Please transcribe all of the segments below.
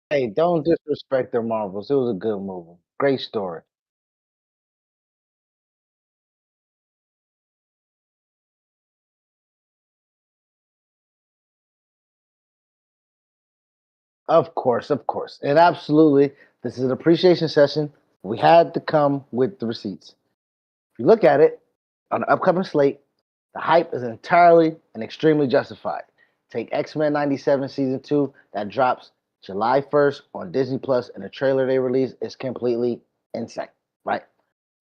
Hey, don't disrespect the Marvels. It was a good movie. Great story. Of course, of course. And absolutely, this is an appreciation session. We had to come with the receipts. If you look at it on the upcoming slate, the hype is entirely and extremely justified. Take X-Men 97 season 2 that drops July 1st on Disney Plus, and the trailer they released is completely insane, right?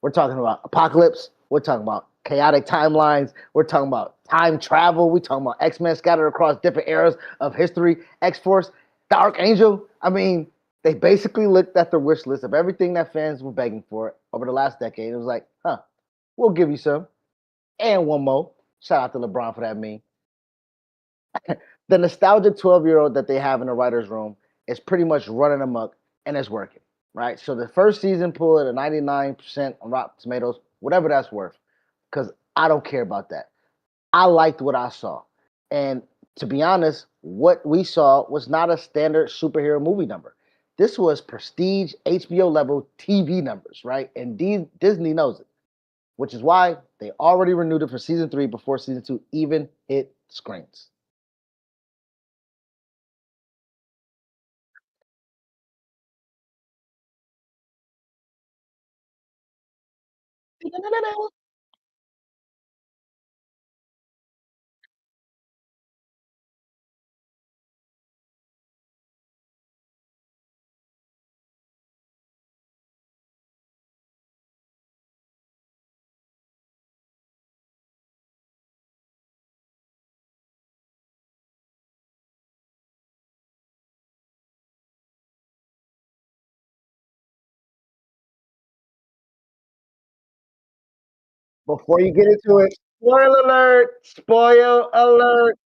We're talking about apocalypse. We're talking about chaotic timelines. We're talking about time travel. We're talking about X-Men scattered across different eras of history. X-Force, the Archangel. I mean, they basically looked at the wish list of everything that fans were begging for over the last decade. It was like, huh, we'll give you some. And one more. Shout out to LeBron for that meme. The nostalgic 12-year-old that they have in the writer's room is pretty much running amok and it's working, right? So the first season pulled at a 99% on Rotten Tomatoes, whatever that's worth, because I don't care about that. I liked what I saw. And to be honest, what we saw was not a standard superhero movie number. This was prestige HBO level TV numbers, right? And Disney knows it, which is why they already renewed it for season 3 before season 2 even hit screens. Before you get into it, spoiler alert! Spoil alert!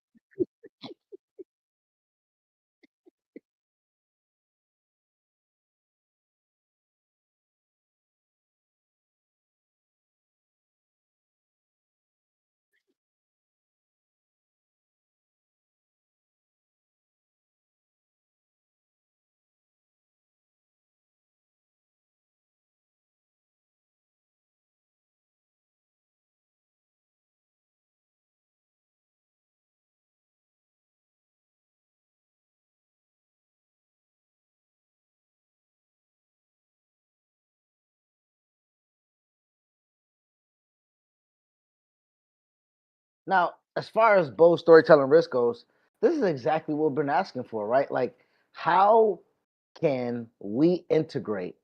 Now, as far as bold storytelling risk goes, this is exactly what we've been asking for, right? Like, how can we integrate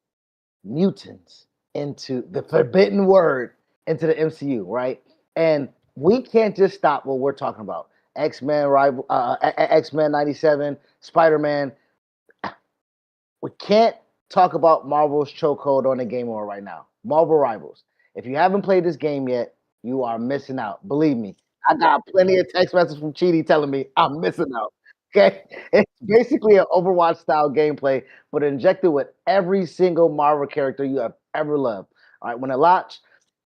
mutants into the forbidden word into the MCU, right? And we can't just stop what we're talking about. X Men '97, Spider Man. We can't talk about Marvel's chokehold on the game over right now. Marvel Rivals. If you haven't played this game yet, you are missing out. Believe me, I got plenty of text messages from Chidi telling me I'm missing out. Okay, it's basically an Overwatch style gameplay, but injected with every single Marvel character you have ever loved. All right, when it launched,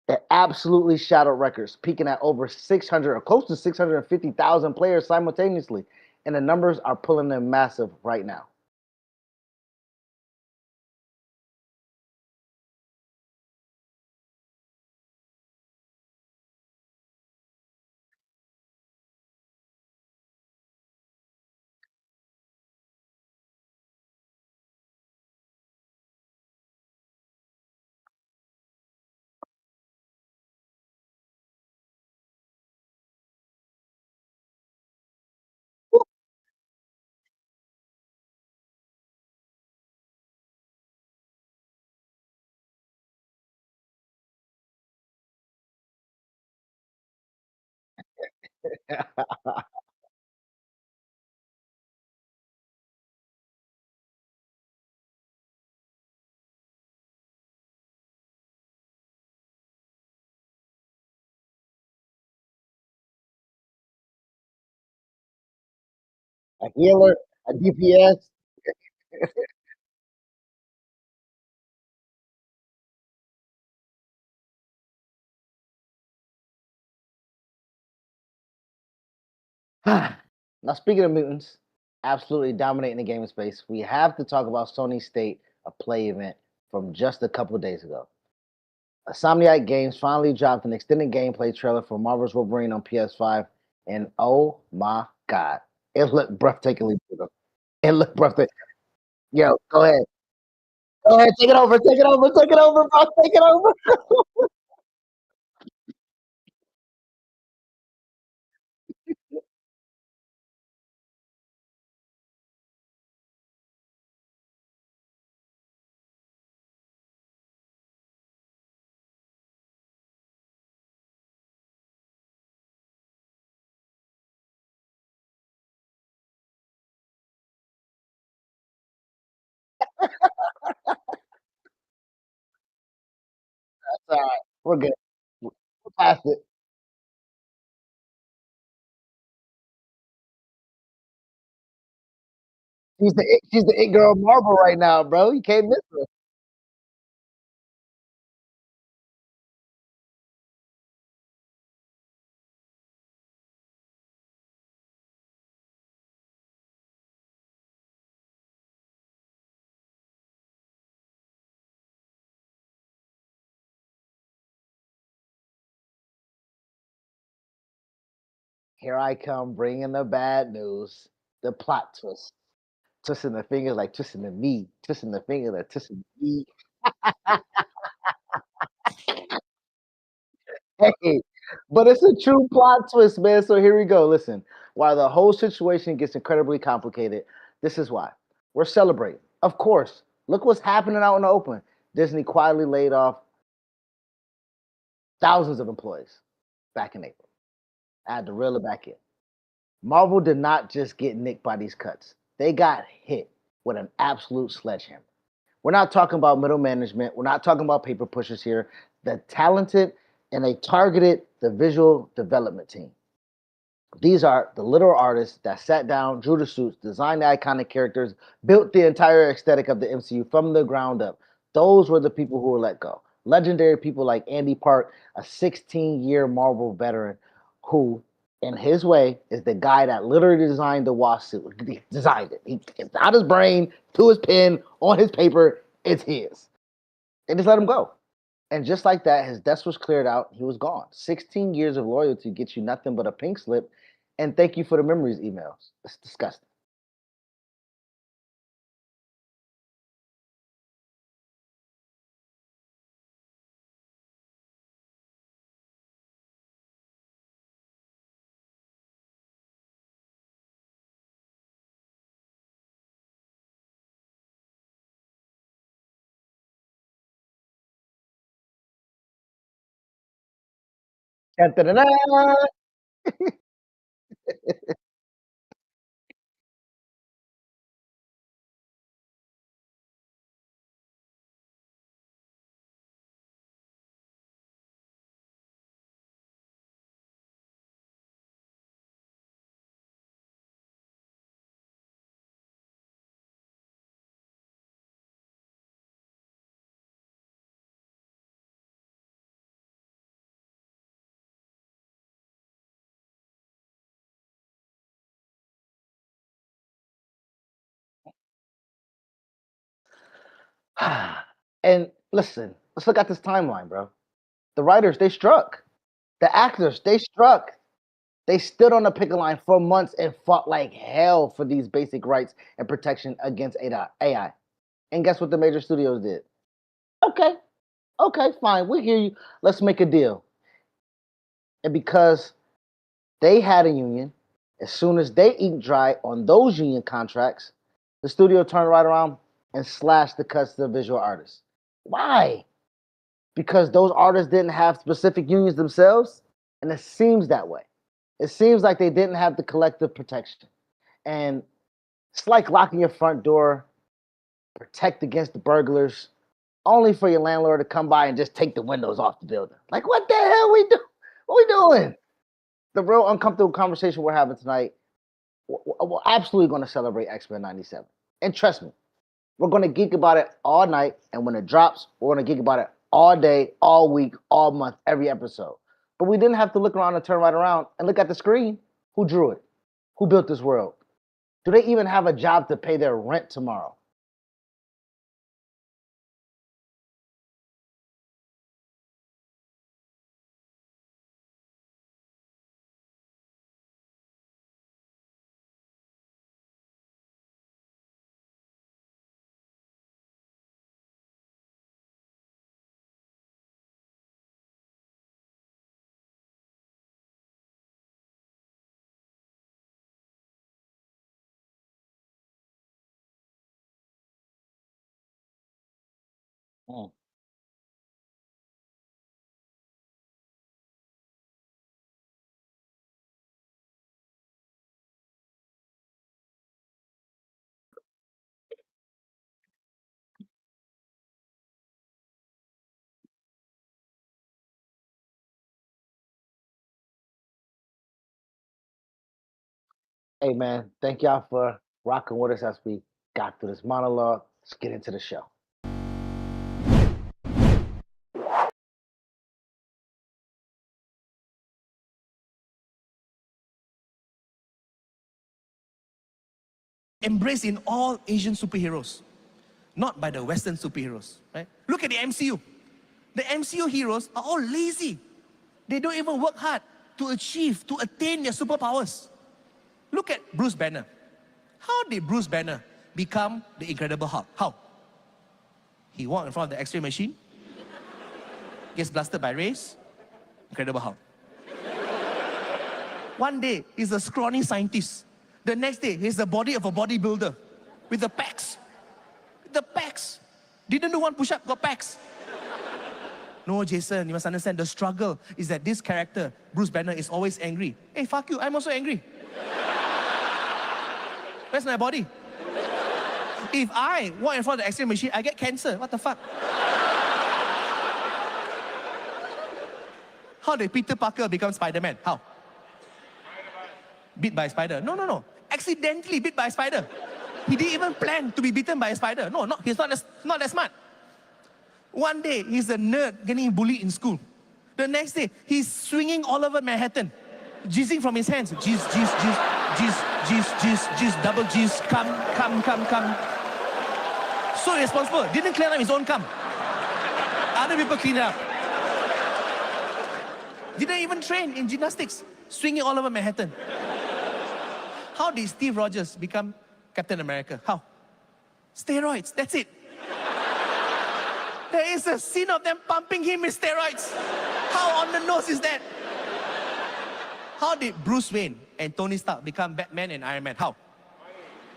it absolutely shattered records, peaking at over 600 or close to 650,000 players simultaneously, and the numbers are pulling in massive right now. A healer, a DPS. Now, speaking of mutants, absolutely dominating the gaming space, we have to talk about Sony's State of Play event from just a couple of days ago. Insomniac Games finally dropped an extended gameplay trailer for Marvel's Wolverine on PS5, and oh my god, it looked breathtakingly beautiful. It looked breathtaking. Yo, go ahead. Go ahead, take it over, take it over, take it over, bro, take it over. It's all right. We're good. We're past it. She's the it girl Marvel right now, bro. You can't miss her. Here I come bringing the bad news, the plot twist. Twisting the fingers like twisting the meat, twisting the finger like twisting the meat. Hey, but it's a true plot twist, man. So here we go. Listen, while the whole situation gets incredibly complicated, this is why we're celebrating. Of course, look what's happening out in the open. Disney quietly laid off thousands of employees back in April. I had to reel it back in. Marvel did not just get nicked by these cuts; they got hit with an absolute sledgehammer. We're not talking about middle management. We're not talking about paper pushers here. The talented and they targeted the visual development team. These are the literal artists that sat down, drew the suits, designed the iconic characters, built the entire aesthetic of the MCU from the ground up. Those were the people who were let go. Legendary people like Andy Park, a 16-year Marvel veteran who, in his way, is the guy that literally designed the Wasp suit. He designed it. It's out his brain, to his pen, on his paper. It's his. They just let him go. And just like that, his desk was cleared out. He was gone. 16 years of loyalty gets you nothing but a pink slip. And thank you for the memories emails. It's disgusting. Da-da-da-da. And listen, let's look at this timeline, bro. The writers, they struck. The actors, they struck. They stood on the picket line for months and fought like hell for these basic rights and protection against AI. And guess what the major studios did? Okay, okay, fine. We hear you. Let's make a deal. And because they had a union, as soon as they inked dry on those union contracts, the studio turned right around and slashed the cuts to the visual artists. Why? Because those artists didn't have specific unions themselves, and it seems that way. It seems like they didn't have the collective protection. And it's like locking your front door, protect against the burglars, only for your landlord to come by and just take the windows off the building. Like, what the hell we do? What we doing? The real uncomfortable conversation we're having tonight, we're absolutely going to celebrate X-Men 97. And trust me, we're going to geek about it all night. And when it drops, we're going to geek about it all day, all week, all month, every episode. But we didn't have to look around and turn right around and look at the screen. Who drew it? Who built this world? Do they even have a job to pay their rent tomorrow? Mm. Hey man, thank y'all for rocking with us as we got through this monologue. Let's get into the show. Embraced in all Asian superheroes, not by the Western superheroes, right? Look at the MCU. The MCU heroes are all lazy. They don't even work hard to achieve, to attain their superpowers. Look at Bruce Banner. How did Bruce Banner become the Incredible Hulk? How? He walked in front of the X-ray machine, gets blasted by rays, Incredible Hulk. One day, he's a scrawny scientist. The next day, he's the body of a bodybuilder with the pecs. The pecs. Didn't do one push-up, got pecs. No, Jason, you must understand the struggle is that this character, Bruce Banner, is always angry. Hey, fuck you, I'm also angry. Where's my body? If I walk in front of the X-ray machine, I get cancer. What the fuck? How did Peter Parker become Spider-Man? How? Bit by a spider. No. Accidentally bit by a spider. He didn't even plan to be bitten by a spider. No, he's not that smart. One day, he's a nerd getting bullied in school. The next day, he's swinging all over Manhattan, jizzing from his hands. Jizz, double jizz, come. So irresponsible. Didn't clean up his own cum. Other people cleaned it up. Didn't even train in gymnastics, swinging all over Manhattan. How did Steve Rogers become Captain America? How? Steroids, that's it. There is a scene of them pumping him with steroids. How on the nose is that? How did Bruce Wayne and Tony Stark become Batman and Iron Man? How?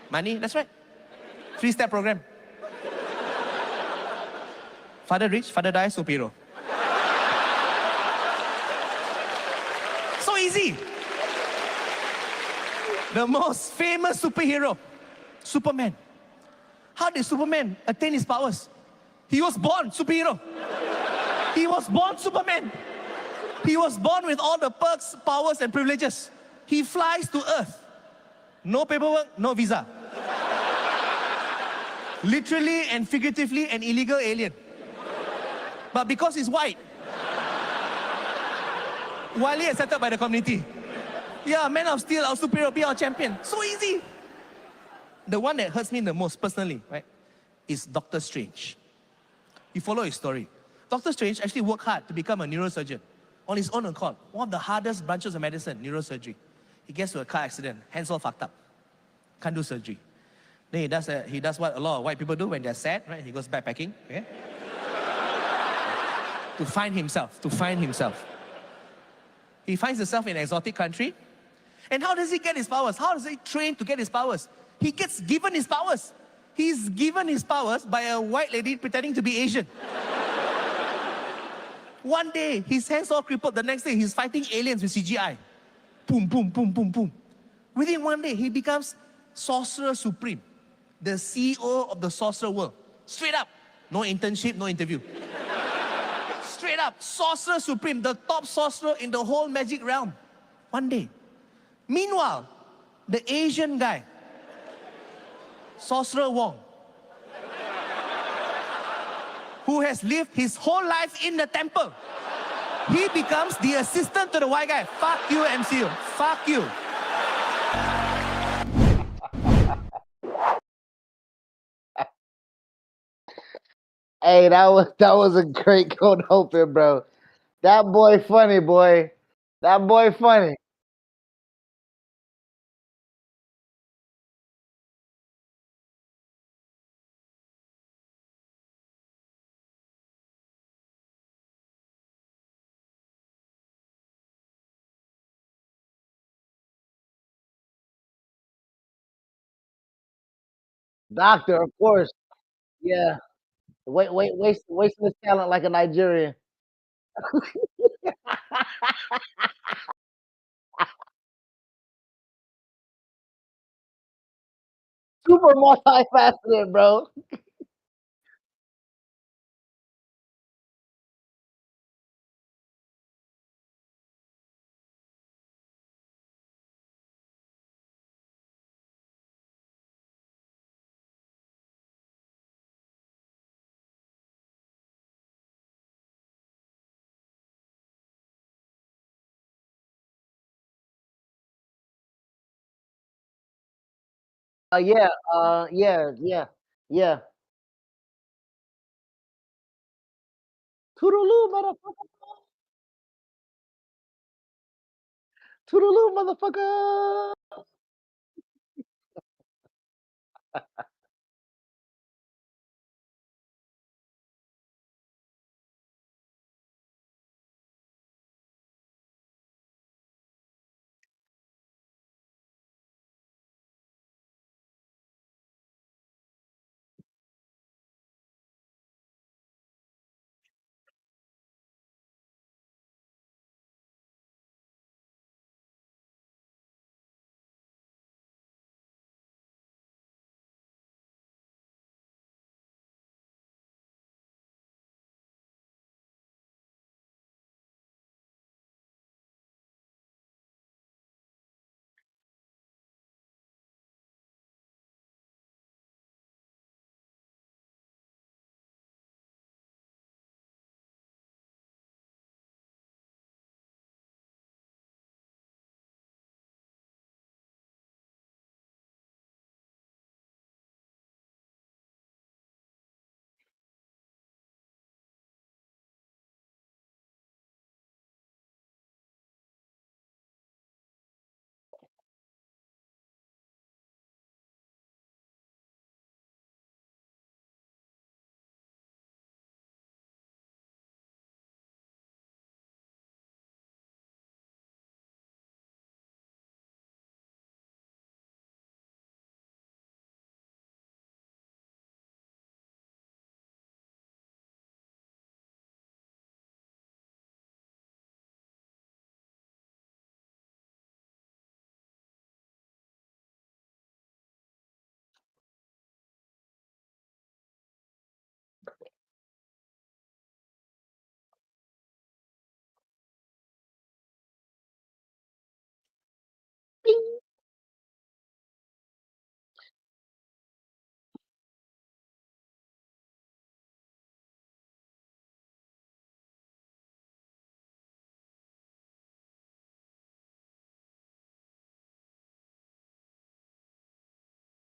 Money, that's right. 3-step program. Father rich, father die, superhero. So easy. The most famous superhero, Superman. How did Superman attain his powers? He was born superhero. He was born Superman. He was born with all the perks, powers, and privileges. He flies to Earth. No paperwork, no visa. Literally and figuratively an illegal alien. But because he's white, widely accepted by the community. Yeah, Man of Steel, our superhero, be our champion. So easy. The one that hurts me the most personally, right, is Doctor Strange. You follow his story. Doctor Strange actually worked hard to become a neurosurgeon on his own accord. One of the hardest branches of medicine, neurosurgery. He gets to a car accident, hands all fucked up. Can't do surgery. Then he does what a lot of white people do when they're sad, right? He goes backpacking, okay? to find himself. He finds himself in an exotic country. And how does he get his powers? How does he train to get his powers? He gets given his powers. He's given his powers by a white lady pretending to be Asian. One day, his hands all crippled. The next day, he's fighting aliens with CGI. Boom. Within one day, he becomes Sorcerer Supreme, the CEO of the sorcerer world. Straight up. No internship, no interview. Straight up, Sorcerer Supreme, the top sorcerer in the whole magic realm. One day. Meanwhile, the Asian guy, Sorcerer Wong, who has lived his whole life in the temple, he becomes the assistant to the white guy. Fuck you, MCU. Fuck you. Hey, that was a great cold open, bro. That boy funny, boy. That boy funny. Doctor, of course. Yeah. Wasting his talent like a Nigerian. Super multifaceted, bro. Yeah, yeah. Toodaloo, motherfucker. Toodaloo, motherfucker.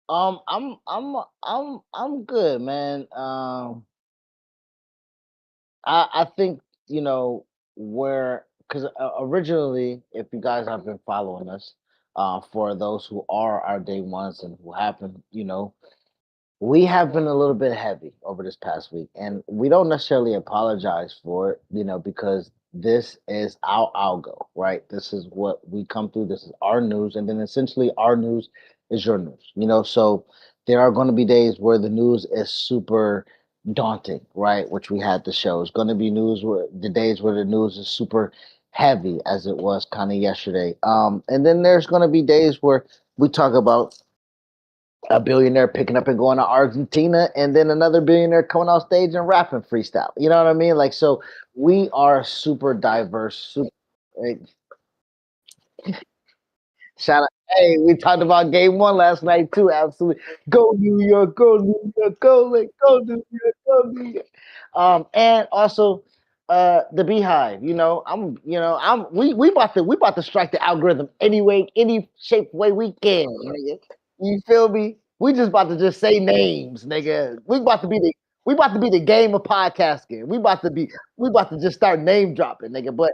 I'm good, man. I think you know where because originally, if you guys have been following us, for those who are our day ones and who have been, we have been a little bit heavy over this past week, and we don't necessarily apologize for it, because this is our algo, right? This is what we come through. This is our news, and then essentially our news is your news, So there are going to be days where the news is super daunting, right? Which we had the show. It's going to be news where the days where the news is super heavy, as it was kind of yesterday. And then there's going to be days where we talk about a billionaire picking up and going to Argentina, and then another billionaire coming off stage and rapping freestyle. You know what I mean? Like, so we are super diverse. Eh, Shout out! Hey, we talked about game one last night too. Absolutely, go New York, go New York, go New York, go New York. And also, the Beehive. We about to strike the algorithm any shape way we can. Nigga. You feel me? We just about to just say names, nigga. We about to be We about to be the game of podcasting. We about to just start name dropping, nigga. But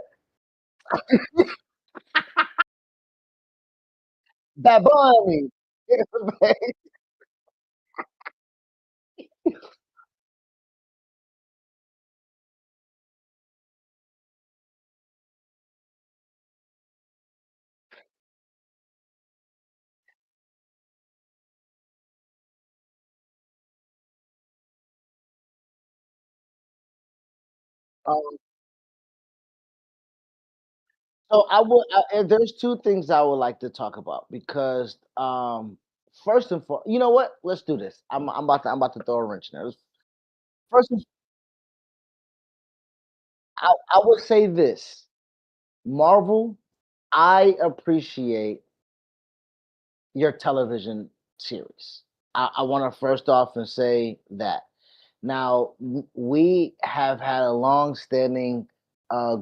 Bad Bunny. um, so and there's two things I would like to talk about because first and foremost, you know what? Let's do this. I'm about to throw a wrench in there. First, I would say this: Marvel. I appreciate your television series. I want to first off and say that. Now, we have had a long-standing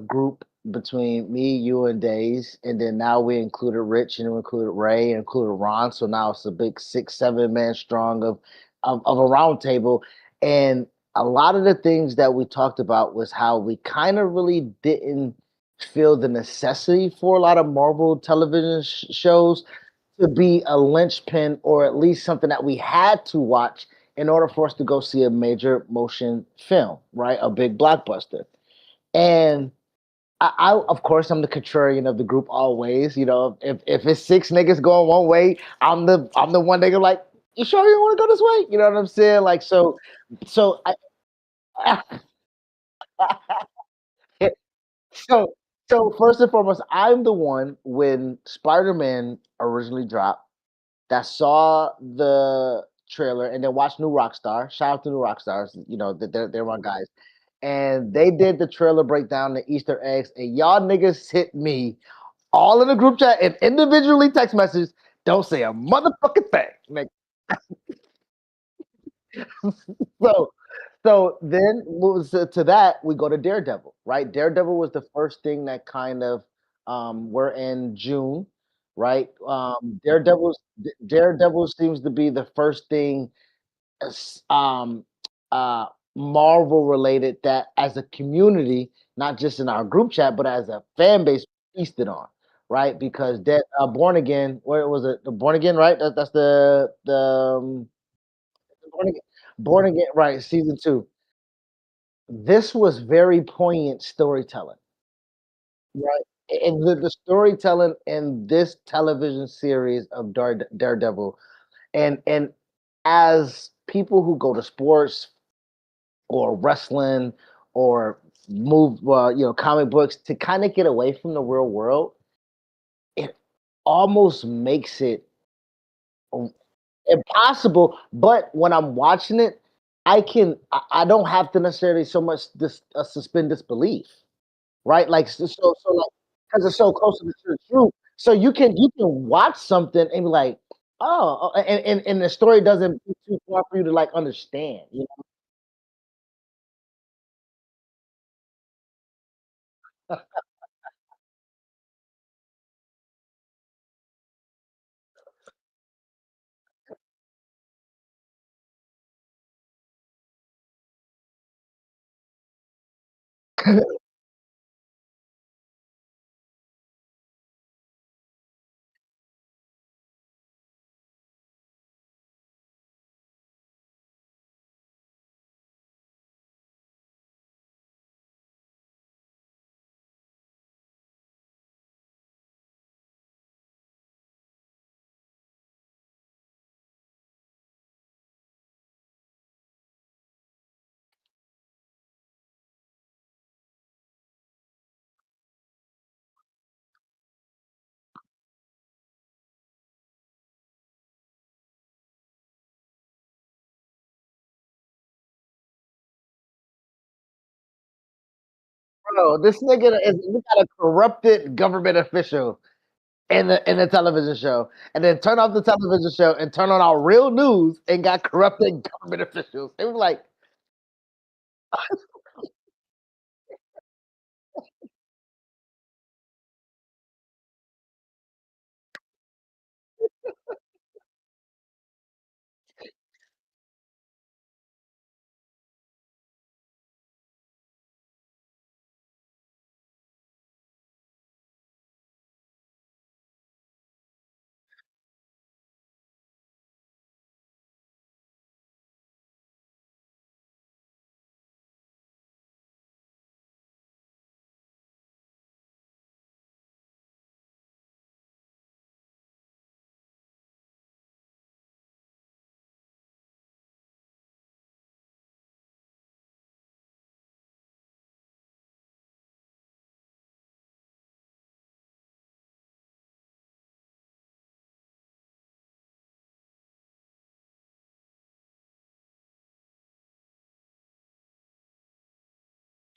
group between me, you, and Days, and then now we included Rich, and we included Ray, and included Ron. So now it's a big 6, 7 man strong of a round table. And a lot of the things that we talked about was how we kind of really didn't feel the necessity for a lot of Marvel television shows to be a linchpin or at least something that we had to watch in order for us to go see a major motion film, right? A big blockbuster. And I of course, I'm the contrarian of the group always. You know, if it's six niggas going one way, I'm the one nigga like, you sure you want to go this way? You know what I'm saying? Like, so I, so so first and foremost, I'm the one when Spider-Man originally dropped that saw the trailer and then watched New Rockstar. Shout out to New Rockstars, you know, they're my guys. And they did the trailer breakdown, the Easter eggs, and y'all niggas hit me all in the group chat and individually text messages. Don't say a motherfucking thing. Like, so so then moves to that, we go to Daredevil, right? Daredevil was the first thing that kind of we're in June, right? Daredevil seems to be the first thing s- um uh Marvel related that as a community, not just in our group chat, but as a fan base feasted on, right? Because that Born Again, where was it? The Born Again, right? That's Born Again, Born Again, right? Season two. This was very poignant storytelling, right? And the storytelling in this television series of Daredevil, and as people who go to sports or wrestling or comic books to kind of get away from the real world, it almost makes it impossible. But when I'm watching it, I don't have to necessarily so much suspend disbelief, right? Like like because it's so close to the truth. So you can watch something and be like, and the story doesn't be too far for you to like understand. You Bro, this nigga is we got a corrupted government official in the television show, and then turn off the television show and turn on our real news and got corrupted government officials. It was like,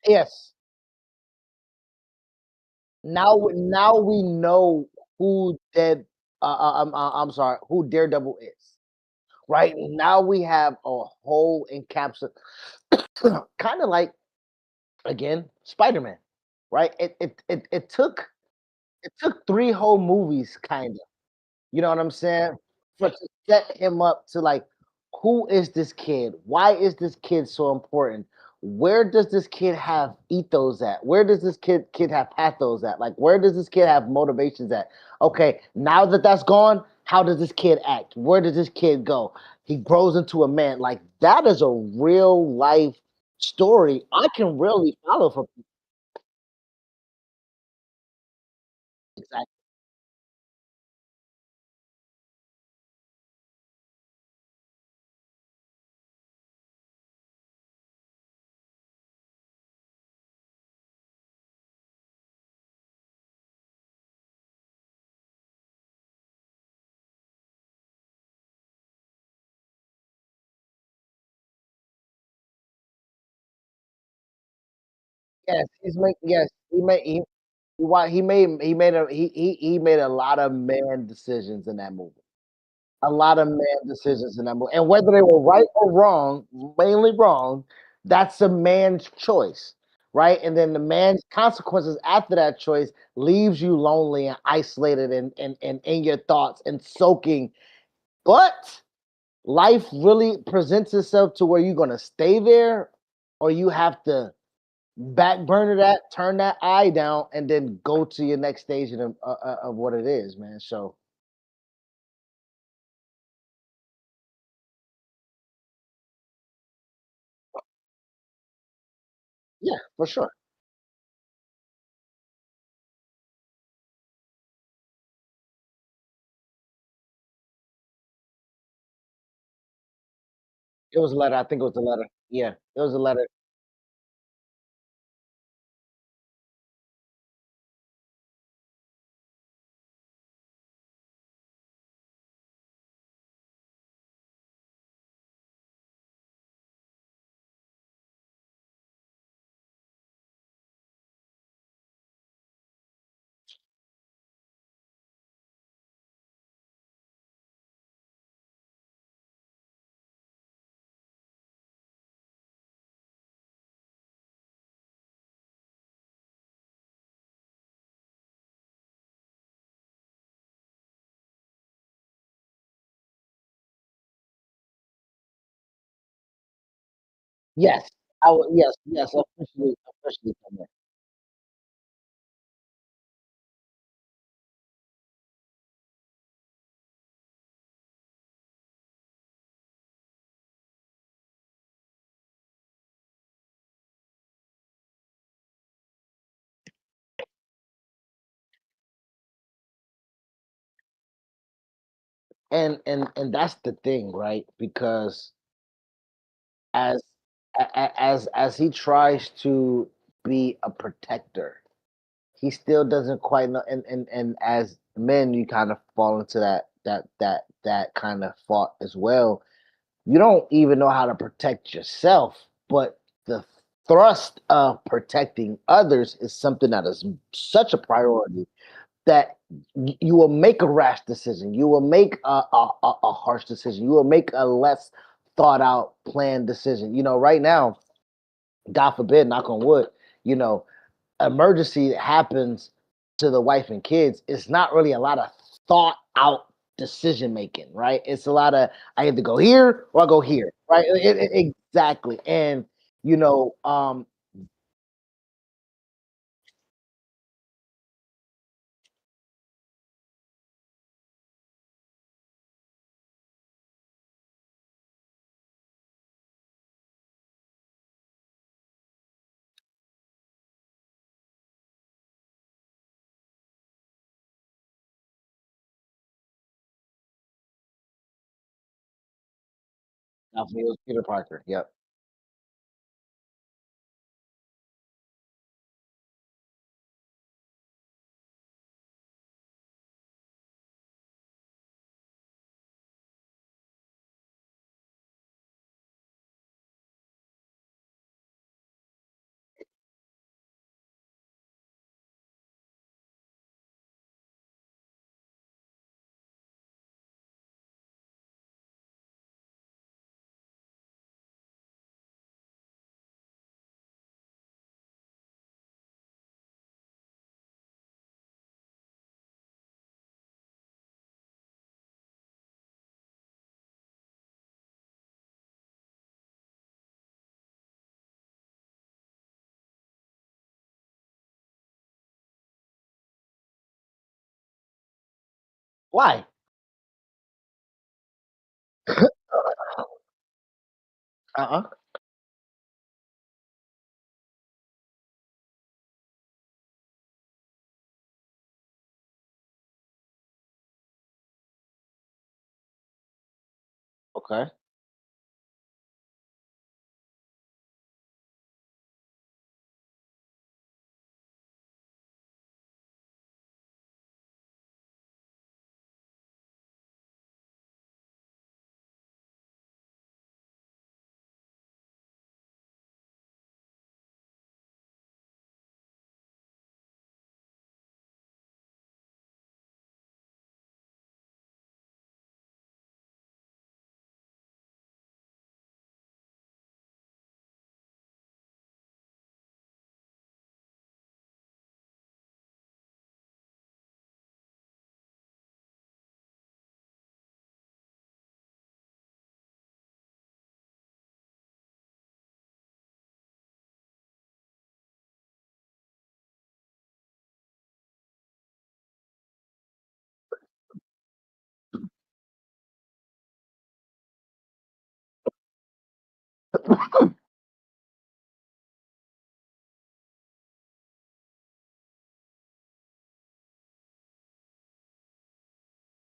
Yes. Now we know who dead. I'm sorry, who Daredevil is. Right now we have a whole encapsulate, kind of like again Spider-Man. Right? It took three whole movies, kind of. You know what I'm saying? For to set him up to like, who is this kid? Why is this kid so important? Where does this kid have ethos at? Where does this kid have pathos at? Like, where does this kid have motivations at? Okay, now that that's gone, how does this kid act? Where does this kid go? He grows into a man. Like that is a real life story I can really follow for people. Exactly. Yes, he made a lot of man decisions in that movie. A lot of man decisions in that movie, and whether they were right or wrong, mainly wrong, that's a man's choice, right? And then the man's consequences after that choice leaves you lonely and isolated and in your thoughts and soaking. But life really presents itself to where you're gonna stay there, or you have to back burner that, turn that eye down, and then go to your next stage of what it is, man. So yeah, for sure. It was a letter. I think it was a letter. Yeah, it was a letter. Yes, yes, officially come in. And that's the thing, right? Because as as he tries to be a protector, he still doesn't quite know. And as men, you kind of fall into that kind of fault as well. You don't even know how to protect yourself, but the thrust of protecting others is something that is such a priority that you will make a rash decision. You will make a harsh decision. You will make a less thought out planned decision. Right now, God forbid, knock on wood, you know, emergency that happens to the wife and kids, it's not really a lot of thought out decision making, right? It's a lot of I either go here or I go here, right? Exactly. And you know, it was Peter Parker. Yep. Why? Uh-uh. Okay.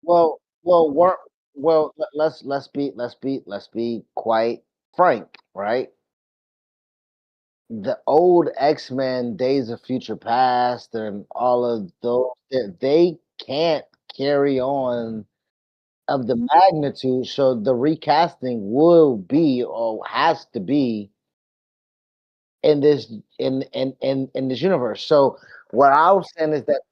We're let's be quite frank, right? The old X-Men, Days of Future Past, and all of those, they can't carry on of the magnitude, so the recasting will be or has to be in this in this universe. So what I was saying is that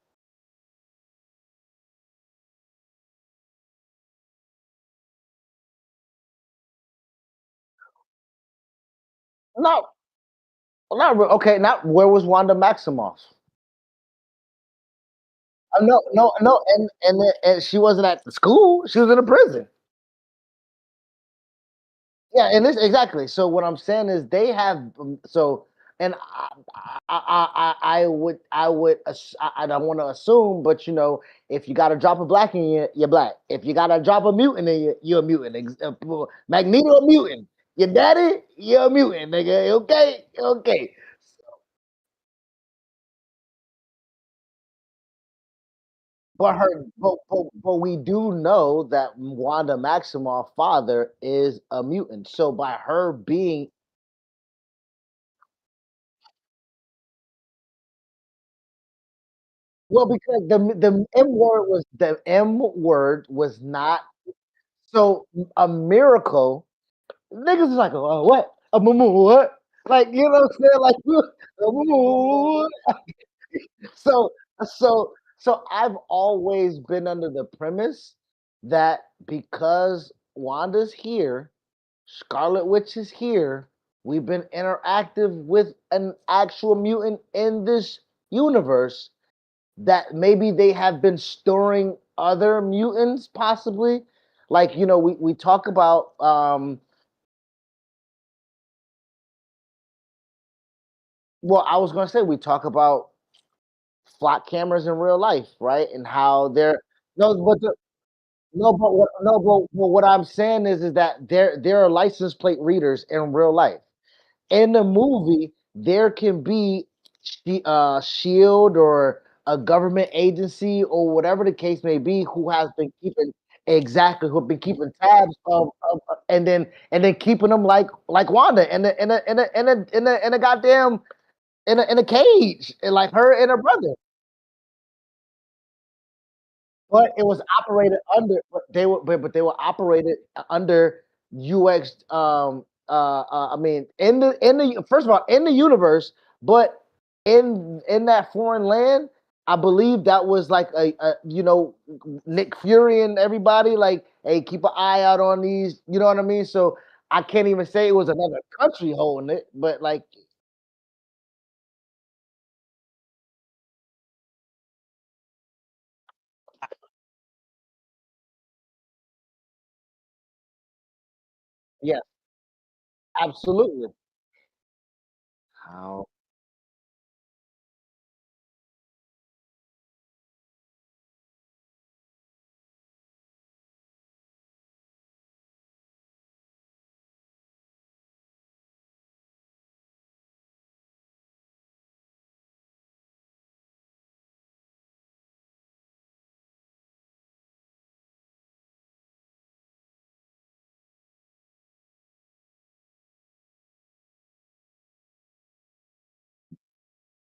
not okay, not where was Wanda Maximoff? No, and she wasn't at the school. She was in a prison. Yeah, and this exactly. So what I'm saying is they have and I don't want to assume, but if you got to drop a black in you, you're black. If you got to drop a mutant in you, you're a mutant. Magneto a mutant. Your daddy, you're a mutant, nigga. Okay, okay. But we do know that Wanda Maximoff's father is a mutant. So by her being well, because the M word was not so a miracle. Niggas is like, oh, what? A what? Like, you know what I'm saying? Like, so, so I've always been under the premise that because Wanda's here, Scarlet Witch is here, we've been interactive with an actual mutant in this universe that maybe they have been storing other mutants possibly like we talk about well I was going to say we talk about flock cameras in real life, right? And how they're no but the, no but what no but what I'm saying is that there are license plate readers in real life. In the movie, there can be Shield or a government agency or whatever the case may be who has been keeping exactly who've been keeping tabs and then keeping them like Wanda in a goddamn in a cage and like her and her brother. But it was operated under, but they were operated under UX. I mean, in the first of all, in the universe, but in that foreign land, I believe that was like a Nick Fury and everybody like, hey, keep an eye out on these. You know what I mean? So I can't even say it was another country holding it, but like, yes, absolutely. How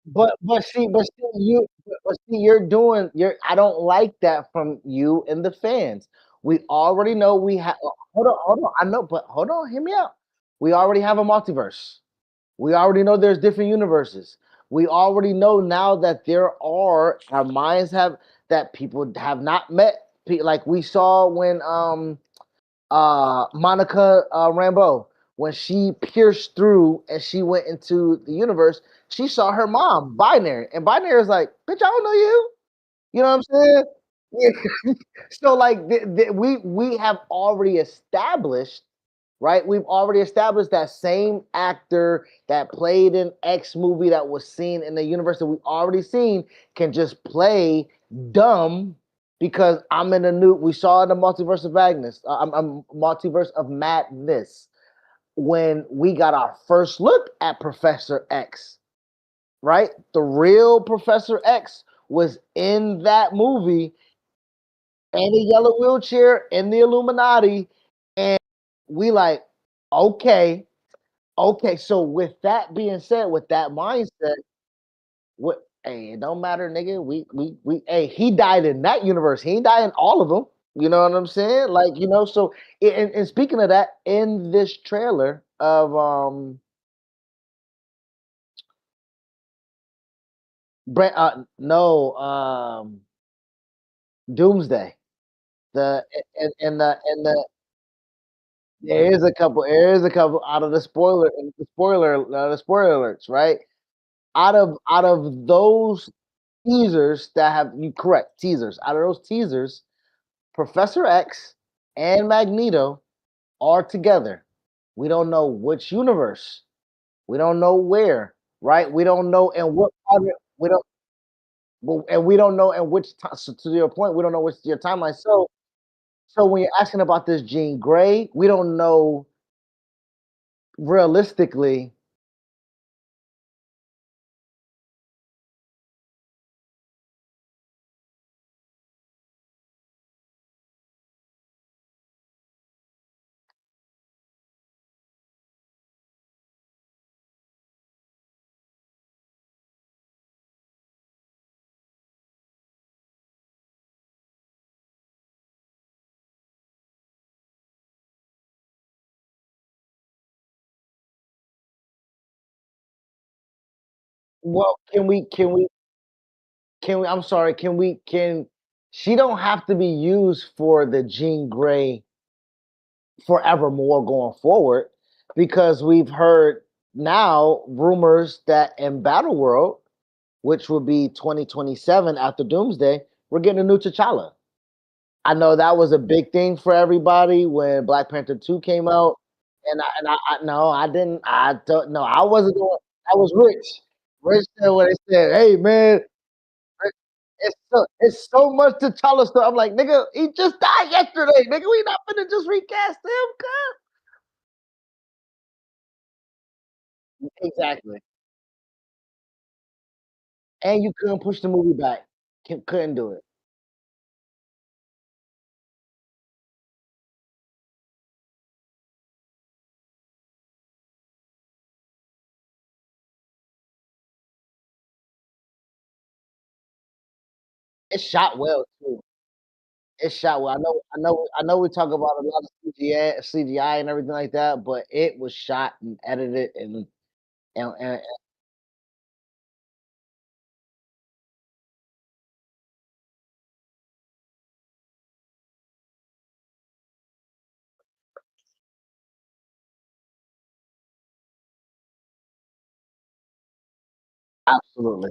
but see, you're. I don't like that from you and the fans. We already know we have. Hold on. I know, but hold on. Hear me out. We already have a multiverse. We already know there's different universes. We already know now that there are our minds have that people have not met. Like we saw when Monica Rambeau, when she pierced through and she went into the universe, she saw her mom, Binary, and Binary is like, "Bitch, I don't know you." You know what I'm saying? Yeah. So like we have already established, right? We've already established that same actor that played in X movie that was seen in the universe that we've already seen can just play dumb because I'm in a new. We saw in the multiverse of madness. I'm multiverse of madness when we got our first look at Professor X, right? The real Professor X was in that movie in a yellow wheelchair in the Illuminati, and we like, okay, okay. So with that being said, with that mindset, what? Hey, it don't matter, nigga. We. Hey, he died in that universe. He ain't died in all of them. You know what I'm saying? Like, so and speaking of that, in this trailer of no, Doomsday. The and the there is a couple out of the spoiler alerts, right? Out of those teasers that have you correct teasers. Out of those teasers, Professor X and Magneto are together. We don't know which universe. We don't know where, right? We don't know and what part of it, we don't and we don't know in which time. So to your point, we don't know which your timeline. So when you're asking about this Jean Grey, we don't know realistically. Well, can we I'm sorry, can she don't have to be used for the Jean Grey forevermore going forward because we've heard now rumors that in Battle World, which will be 2027 after Doomsday, we're getting a new T'Challa. I know that was a big thing for everybody when Black Panther 2 came out. And I no, I didn't. I don't know. I wasn't doing. I was rich. Rich said what they said. Hey man, it's so much to tell us. I'm like, nigga, he just died yesterday. Nigga, we not gonna just recast him, cuz. Exactly. And you couldn't push the movie back. Couldn't do it. It's shot well too. It's shot well. I know. We talk about a lot of CGI and everything like that, but it was shot and edited and absolutely.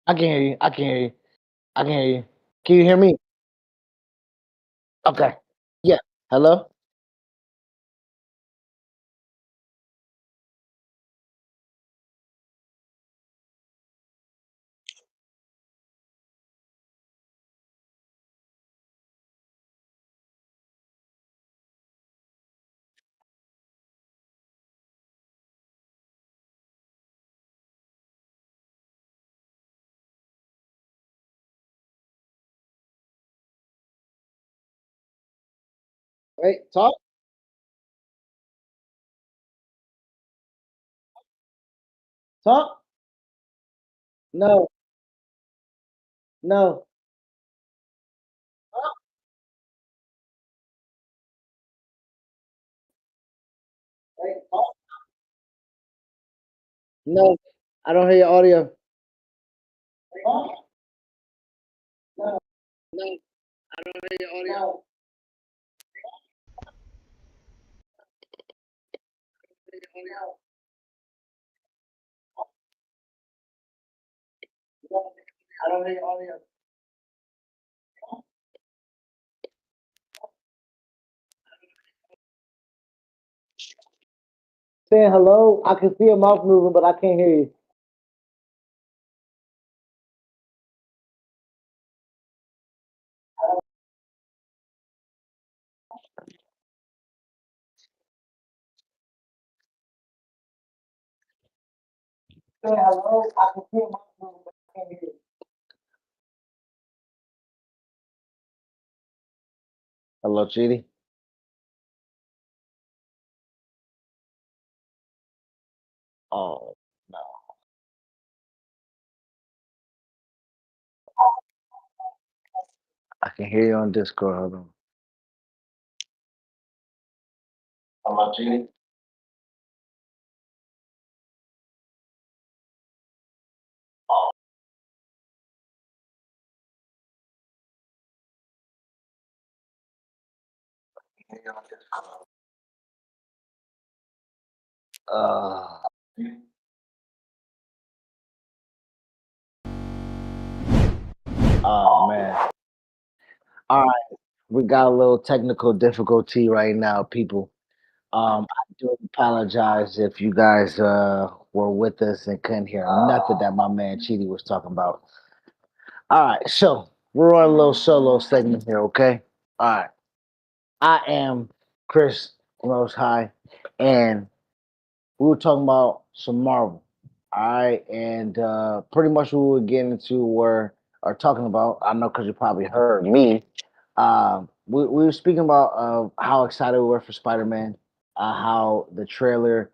I can hear you. I can hear you. I can hear you. Can you hear me? Okay. Yeah. Hello? Wait, talk? Talk? No, no. Talk? Wait, talk? No, I don't hear your audio. Talk? No, no, I don't hear your audio. No, I don't hear your audio. No, I don't hear your audio. Saying hello, I can see your mouth moving, but I can't hear you. Saying hello, I can see your mouth moving, but I can't hear you. Hello, Chidi. Oh no, I can hear you on Discord. Hold on. Hello, Chidi. Uh, oh man. All right, we got a little technical difficulty right now, people. I do apologize if you guys were with us and couldn't hear nothing that my man Chidi was talking about. All right, so we're on a little solo segment here, okay? All right. I am Chris Rose High, and we were talking about some Marvel. All right, and pretty much what we were getting into were or talking about. I know because you probably heard me. We were speaking about how excited we were for Spider Man, how the trailer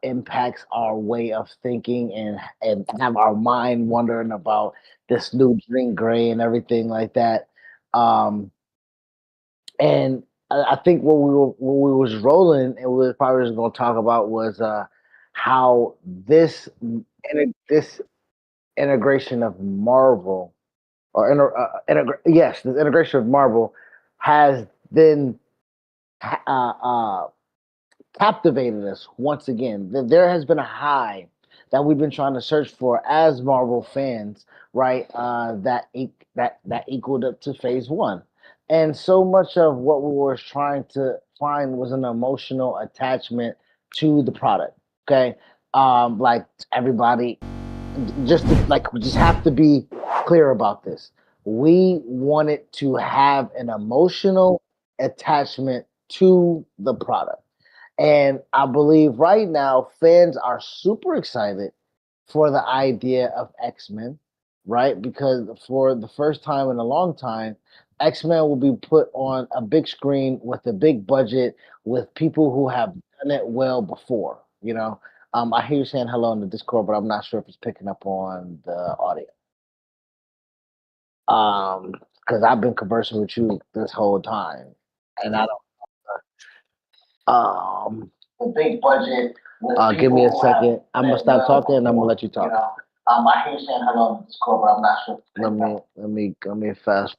impacts our way of thinking and have our mind wondering about this new Green Gray and everything like that. Um, and I think what we was rolling and we was probably just going to talk about was how this integration of Marvel or yes, the integration of Marvel has been uh, captivated us once again. There has been a high that we've been trying to search for as Marvel fans, right? That equaled up to Phase One, and so much of what we were trying to find was an emotional attachment to the product. Okay, like everybody like we just have to be clear about this. We wanted to have an emotional attachment to the product. And I believe right now fans are super excited for the idea of X-Men, right? Because for the first time in a long time, X-Men will be put on a big screen with a big budget with people who have done it well before, you know. I hear you saying hello in the Discord, but I'm not sure if it's picking up on the audio. Because I've been conversing with you this whole time, and I a big budget. Give me a second. I'm gonna stop talking and I'm gonna let you talk. I hear you saying hello in Discord, but I'm not sure. Let me fast.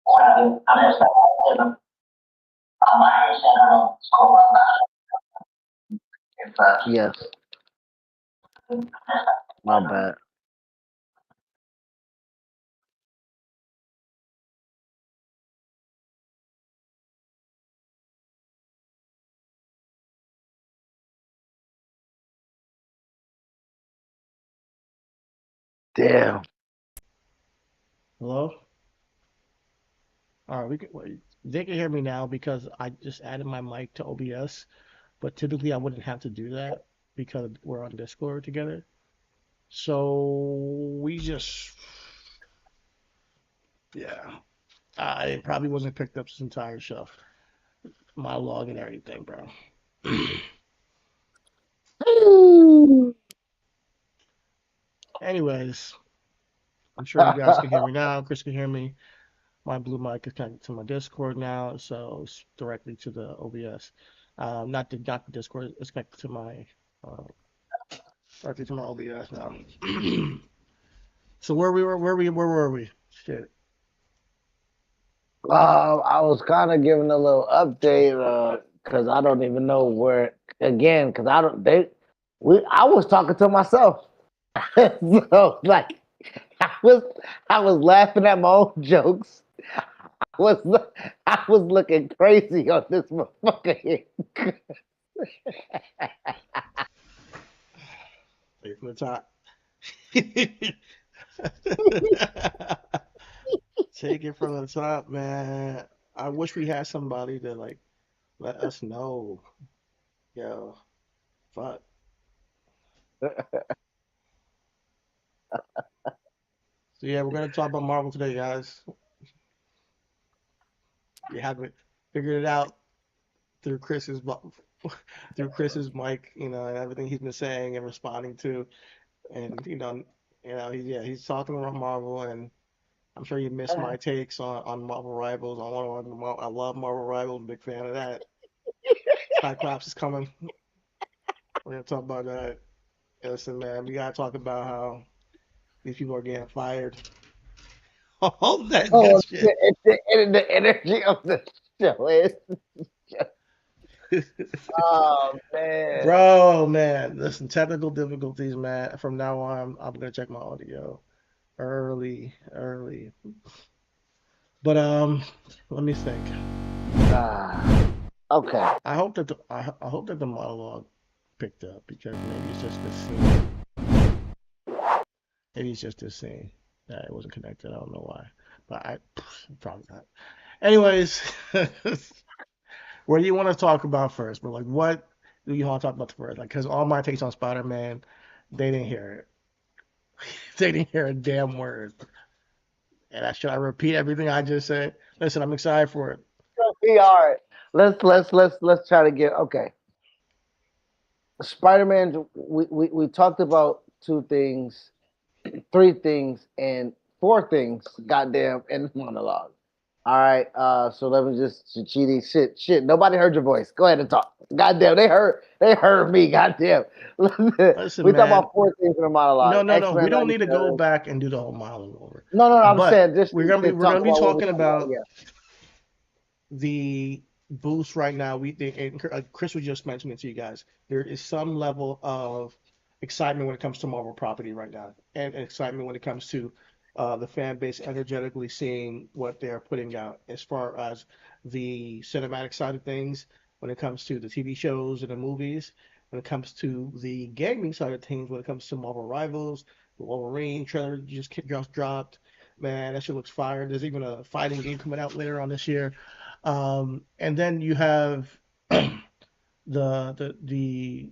I'm gonna stop talking. I hear you saying hello in Discord, but I'm not sure. Yes, my bad. Damn. Hello? All right, they can hear me now because I just added my mic to OBS, but typically I wouldn't have to do that because we're on Discord together. So we just, yeah, I probably wasn't picked up this entire show, my log and everything, bro. Anyways, I'm sure you guys can hear me now. Chris can hear me. My blue mic is connected to my Discord now, so it's directly to the OBS. Not the Discord. It's connected to my uh, directly to my OBS now. So where were we? Shit. I was kind of giving a little update because I don't even know where again because I don't they we I was talking to myself. So like I was I was laughing at my own jokes. I was I was looking crazy on this motherfucker here. Wait from the top. Take it from the top, man. I wish we had somebody to like let us know. Yo, fuck. So yeah, we're gonna talk about Marvel today, guys. We haven't figured it out through through Chris's mic, and everything he's been saying and responding to, and he's talking about Marvel, and I'm sure you missed my takes on Marvel Rivals. I love Marvel Rivals, big fan of that. Cyclops is coming. We're gonna talk about that. Listen, man, we gotta talk about how these people are getting fired. All that Oh, shit. the energy of the show is. Oh man. Bro, man, listen, technical difficulties, man. From now on, I'm gonna check my audio early, early. But let me think. Ah, okay. I hope that the monologue picked up because maybe it's just this scene. Maybe it's just this scene that it wasn't connected. I don't know why, but I probably not. Anyways, what do you want to talk about first? But like, what do you want to talk about first? Like, because all my takes on Spider-Man, they didn't hear it. They didn't hear a damn word. And should I repeat everything I just said? Listen, I'm excited for it. We are. Let's try to get okay. Spider-Man. We talked about two things, three things, and four things. Goddamn, in the monologue. All right. So let me just Chidi. Shit. Nobody heard your voice. Go ahead and talk. Goddamn, they heard me. Goddamn. Listen, We talk man. about four things in the monologue. No, no, X no. We Men don't need to go '97. back and do the whole monologue over. No. I'm But saying just to we're talk gonna be about what we talking talked about. about Yeah. the boost right now. Chris was just mentioning it to you guys. There is some level of excitement when it comes to Marvel property right now, and excitement when it comes to the fan base energetically seeing what they're putting out as far as the cinematic side of things, when it comes to the TV shows and the movies, when it comes to the gaming side of things, when it comes to Marvel Rivals, the Wolverine trailer just dropped. Man, that shit looks fire. There's even a fighting game coming out later on this year. And then you have the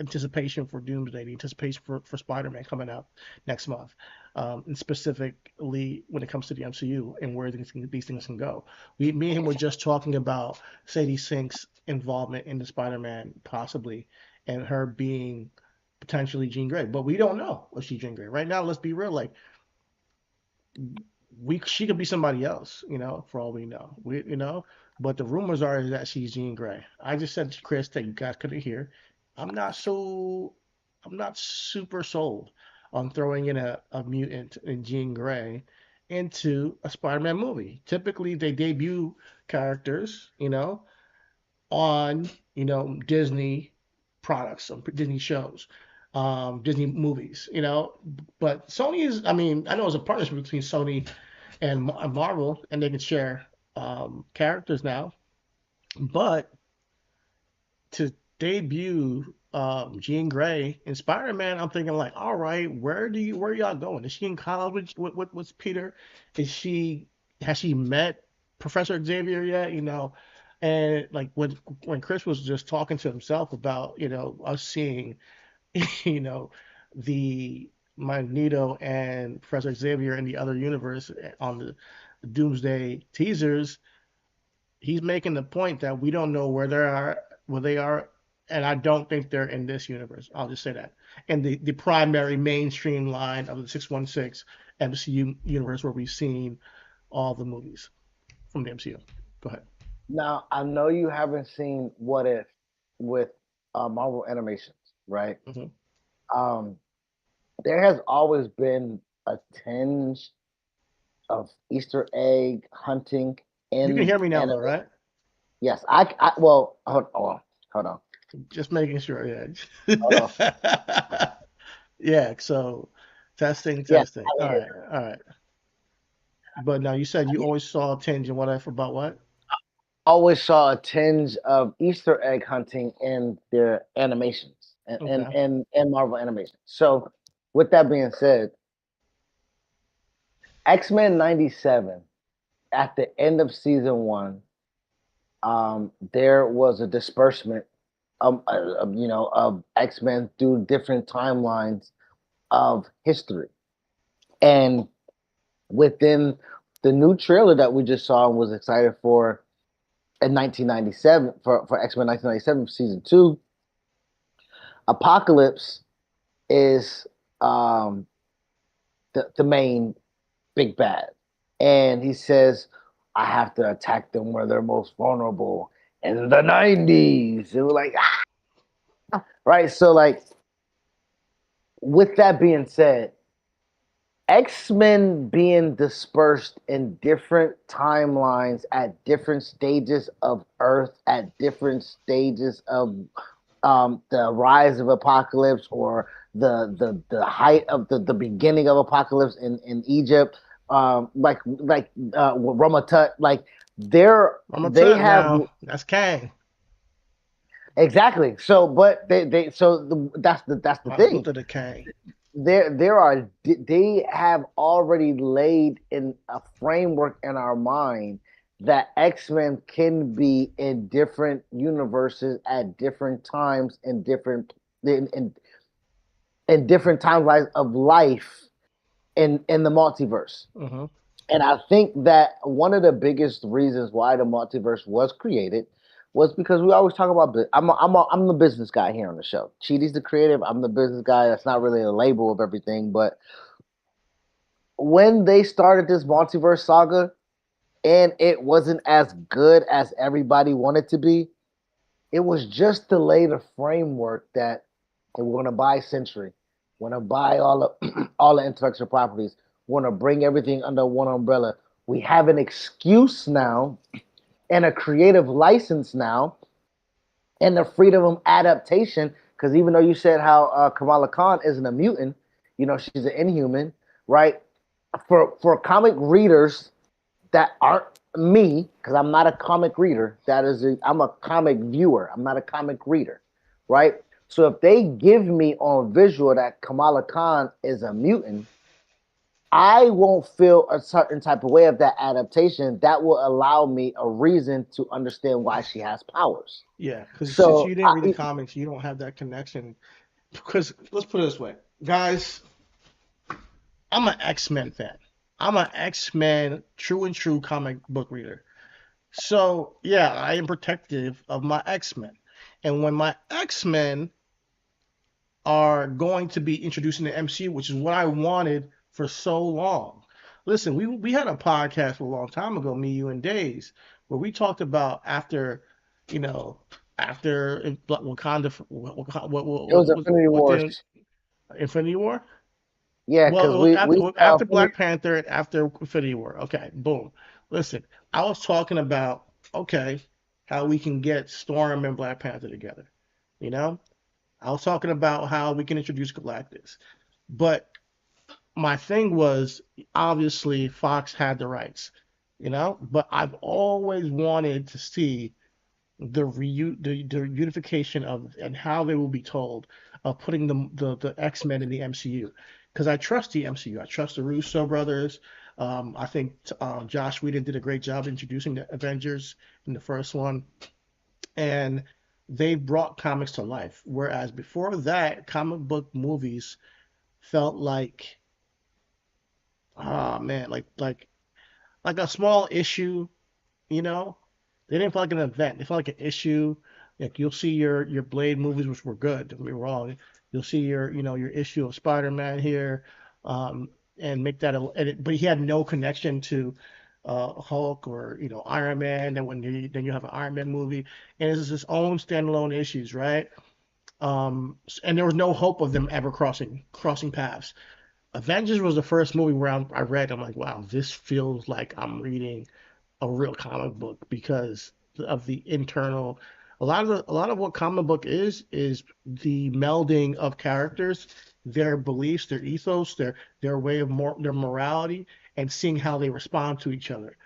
anticipation for Doomsday, the anticipation for Spider-Man coming out next month, and specifically when it comes to the MCU and where these things can go. Me and him were just talking about Sadie Sink's involvement in the Spider-Man possibly, and her being potentially Jean Grey, but we don't know if she's Jean Grey right now. Let's be real, like she could be somebody else, for all we know. But the rumors are that she's Jean Grey. I just said to Chris that you guys couldn't hear. I'm not so I'm not super sold on throwing in a mutant in Jean Grey into a Spider-Man movie. Typically they debut characters, on, Disney products, on Disney shows, Disney movies, But Sony is, I mean, I know it's a partnership between Sony and Marvel, and they can share characters now. But to debut Jean Grey in Spider-Man, I'm thinking like, all right, where y'all going? Is she in college with Peter? Is she has she met Professor Xavier yet? And like when Chris was just talking to himself about us seeing you know the Magneto and Professor Xavier in the other universe on the Doomsday teasers, he's making the point that we don't know where they are, and I don't think they're in this universe. I'll just say that. And the primary mainstream line of the 616 MCU universe where we've seen all the movies from the MCU. Go ahead. Now, I know you haven't seen What If with Marvel Animations, right? Hmm. Um, there has always been a tinge of Easter egg hunting You can in hear me now, anime. though, right? Yes, well, hold on, Just making sure. hold on. Yeah. Yeah. So, testing, Yes, testing. I All can hear right, you. all right. But now you said you I always saw a tinge and whatever about what? always saw a tinge of Easter egg hunting in their animations and and Okay. and, and Marvel animations. So, with that being said, X-Men '97 at the end of season one, there was a disbursement of X-Men through different timelines of history. And within the new trailer that we just saw and was excited for in 1997 for X-Men 1997 season 2, Apocalypse is um the main big bad. And he says, I have to attack them where they're most vulnerable in the 90s. And we're like, right? So, like, with that being said, X-Men being dispersed in different timelines at different stages of Earth, at different stages of the rise of Apocalypse, or the height of the beginning of Apocalypse in Egypt, Ramatut, like I'm gonna they tell it have now. That's Kang. exactly. So, but that's the thing. Salute to the Kang. They have already laid in a framework in our mind that X-Men can be in different universes at different times in different timelines of life in the multiverse. Hmm. And I think that one of the biggest reasons why the multiverse was created was because we always talk about I'm the business guy here on the show. Chidi's the creative. I'm the business guy. That's not really a label of everything, but when they started this multiverse saga and it wasn't as good as everybody wanted to be, it was just to lay the framework that hey, we're going to buy Century, we're going to buy all the all the intellectual properties, we're going to bring everything under one umbrella. We have an excuse now and a creative license now and the freedom of adaptation. Because even though you said how Kamala Khan isn't a mutant, she's an inhuman, right? For comic readers that aren't me, because I'm not a comic reader. I'm a comic viewer. I'm not a comic reader, right? So if they give me on visual that Kamala Khan is a mutant, I won't feel a certain type of way of that adaptation. That will allow me a reason to understand why she has powers. Yeah, because since So you didn't read the comics, you don't have that connection. Because let's put it this way, guys, I'm an X-Men fan. I'm an X-Men true and true comic book reader. So yeah, I am protective of my X-Men. And when my X-Men are going to be introduced in the MCU, which is what I wanted for so long. Listen, we had a podcast a long time ago, me, you, and Days, where we talked about you know, after Wakanda, it was Infinity what the Wars. Infinity War? Yeah, Well, because it was we saw after Infinity. Black Panther and after Infinity War. Okay, boom. Listen, I was talking about okay, how we can get Storm and Black Panther together. You know, I was talking about how we can introduce Galactus. But my thing was obviously Fox had the rights, but I've always wanted to see the unification of and how they will be told of putting the X-Men in the MCU. Because I trust the MCU. I trust the Russo brothers. I think Josh Whedon did a great job introducing the Avengers in the first one, and they brought comics to life. Whereas before that, comic book movies felt like, oh man, like a small issue, you know? They didn't feel like an event. They felt like an issue. Like you'll see your Blade movies, which were good. Don't get me wrong. You'll see your issue of Spider-Man here, and make that but he had no connection to Hulk or Iron Man. Then you have an Iron Man movie, and it's his own standalone issues, right? And there was no hope of them ever crossing paths. Avengers was the first movie where I read. I'm like, wow, this feels like I'm reading a real comic book because of the internal. A lot of what comic book is the melding of characters, their beliefs, their ethos, their way of their morality, and seeing how they respond to each other.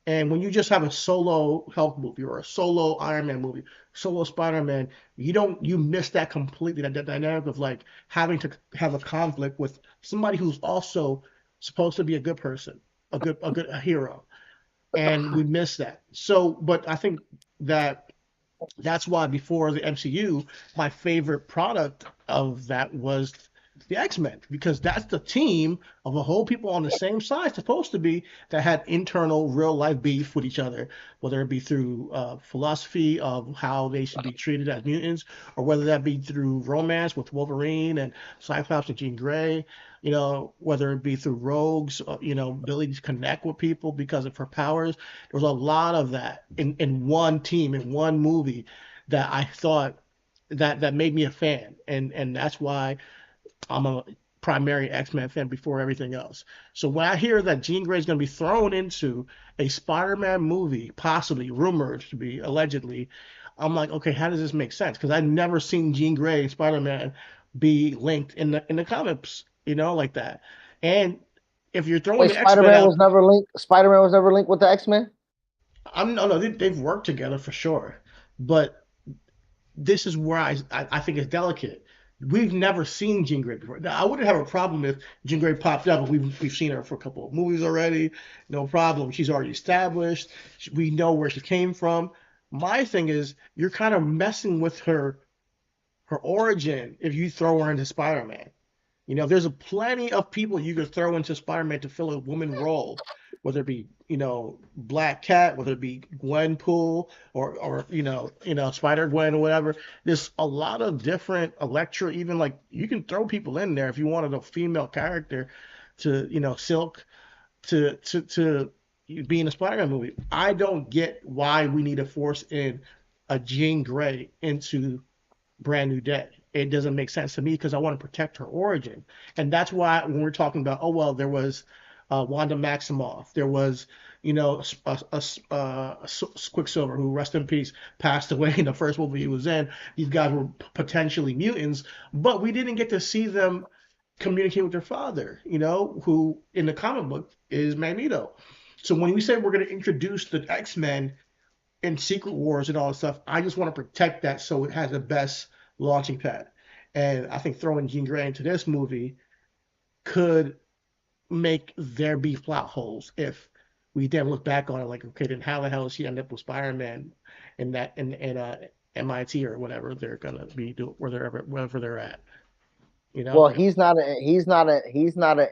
And when you just have a solo Hulk movie or a solo Iron Man movie, solo Spider-Man, you miss that completely, that dynamic of like having to have a conflict with somebody who's also supposed to be a good person, a hero, and we miss that. So, but I think that that's why before the MCU, my favorite product of that was the X-Men, because that's the team of a whole people on the same side, supposed to be, that had internal real life beef with each other, whether it be through philosophy of how they should be treated as mutants, or whether that be through romance with Wolverine and Cyclops and Jean Grey, whether it be through Rogue's, ability to connect with people because of her powers. There was a lot of that in one team, in one movie, that I thought that made me a fan, and that's why I'm a primary X-Men fan before everything else. So when I hear that Jean Grey is going to be thrown into a Spider-Man movie, possibly rumored to be, allegedly, I'm like, okay, how does this make sense? Because I've never seen Jean Grey and Spider-Man be linked in the comics, like that. And if you're throwing Wait, the X-Men Spider-Man was out, never linked. Spider-Man was never linked with the X-Men. no, they've worked together for sure, but this is where I think it's delicate. We've never seen Jean Grey before. Now, I wouldn't have a problem if Jean Grey popped up, but we've seen her for a couple of movies already. No problem. She's already established. We know where she came from. My thing is, you're kind of messing with her origin if you throw her into Spider-Man. There's a plenty of people you could throw into Spider-Man to fill a woman role, whether it be, Black Cat, whether it be Gwenpool, or Spider Gwen or whatever. There's a lot of different Electra, even like you can throw people in there if you wanted a female character to, Silk to be in a Spider-Man movie. I don't get why we need to force in a Jean Grey into Brand New Day. It doesn't make sense to me because I want to protect her origin. And that's why when we're talking about, oh, well, there was Wanda Maximoff, there was, Quicksilver, who, rest in peace, passed away in the first movie he was in. These guys were potentially mutants, but we didn't get to see them communicate with their father, who in the comic book is Magneto. So when we say we're going to introduce the X-Men in Secret Wars and all that stuff, I just want to protect that so it has the best launching pad. And I think throwing Jean Grey into this movie could make there be plot holes if we then look back on it like, okay, then how the hell did she end up with Spider-Man in that in MIT or whatever they're gonna be do wherever they're at, you know? Well, he's not an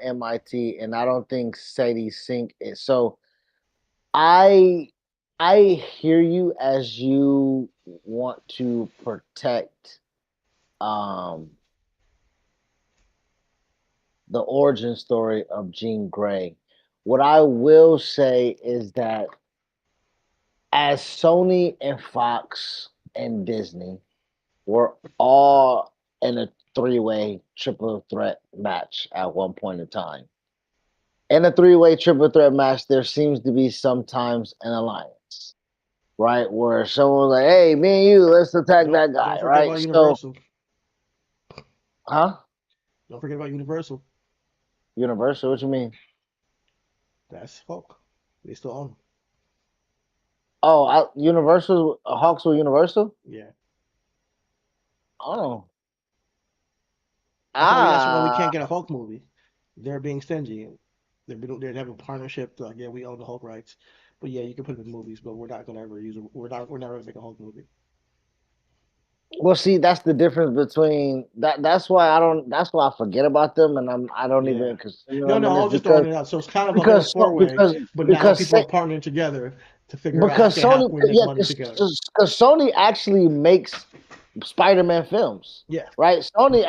MIT, and I don't think Sadie Sink is. So I I hear you as you want to protect um the origin story of Jean Grey. What I will say is that as Sony and Fox and Disney were all in a three-way triple threat match at one point in time. In a three-way triple threat match, there seems to be sometimes an alliance, right? Where someone's like, "Hey, me and you, let's attack Don't that guy," don't forget right? about So, Universal. huh? Don't forget about Universal. Universal? What you mean? That's Hulk. They still own him. Oh, Universal Hawks were Universal. Yeah, Oh, that's why we ah. can't get a Hulk movie. They're being stingy. They have a partnership. Like, yeah, we own the Hulk rights, but yeah, you can put it in movies, but we're not gonna ever use it. We're never gonna make a Hulk movie. Well, see, that's the difference between that. That's why I don't. That's why I forget about them, and I don't Yeah. even consider No, them. no, And I it's was just throwing because it out. So it's kind of a whole because four way, but now because people are partnering together to figure out, because okay, how Sony, can we make yeah, money together? because Sony actually makes Spider-Man films, Yeah. right? Sony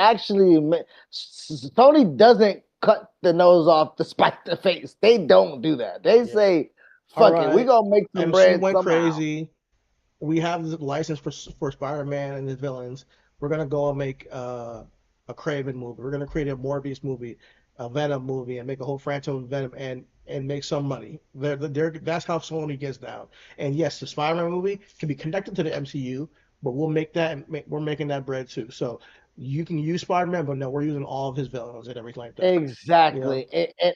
doesn't cut the nose off the spike the face. They don't do that. They Yeah. say, All "Fuck it, we right. gonna make some MC bread went somehow." crazy. We have the license for Spider-Man and his villains. We're gonna go and make a Craven movie. We're gonna create a Morbius movie, a Venom movie, and make a whole franchise of Venom and make some money. That's how Sony gets down. And yes, the Spider-Man movie can be connected to the MCU, but we'll make that. We're making that bread too. So you can use Spider-Man, but no, we're using all of his villains and everything like that. You know, Exactly.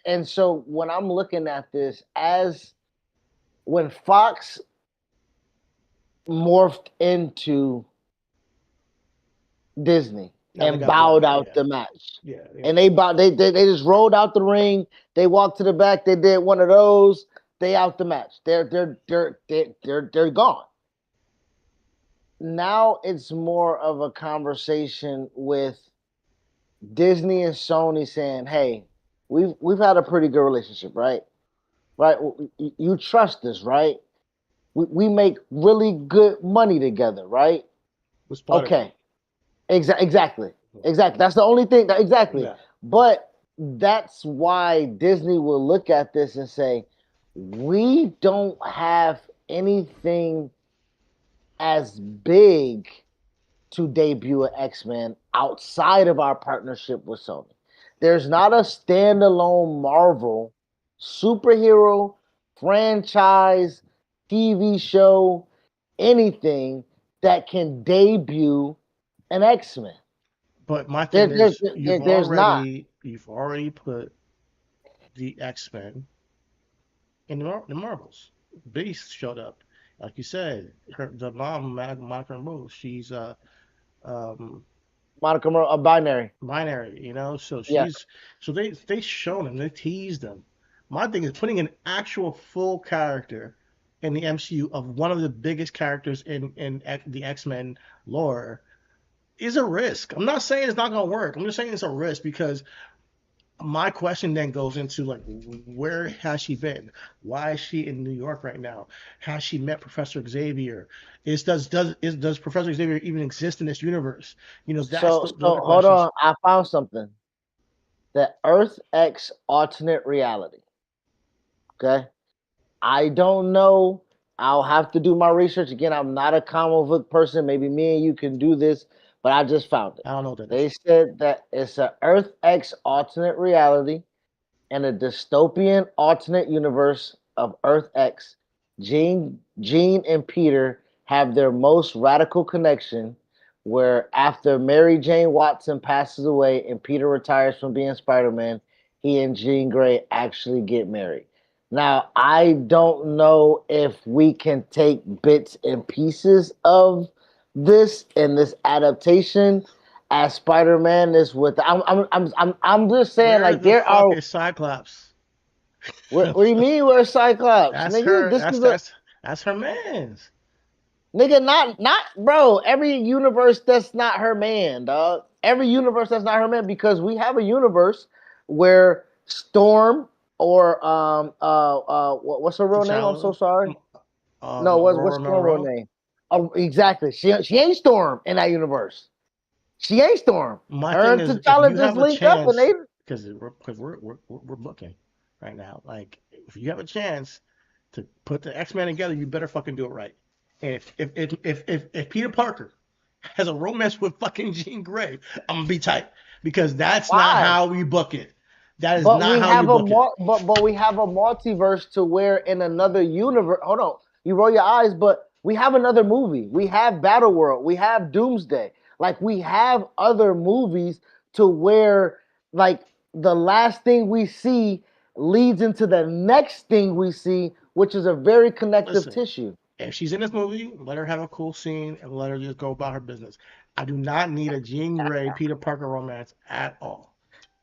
And so when I'm looking at this, as when Fox morphed into Disney now they and got blood. bowed out Yeah, the match. yeah, yeah. And they just rolled out the ring, they walked to the back, they did one of those, they out the match. They're gone. Now it's more of a conversation with Disney and Sony saying, "Hey, we've had a pretty good relationship, right? Right? You trust us, right? We make really good money together, right? With Spider-Man. Okay, exactly, exactly. That's the only thing. Exactly. Yeah. But that's why Disney will look at this and say, we don't have anything as big to debut an X-Men outside of our partnership with Sony. There's not a standalone Marvel superhero franchise, TV show, anything that can debut an X-Men. But my thing is, There's not. you've already put the X-Men in the Marvels. Beast showed up, like you said. The mom, Monica Rambeau, she's um Monica a binary. binary, you know. So Yeah. they shown them, they teased them. My thing is putting an actual full character in the MCU of one of the biggest characters in the X-Men lore is a risk. I'm not saying it's not gonna work. I'm just saying it's a risk because my question then goes into like, where has she been? Why is she in New York right now? Has she met Professor Xavier? Does Professor Xavier even exist in this universe? You know, that's those So are hold questions. on. I found something. The Earth X alternate reality. Okay. I don't know. I'll have to do my research again. I'm not a comic book person. Maybe me and you can do this, but I just found it. I don't know what that They is. said that it's a Earth X alternate reality and a dystopian alternate universe of Earth X. Jean and Peter have their most radical connection, where after Mary Jane Watson passes away and Peter retires from being Spider-Man, he and Jean Grey actually get married. Now, I don't know if we can take bits and pieces of this in this adaptation as Spider-Man is with. I'm just saying, Where like, the there fuck are. is Cyclops? What do you mean we're Cyclops, That's nigga? her. This is a That's her man's. nigga. Not bro. Every universe that's not her man, dog. Every universe that's not her man, because we have a universe where Storm or what's her real name? I'm so T'Challa, sorry. No, what's Aurora Storm real Monroe. name? Oh, exactly. She ain't Storm in that universe. She ain't Storm. My Her thing and is, if T'Challa you just have a link up and chance, they. because we're booking right now. Like, if you have a chance to put the X Men together, you better fucking do it right. And if Peter Parker has a romance with fucking Jean Grey, I'm gonna be tight because that's not Why? how we book it. That is But not we how you have a book it. but we have a multiverse to where in another universe. Hold on, you roll your eyes, but we have another movie. We have Battle World. We have Doomsday. Like we have other movies to where like the last thing we see leads into the next thing we see, which is a very connective Listen, tissue. If she's in this movie, let her have a cool scene and let her just go about her business. I do not need a Jean Grey Peter Parker romance at all.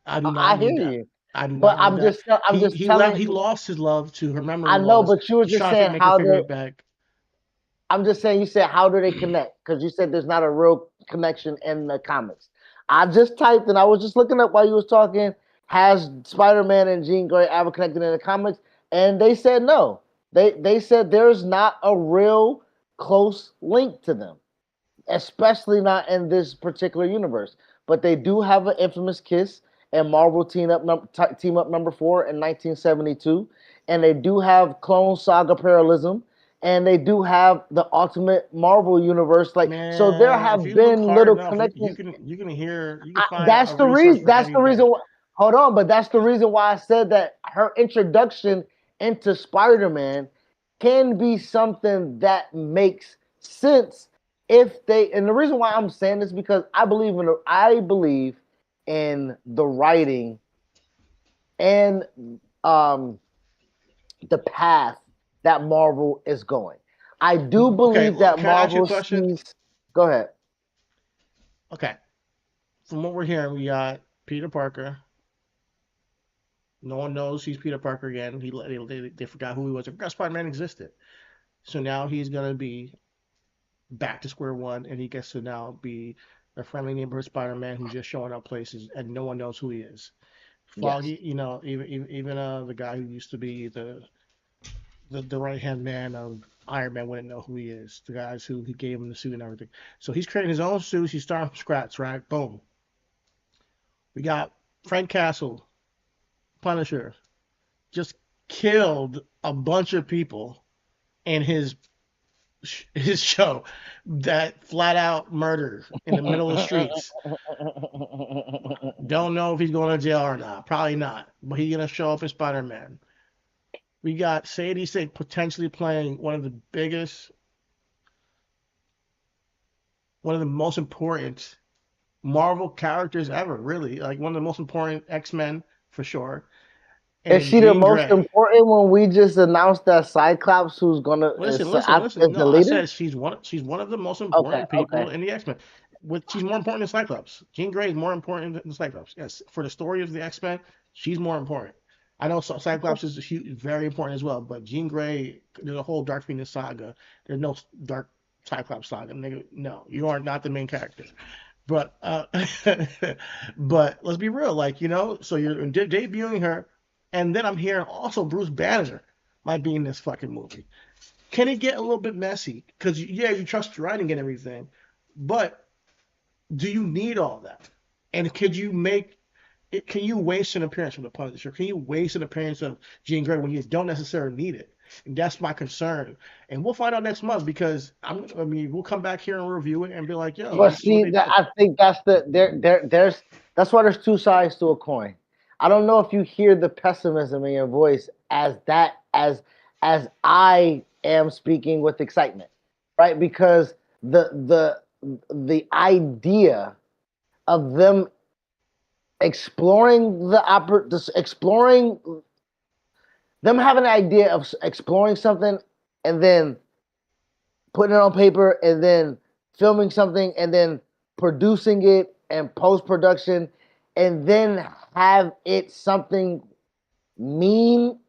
I do I not hear need that. you, I do but not need that. I'm He just he left. telling. He lost his love to her memory I know, loss. but you were He's just trying to saying make her how figure they. it back. I'm just saying. You said how do they connect? Because you said there's not a real connection in the comics. I just typed and I was just looking up while you was talking. Has Spider-Man and Jean Grey ever connected in the comics? And they said no. They said there's not a real close link to them, especially not in this particular universe. But they do have an infamous kiss and Marvel team up number 4 in 1972, and they do have Clone Saga parallelism, and they do have the Ultimate Marvel universe. Like so, there Man, if have you look been hard little enough, connections. you can find That's a the resource reason. for That's the reason. anything. Hold on, but that's the reason why I said that her introduction into Spider-Man can be something that makes sense if they. And the reason why I'm saying this because I believe in the writing and um, the path that Marvel is going. I do Okay, believe that can I ask you a Marvel question? sees. Go ahead. Okay, from what we're hearing, we got Peter Parker. No one knows he's Peter Parker again. They forgot who he was. They forgot Spider-Man existed. So now he's gonna be back to square one, and he gets to now be a friendly neighborhood Spider-Man who's just showing up places, and no one knows who he is. Yes. Foggy, even the guy who used to be the right hand man of Iron Man wouldn't know who he is. The guys who he gave him the suit and everything. So he's creating his own suits. He's starting from scratch, right? Boom. We got Frank Castle, Punisher, just killed a bunch of people in his show that flat out murder in the middle of the streets. Don't know if he's going to jail or not. Probably not. But he's gonna show up in Spider-Man. We got Sadie Sink potentially playing one of the most important Marvel characters ever, really. Like one of the most important X-Men for sure. And Is then she the Jean most Grey. important when we just announced that Cyclops who's gonna Listen, is listen. No, the I leader? said she's one of the most Okay, important people okay. in the X-Men. She's more important than Cyclops. Jean Grey is more important than Cyclops. Yes, for the story of the X-Men, she's more important. I know Cyclops is very important as well, but Jean Grey, there's a whole Dark Phoenix saga. There's no Dark Cyclops saga. Nigga, no, you are not the main character. But but let's be real, like so you're debuting her, and then I'm hearing also Bruce Banner might be in this fucking movie. Can it get a little bit messy? Because yeah, you trust your writing and everything, but do you need all that? And could you make it? Can you waste an appearance from the Punisher? Can you waste an appearance of Jean Grey when you don't necessarily need it? And that's my concern. And we'll find out next month because I mean, we'll come back here and review it and be like, yo, But this is what see, they that did. I think that's there's that's why there's two sides to a coin. I don't know if you hear the pessimism in your voice as I am speaking with excitement, right? Because the idea of them exploring exploring them having an idea of exploring something and then putting it on paper and then filming something and then producing it and post production and then have it something mean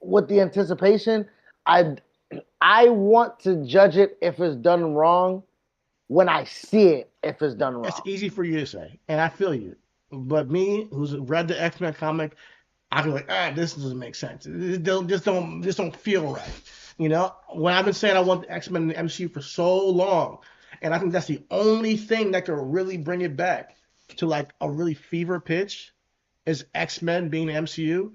with the anticipation. I I want to judge it if it's done wrong when I see it if it's done It's wrong. easy for you to say, and I feel you. But me, who's read the X Men comic, I feel like, this doesn't make sense. Just don't feel right. When I've been saying I want the X Men in the MCU for so long, and I think that's the only thing that could really bring it back to like a really fever pitch is X Men being the MCU.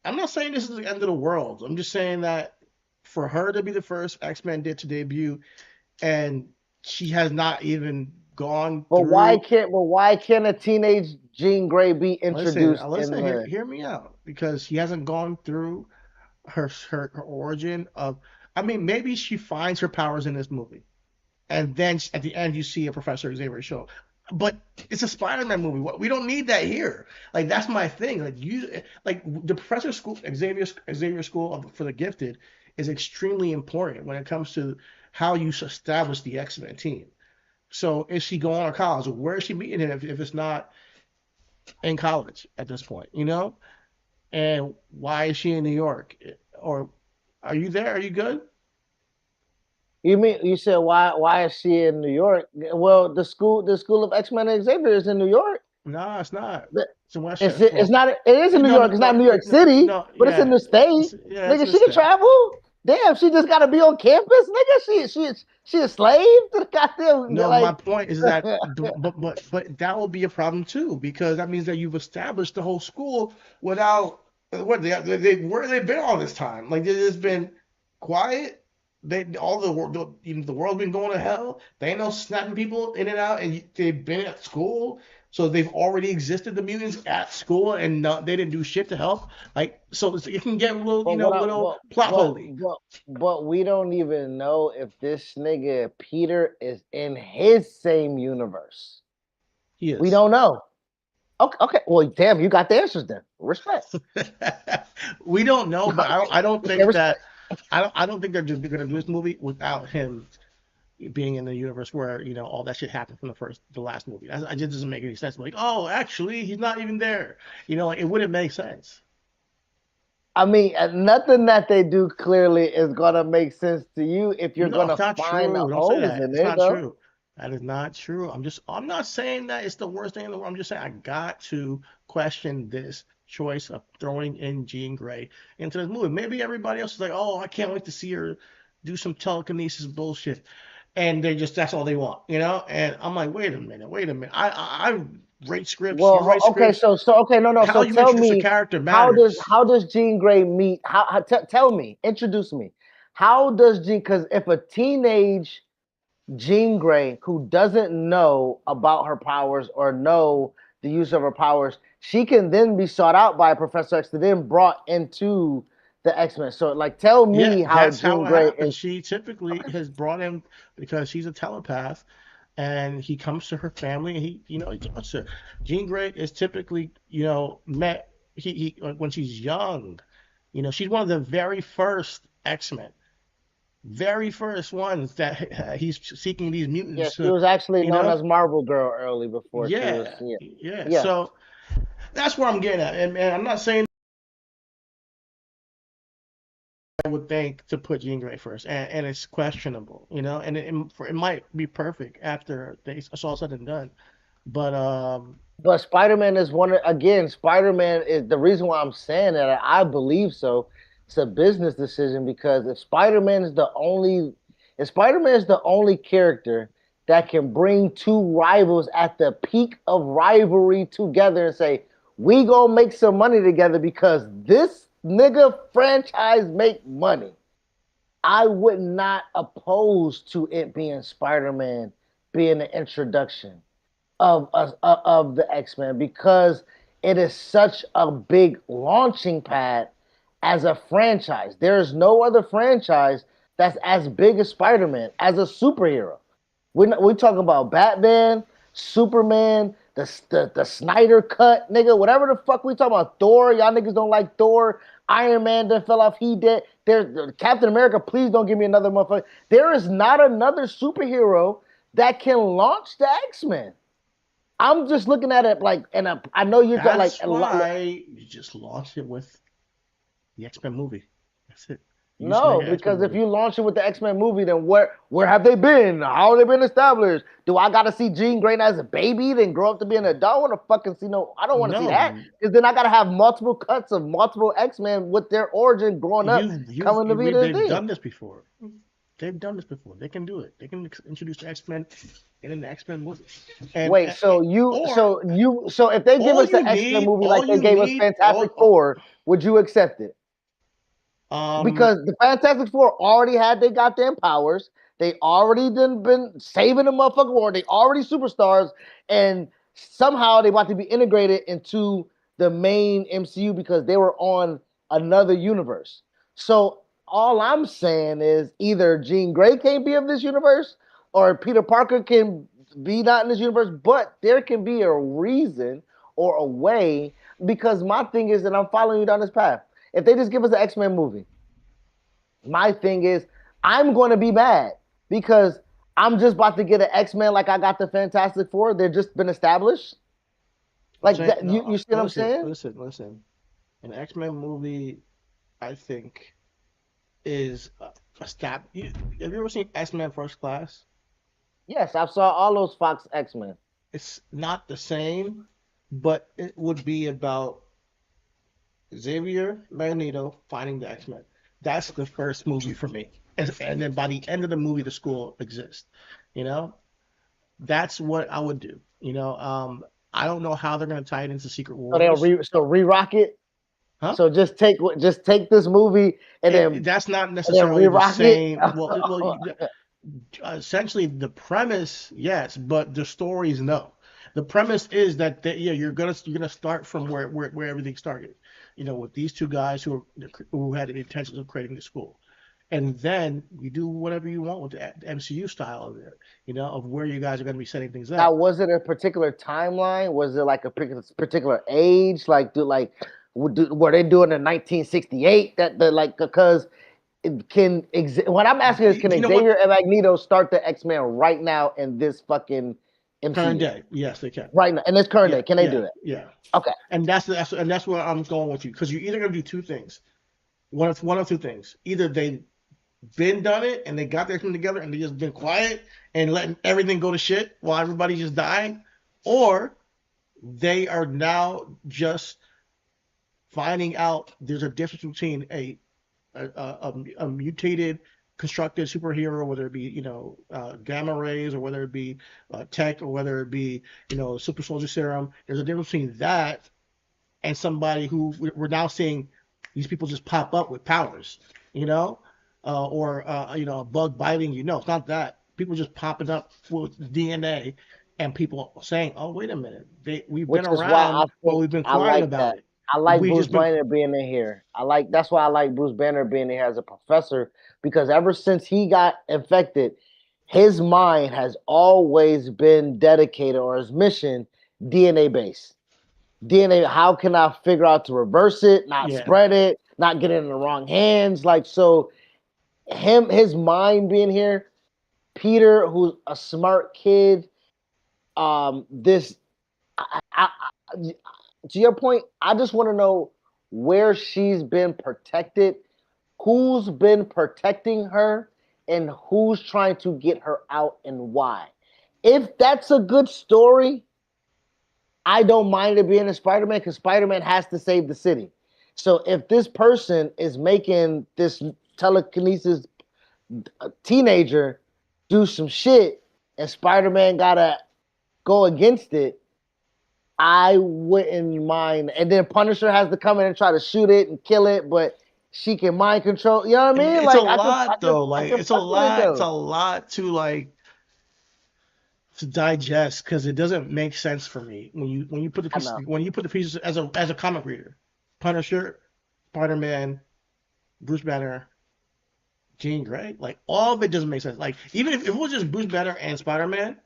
I'm not saying this is the end of the world. I'm just saying that for her to be the first X Men did to debut, and she has not even gone through. But why can't a teenage Jean Grey be Listen, introduced in the hear me out because she hasn't gone through her origin of. I mean, maybe she finds her powers in this movie, and then at the end you see a Professor Xavier show. But it's a Spider-Man movie. We don't need that here. Like that's my thing. Like the Professor School, Xavier School for the Gifted is extremely important when it comes to how you establish the X-Men team. So is she going to college? Where is she meeting him if it's not in college at this point? And why is she in New York? Or are you there? Are you good? You mean you said why is she in New York? Well, the school of X Men and Xavier is in New York. No, it's not. The- It's in It's Westchester. it's Well, not it is in New no, no, York. It's not no, New York no, City, no, but it's in yeah, the state. yeah, it's Nigga, in the she can state. travel. Damn, she just gotta be on campus, nigga. She a slave to the goddamn No, my like. point is that, but that will be a problem too because that means that you've established the whole school without what where have they been all this time? Like they've just been quiet. They all the world, even the world been going to hell. They ain't no snapping people in and out, and they've been at school, so they've already existed the mutants at school, and they didn't do shit to help. Like so, it can get a little, But what I little plot holey. but we don't even know if this nigga Peter is in his same universe. He We is. don't know. Okay, okay. Well, damn, you got the answers then. Respect. We don't know, but I don't Okay, think that respect. I don't think they're just gonna do this movie without him being in the universe where all that shit happened from the last movie. It just doesn't make any sense. Like, oh, actually, he's not even there. Like it wouldn't make sense. I mean, nothing that they do clearly is gonna make sense to you if you're No, it's gonna not find the true. Don't say holes that. in It's it, not though. true. That is not true. I'm not saying that it's the worst thing in the world. I'm just saying I got to question this choice of throwing in Jean Grey into this movie. Maybe everybody else is like, oh, I can't wait to see her do some telekinesis bullshit. And that's all they want. And I'm like, wait a minute, wait a minute. I rate scripts, you Well, write okay, scripts. so okay, no, no. How So you tell introduce a me, character how does matters. how does Jean Grey meet? Tell me, introduce me. How does Jean? Because if a teenage Jean Grey who doesn't know about her powers or know the use of her powers, she can then be sought out by Professor X to then brought into the X Men. So, like, tell Yeah, me how that's how Jean it Grey happens. is. She typically Okay. has brought him because she's a telepath, and he comes to her family, and he talks to her. Jean Grey is typically, met he when she's young. She's one of the very first X-Men, very first ones that he's seeking these Yeah, mutants she to, was actually you known know, as Marvel Girl early before she was. yeah, Yeah, yeah. yeah. So that's where I'm getting at, and I'm not saying I would think to put Jean Grey first, and it's questionable, and it might be perfect after it's all said and done. But But Spider Man is one again. Spider Man is the reason why I'm saying that. I believe so. It's a business decision because if Spider Man is the only character that can bring two rivals at the peak of rivalry together and say we gonna make some money together because this nigga franchise make money. I would not oppose to it being Spider Man being the introduction of the X Men because it is such a big launching pad as a franchise. There is no other franchise that's as big as Spider Man as a superhero. We talk about Batman, Superman, the Snyder cut, nigga, whatever the fuck we talk about. Thor, y'all niggas don't like Thor. Iron Man done fell off. He dead. There's Captain America. Please don't give me another motherfucker. There is not another superhero that can launch the X Men. I'm just looking at it like, and I know you're talking like that's why you just launch it with the X-Men movie. That's it. You just make no, an X-Men because if movie. you launch it with the X Men movie, then where have they been? How have they been established? Do I got to see Jean Grey as a baby, then grow up to be an adult? I want to fucking see no. I don't want to see that No, because then I got to have multiple cuts of multiple X Men with their origin growing up, coming to be the they've thing. done this before. They've done this before. They can do it. They can introduce the X-Men in an X-Men movie, and Wait, or so if they give all us you the X Men need, movie like they gave us Fantastic Four, would you accept it? um Because the Fantastic Four already had their goddamn powers. They already done been saving the motherfucking world. They already superstars, and somehow they about to be integrated into the main MCU because they were on another universe. So all I'm saying is either Jean Grey can't be of this universe, or Peter Parker can be not in this universe. But there can be a reason or a way because my thing is that I'm following you down this path. If they just give us the X Men movie, My thing is, I'm going to be mad because I'm just about to get an X-Men like I got the Fantastic Four. They've just been established. I'm Like saying that, you no. see what I'm Listen, saying? listen, listen. An X-Men movie, I think, is a stab. Have you ever seen X-Men First Class? Yes, I saw all those Fox X-Men. It's not the same, but it would be about Xavier Magneto finding the X-Men. That's the first movie for me. And then by the end of the movie, the school exists. You know, that's what I would do. I don't know how they're going to tie it into Secret So they'll Wars. re-rock it. Huh? So just take this movie That's not and then necessarily the re-rock it. same. Essentially the premise, yes, but the stories, no. The premise is that yeah, you're gonna start from where everything started. With these two guys who had the intentions of creating the school, and then you do whatever you want with the MCU style of it. Of where you guys are gonna be setting things Now, up. was it a particular timeline? Was it like a particular age? Like, were they doing in 1968? Because what I'm asking is, can You know Xavier what? and Magneto start the X-Men right now in this fucking Current MCU? day, yes, they can. Right now, in this current Yeah, day, can they yeah, do it? yeah. Okay. And that's where I'm going with you because you're either gonna do two things. One of two things. Either they been done it and they got their thing together and they just been quiet and letting everything go to shit while everybody just dying, or they are now just finding out there's a difference between a mutated constructed superhero, whether it be gamma rays or whether it be tech or whether it be super soldier serum. There's a difference between that and somebody who we're now seeing these people just pop up with powers, you know, or a bug biting you. No, it's not that. People just popping up with DNA, and people saying, "Oh, wait a minute, we've been Which is why around, I but think we've been I quiet like about that. it. I like We Bruce just been." Banner being in here. That's why I like Bruce Banner being in here as a professor because ever since he got infected, his mind has always been dedicated or his mission DNA based. DNA, how can I figure out to reverse it, not Yeah, spread it, not get it in the wrong hands? Like so his mind being here, Peter, who's a smart kid, this I, to your point, I just want to know where she's been protected, who's been protecting her, and who's trying to get her out and why. If that's a good story, I don't mind it being a Spider-Man because Spider-Man has to save the city. So if this person is making this telekinesis teenager do some shit and Spider-Man gotta go against it, I wouldn't mind. And then Punisher has to come in and try to shoot it and kill it, but she can mind control. You know what I mean? it's a Like lot though. I Like can it's a fuck with it lot. It's though. a lot to digest because it doesn't make sense for me when you put the I pieces know. when you put the pieces as a comic reader. Punisher, Spider-Man, Bruce Banner, Jean Grey, like all of it doesn't make sense. Like even if it was just Bruce Banner and Spider-Man,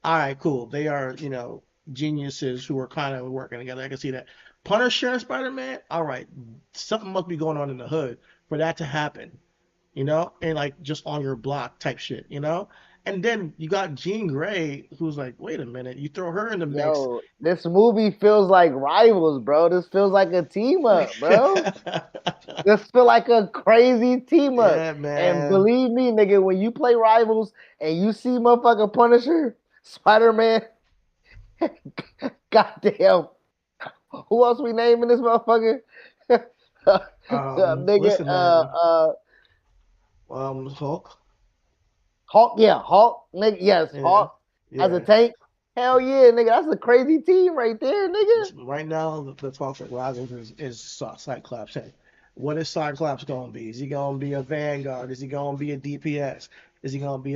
all right, cool. They are geniuses who are kind of working together. I can see that. Punisher and Spider-Man, all right, something must be going on in the hood for that to happen. And like just on your block type shit. And then you got Jean Grey, who's like, wait a minute, you throw her in the mix. Yo, this movie feels like rivals, bro. This feels like a team up, bro. This feel like a crazy team up. Yeah, And man. believe me, nigga, when you play rivals and you see motherfucking Punisher, Spider-Man, goddamn, who else we naming this motherfucker? Nigga, Listen, man. uh, Hulk. Hulk, yeah, Hulk, nigga, yes, Yeah, Hulk as a yeah. tank. Hell yeah, nigga, that's a crazy team right there, nigga. Right now, the talk that rises is Cyclops. Hey, what is Cyclops going to be? Is he going to be a Vanguard? Is he going to be a DPS? Is he going to be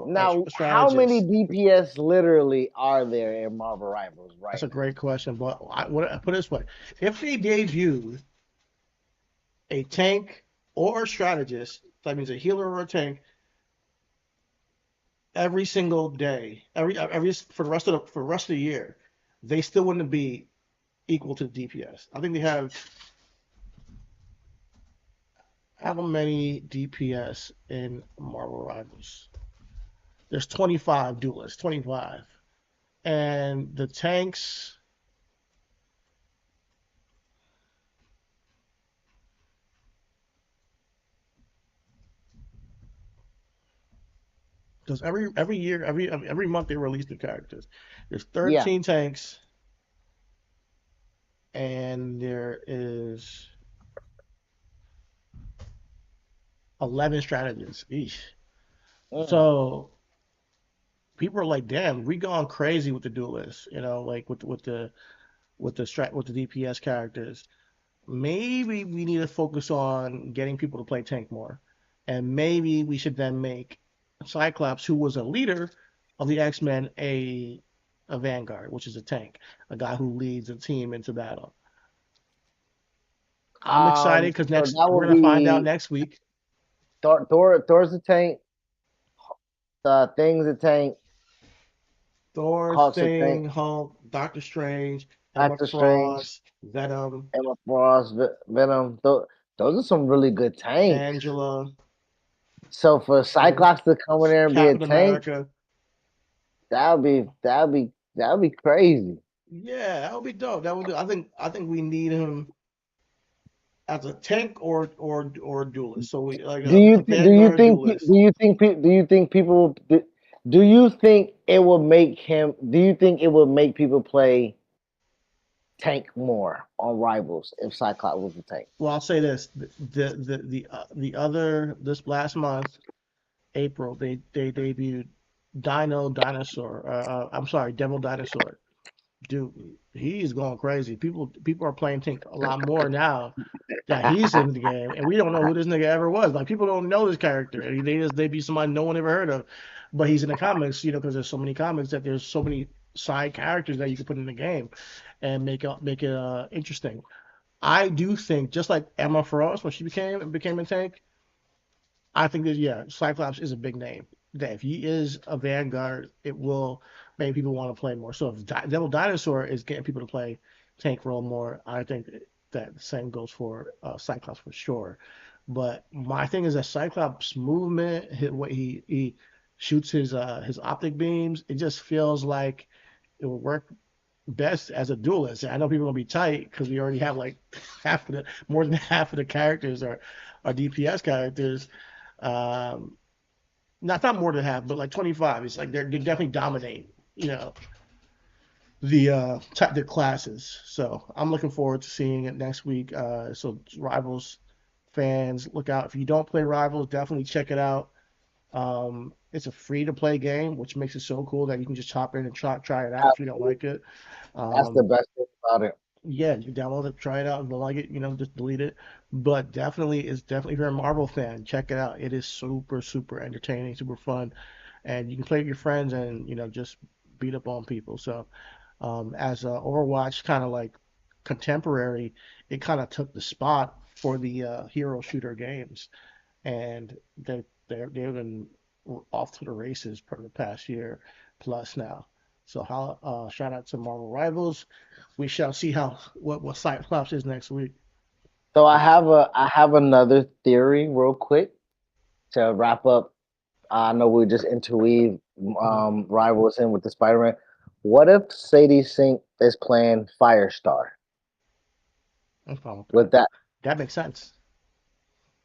Now, a how many strategist? DPS literally are there in Marvel Rivals That's right a great question. But I put it this way: if they debuted a tank or a strategist, that means a healer or a tank, every single day, every for the rest of the year, they still wouldn't be equal to DPS. I think they have how many DPS in Marvel Rivals? There's 25 duelists, 25. And the tanks, because every year, every month they release new characters. There's Yeah. 13 tanks, and there is 11 strategists. Eesh. Mm. So people are like, damn, we gone crazy with the duelists, like with the DPS characters. Maybe we need to focus on getting people to play tank more. And maybe we should then make Cyclops, who was a leader of the X-Men, a vanguard, which is a tank, a guy who leads a team into battle. I'm excited because So next that we're would gonna find out be next week. Thor's the tank, Thing's the tank, Thor, Hawk's the tank, Thing, Hulk, Doctor Strange, Emma Doctor Strange, Frost, Venom, Emma Frost, Venom. Those are some really good tanks. Angela, So for and Cyclops to come in there and be a Captain tank, America. that would be crazy. Yeah, that would be dope. That would do. I think we need him as a tank or duelist. So we like a Do you Vanguard think duelist. do you think people do you think it will make him do you think it would make people play tank more on Rivals if Cyclops was a tank? Well, I'll say this: the other this last month, April, they debuted Dino Dinosaur. I'm sorry, Devil Dinosaur. Dude, he's going crazy. People are playing tank a lot more now that he's in the game, and we don't know who this nigga ever was. Like people don't know this character, and they be somebody no one ever heard of, but he's in the comics, because there's so many comics that there's so many side characters that you can put in the game, and make it interesting. I do think just like Emma Frost when she became a tank, I think that yeah, Cyclops is a big name. That if he is a Vanguard, it will make people want to play more. So if Devil Dinosaur is getting people to play tank role more, I think that the same goes for Cyclops for sure. But my thing is that Cyclops' movement, what he shoots his optic beams, it just feels like it would work best as a duelist. I know people are gonna be tight because we already have like more than half of the characters are DPS characters. Um, not more than half, but like 25. It's like they definitely dominate, the classes. So I'm looking forward to seeing it next week. So Rivals fans, look out. If you don't play Rivals, definitely check it out. It's a free to play game, which makes it so cool that you can just hop in and try it out if you don't like it. That's the Um, best thing about it. yeah, you download it, try it out. If you don't like it, just delete it. But definitely if you're a Marvel fan, check it out. It is super, super entertaining, super fun, and you can play with your friends and just beat up on people. So, as Overwatch kind of like contemporary, it kind of took the spot for the hero shooter games, and they've been off to the races for the past year plus now. So shout out to Marvel Rivals. We shall see what Cyclops is next week. So I have another theory real quick to wrap up. I know we just interweave Mhm. Rivals in with the Spider-Man. What if Sadie Sink is playing Firestar? I'm fine with With that. that, That makes sense.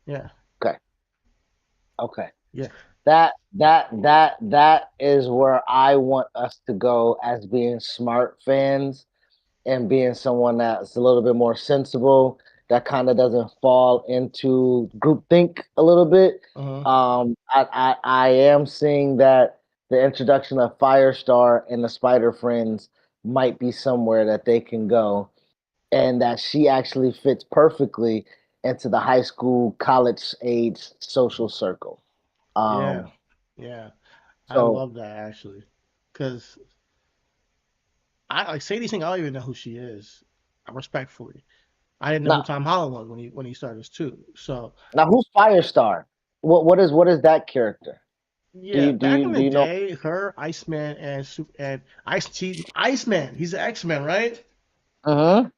Yeah, okay, okay. yeah, That is where I want us to go as being smart fans and being someone that's a little bit more sensible, that kind of doesn't fall into groupthink a little bit. uh-huh. I am seeing that the introduction of Firestar and the Spider Friends might be somewhere that they can go, and that she actually fits perfectly into the high school, college age social circle. Yeah, Um, yeah. I so love that actually, because I like Sadie Sink. I don't even know who she is. Respectfully, I didn't know who now, Tom Holland was when he started this too. So now who's Firestar? What is that character? yeah, back in Do the you know? day, her Iceman and Iceman. He's an X-Men, right? Uh-huh.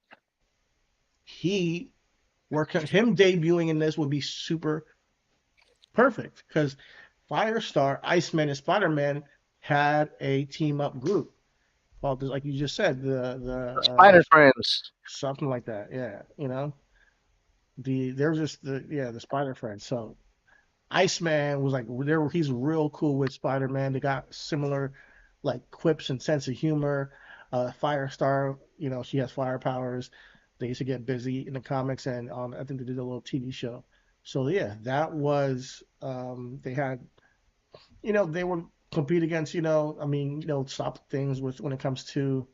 He him debuting in this would be super perfect because Firestar, Iceman, and Spider-Man had a team up group called, like you just said, Spider Friends. something like that. Yeah, they're just the Spider Friends. So Iceman was like he's real cool with Spider-Man. They got similar like quips and sense of humor. Firestar, she has fire powers. They used to get busy in the comics, and I think they did a little TV show. So yeah, that was they had they would compete against stop things with when it comes to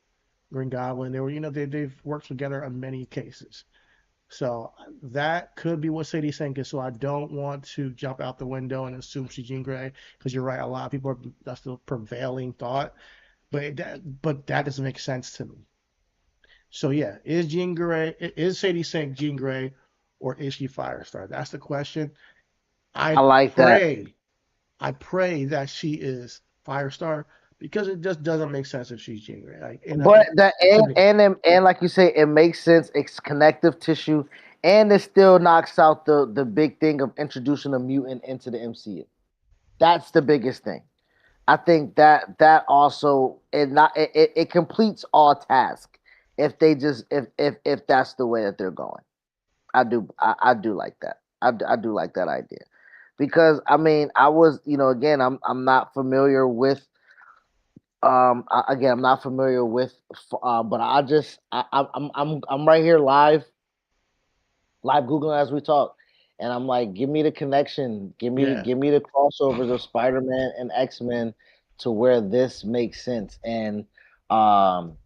Green Goblin. They were they've worked together on many cases. So that could be what Sadie Sink is. So I don't want to jump out the window and assume she's Jean Grey because you're right. A lot of people that's the prevailing thought, but that doesn't make sense to me. So yeah, is Sadie Sink Jean Grey, or is she Firestar? That's the question. I I like that. pray, I pray that she is Firestar because it just doesn't make sense if she's Jean Grey. Like, But that to me. and like you say, it makes sense. It's connective tissue, and it still knocks out the big thing of introducing a mutant into the MCU. That's the biggest thing. I think that also it completes all tasks if that's the way that they're going. I do like that. I do like that idea because I mean I was again I'm not familiar with again I'm not familiar with but I'm right here live googling as we talk, and I'm like, give me the connection, Yeah. give me the crossovers of Spider-Man and X-Men to where this makes sense. And um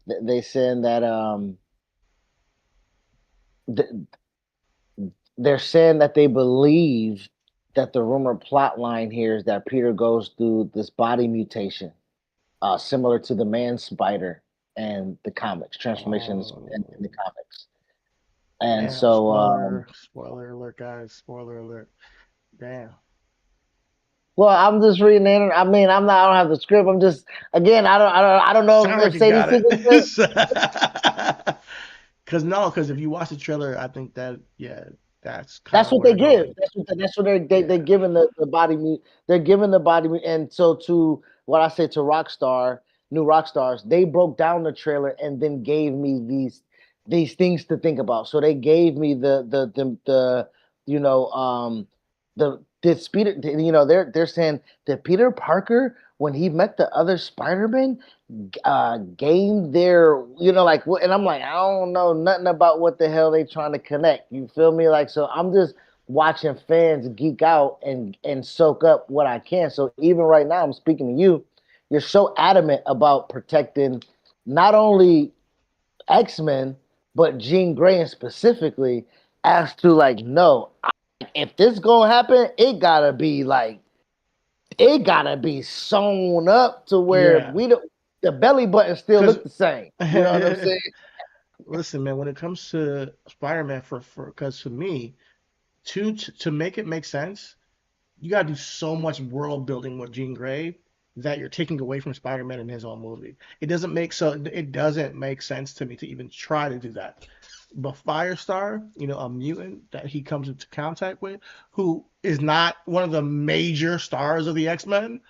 they saying that th- they're saying that they believe that the rumor plot line here is that Peter goes through this body mutation, similar to the man spider and the comics transformation in the Oh, comics. And damn. so Spoiler alert, guys. Spoiler alert. Damn. well, I'm just reading it. I mean, I don't have the script. I'm just again. I don't know Sound like if you Sadie got Sink is it. Cause no, cause if you watch the trailer, I think that yeah, that's kind that's of what where they they're give. going. That's what they're Yeah. giving the body meat. They're giving the body meat, and so to what I say to Rockstar, new rock stars, they broke down the trailer and then gave me these things to think about. So they gave me the you know the speed. They're saying that Peter Parker when he met the other Spider-Man gained their like what, and I'm like I don't know nothing about what the hell they trying to connect, you feel me, like, so I'm just watching fans geek out and soak up what I can. So even right now I'm speaking to you, you're so adamant about protecting not only X-Men but Jean Grey specifically, as to like no, if this gonna happen it gotta be sewn up to where Yeah. we don't the belly button still Cause look the same. You know what I'm saying? listen, man, when it comes to Spider-Man cause for me, to make it make sense, you gotta do so much world building with Jean Grey that you're taking away from Spider-Man in his own movie. It doesn't make sense to me to even try to do that. But Firestar, a mutant that he comes into contact with, who is not one of the major stars of the X-Men,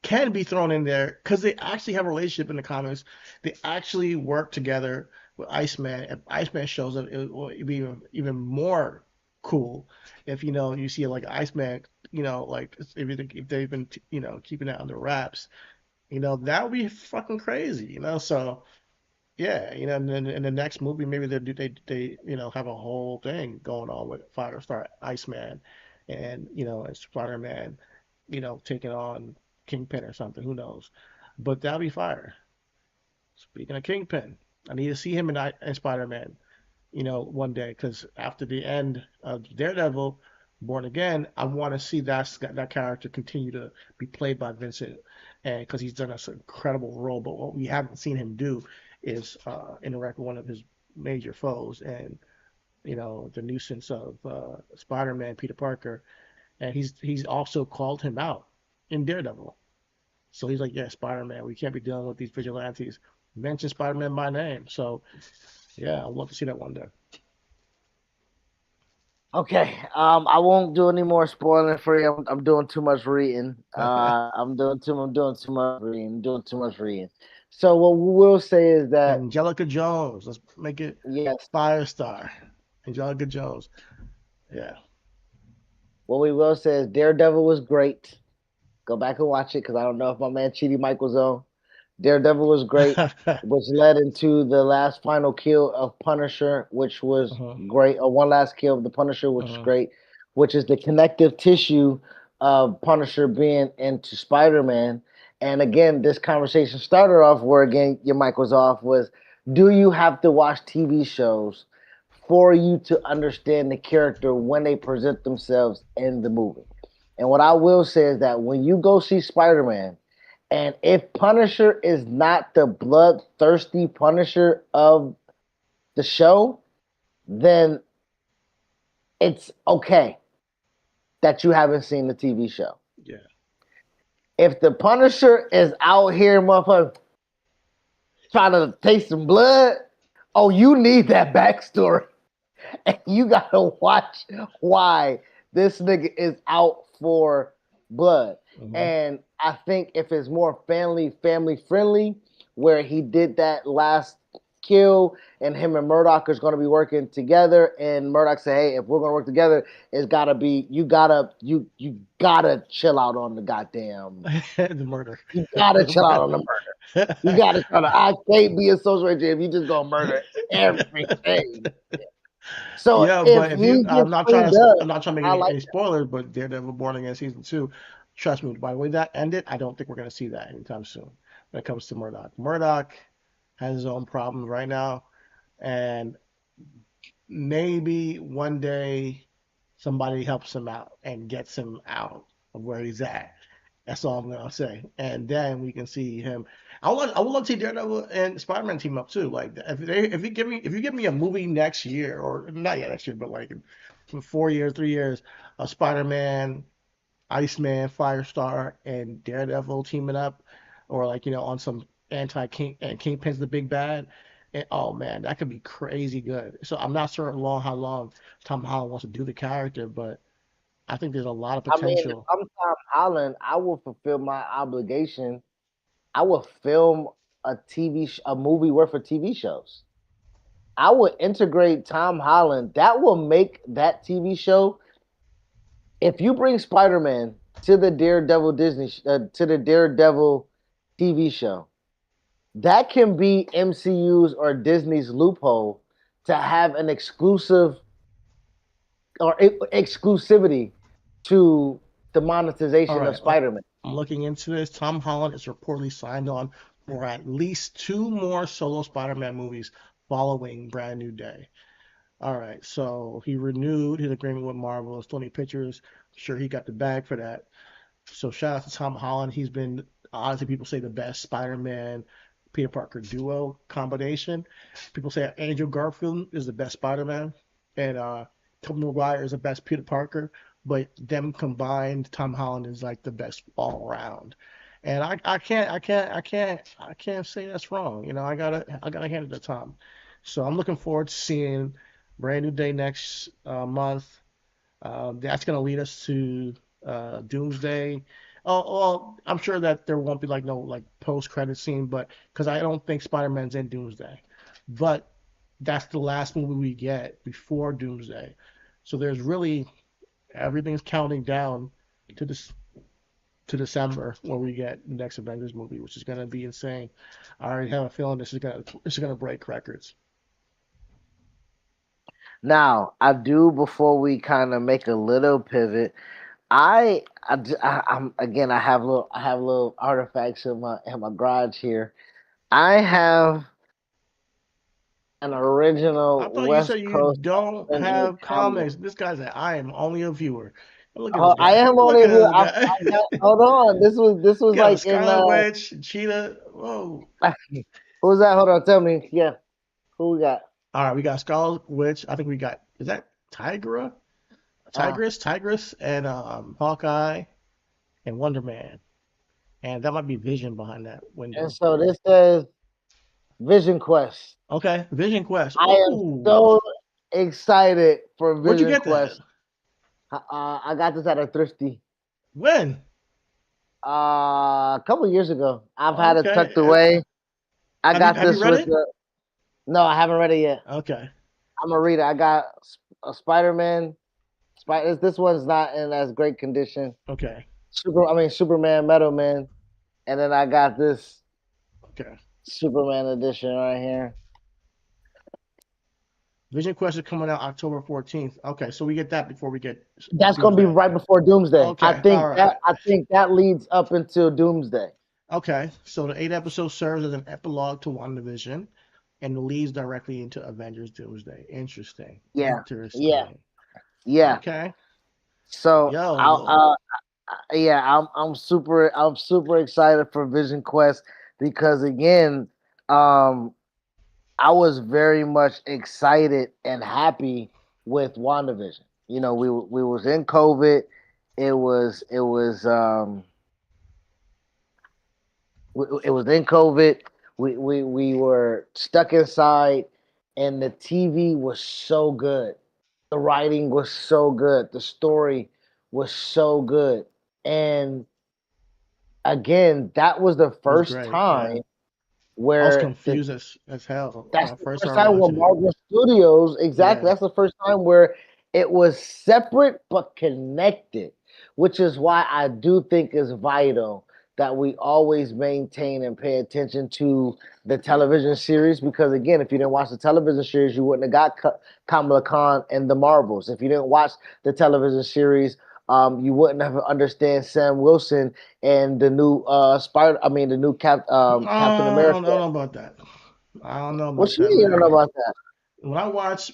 can be thrown in there because they actually have a relationship in the comics. They actually work together with Iceman. If Iceman shows up, it will be even more cool. If you see like Iceman, like if they've been keeping that under wraps, that would be fucking crazy. So yeah, and then in the next movie, maybe they have a whole thing going on with Firestar, Iceman, and Spider-Man, taking on Kingpin or something. Who knows? But that'll be fire. Speaking of Kingpin, I need to see him in Spider-Man, one day because after the end of Daredevil, Born Again, I want to see that character continue to be played by Vincent, and because he's done an incredible role. But what we haven't seen him do is interact with one of his major foes, and the nuisance of Spider-Man, Peter Parker, and he's also called him out in Daredevil. So he's like, yeah, Spider-Man, we can't be dealing with these vigilantes. Mention Spider-Man by name. So yeah, I'd love to see that one day. Okay. I won't do any more spoiling for you. I'm doing too much reading. I'm doing too much reading. Doing too much reading. So what we will say is that Angelica Jones. Let's make it yes, Firestar. Angelica Jones. Yeah. what we will say is Daredevil was great. Go back and watch it because I don't know if my man Chidi Mike was on. Daredevil was great, which led into the last final kill of Punisher, which was uh-huh. great. Or one last kill of the Punisher, which is Uh-huh. great, which is the connective tissue of Punisher being into Spider Man. And again, this conversation started off where again your mic was off. Was do you have to watch TV shows for you to understand the character when they present themselves in the movie? And what I will say is that when you go see Spider Man, and if Punisher is not the bloodthirsty Punisher of the show, then it's okay that you haven't seen the TV show. Yeah. If the Punisher is out here, motherfucker, trying to taste some blood, oh, you need that backstory. And you gotta watch why this nigga is out for blood. Uh-huh. And I think if it's more family friendly, where he did that last kill and him and Murdoch is gonna be working together, and Murdoch say, hey, if we're gonna work together, it's gotta be you gotta chill out on the goddamn The murder. you gotta chill out on the murder. You gotta try to I can't be associated if you just gonna murder everything. So Yeah, if but if you, he gets cleaned up, I'm not trying to I make like any spoilers, but Daredevil Born Again season 2, trust me, by the way that ended, I don't think we're gonna see that anytime soon. When it comes to Murdoch, Murdoch has his own problems right now, and maybe one day somebody helps him out and gets him out of where he's at. That's all I'm gonna say. And then we can see him. I would love to see Daredevil and Spider-Man team up too. Like if you give me a movie next year, or not yet next year, but like in 4 years, 3 years, of Spider-Man, Iceman, Firestar, and Daredevil teaming up, or like on some anti-King and Kingpin's the big bad. And oh man, that could be crazy good. So I'm not certain how long Tom Holland wants to do the character, but I think there's a lot of I mean, if potential. I'm Tom Holland, I will fulfill my obligation. I will film a movie worth of TV shows. I will integrate Tom Holland. That will make that TV show. If you bring Spider-Man to the to the Daredevil TV show, that can be MCU's or Disney's loophole to have an exclusive or exclusivity to the All monetization of right, Spider-Man. I'm looking into this. Tom Holland is reportedly signed on for at least two more solo Spider-Man movies following Brand New Day. All right, so he renewed his agreement with Marvel. 20 Pictures. Sure, he got the bag for that. So shout out to Tom Holland. He's been honestly, people say the best Spider-Man Peter Parker duo combination. People say Andrew Garfield is the best Spider-Man, and Tobey Maguire is the best Peter Parker. But them combined, Tom Holland is like the best all around. And I can't say that's wrong. I gotta hand it to Tom. So I'm looking forward to seeing Brand New Day next month. That's going to lead us to Doomsday. Oh, well, I'm sure that there won't be like no like post credit scene, but because I don't think Spider-Man's in Doomsday, but that's the last movie we get before Doomsday. So there's really everything's counting down to this to December when we get the next Avengers movie, which is going to be insane. I already have a feeling this is gonna break records. Now, I do before we kind of make a little pivot. I'm again. I have little artifacts in my garage here. I have an I original thought you West said you Coast don't Avenger have comic. comics. This guy's like, I am only a viewer. Look at this I guy. am Look only at here. this guy. I got. Hold on. This was Got a like in Scarlet Witch, Cheetah. Whoa. who's that? Hold on. Tell me. Yeah. Who we got? All right, we got Scarlet Witch. I think we got, is that Tigra? Uh, Tigress, and Hawkeye and Wonder Man. And that might be Vision behind that and window. so this says Vision Quest. Okay, Vision Quest. I am Ooh. so. excited for Where'd you Vision get that? Quest. I got this at a thrifty When? a couple years ago. I've had it Okay. tucked away. I got Have you this read with it? the. No, I haven't read it yet. Okay. I'm gonna read it. I got a Spider-Man. This one's not in as great condition. Okay. Superman, Metal Man, and then I got this Okay. Superman edition right here. Vision Quest is coming out October 14th. Okay, so we get that before we get That's gonna be Doomsday. right before Doomsday. Okay, all right. I think that leads up until Doomsday. Okay, so the 8 episode serves as an epilogue to WandaVision and leads directly into Avengers Doomsday. Interesting. Yeah, yeah, Interesting. yeah. Okay. So Yo. I'm super excited for Vision Quest because again, um, I was very much excited and happy with WandaVision. You know, we was in COVID. It was in COVID. We were stuck inside, and the TV was so good. The writing was so good. The story was so good. And again, that was the It was first great. Yeah. time I was where confused as hell when that's I the first first started time where watching it. Marvel Studios, exactly, Yeah. that's the first time where it was separate but connected, which is why I do think it's vital that we always maintain and pay attention to the television series because again, if you didn't watch the television series, you wouldn't have got Kamala Khan and the Marvels. If you didn't watch the television series, you wouldn't have understand Sam Wilson and the new the new Captain I America. don't know about that. I don't know What about you that, mean you don't know man. about that? When I watch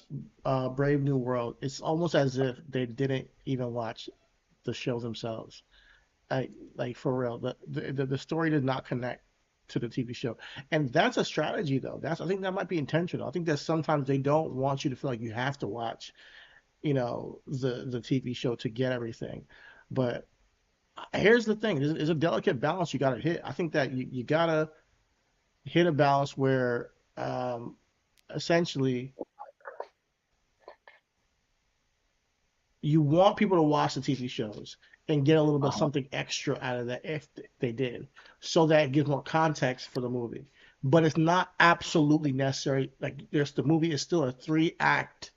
Brave New World, it's almost as if they didn't even watch the show themselves. Like for real, the story did not connect to the TV show, and that's a strategy though. I think that might be intentional. I think that sometimes they don't want you to feel like you have to watch, the TV show to get everything. But here's the thing: there's a delicate balance you got to hit. I think that you gotta hit a balance where essentially you want people to watch the TV shows and get a little bit of Uh-huh. something extra out of that if they did, so that it gives more context for the movie. But it's not absolutely necessary. Like the movie is still a 3 act,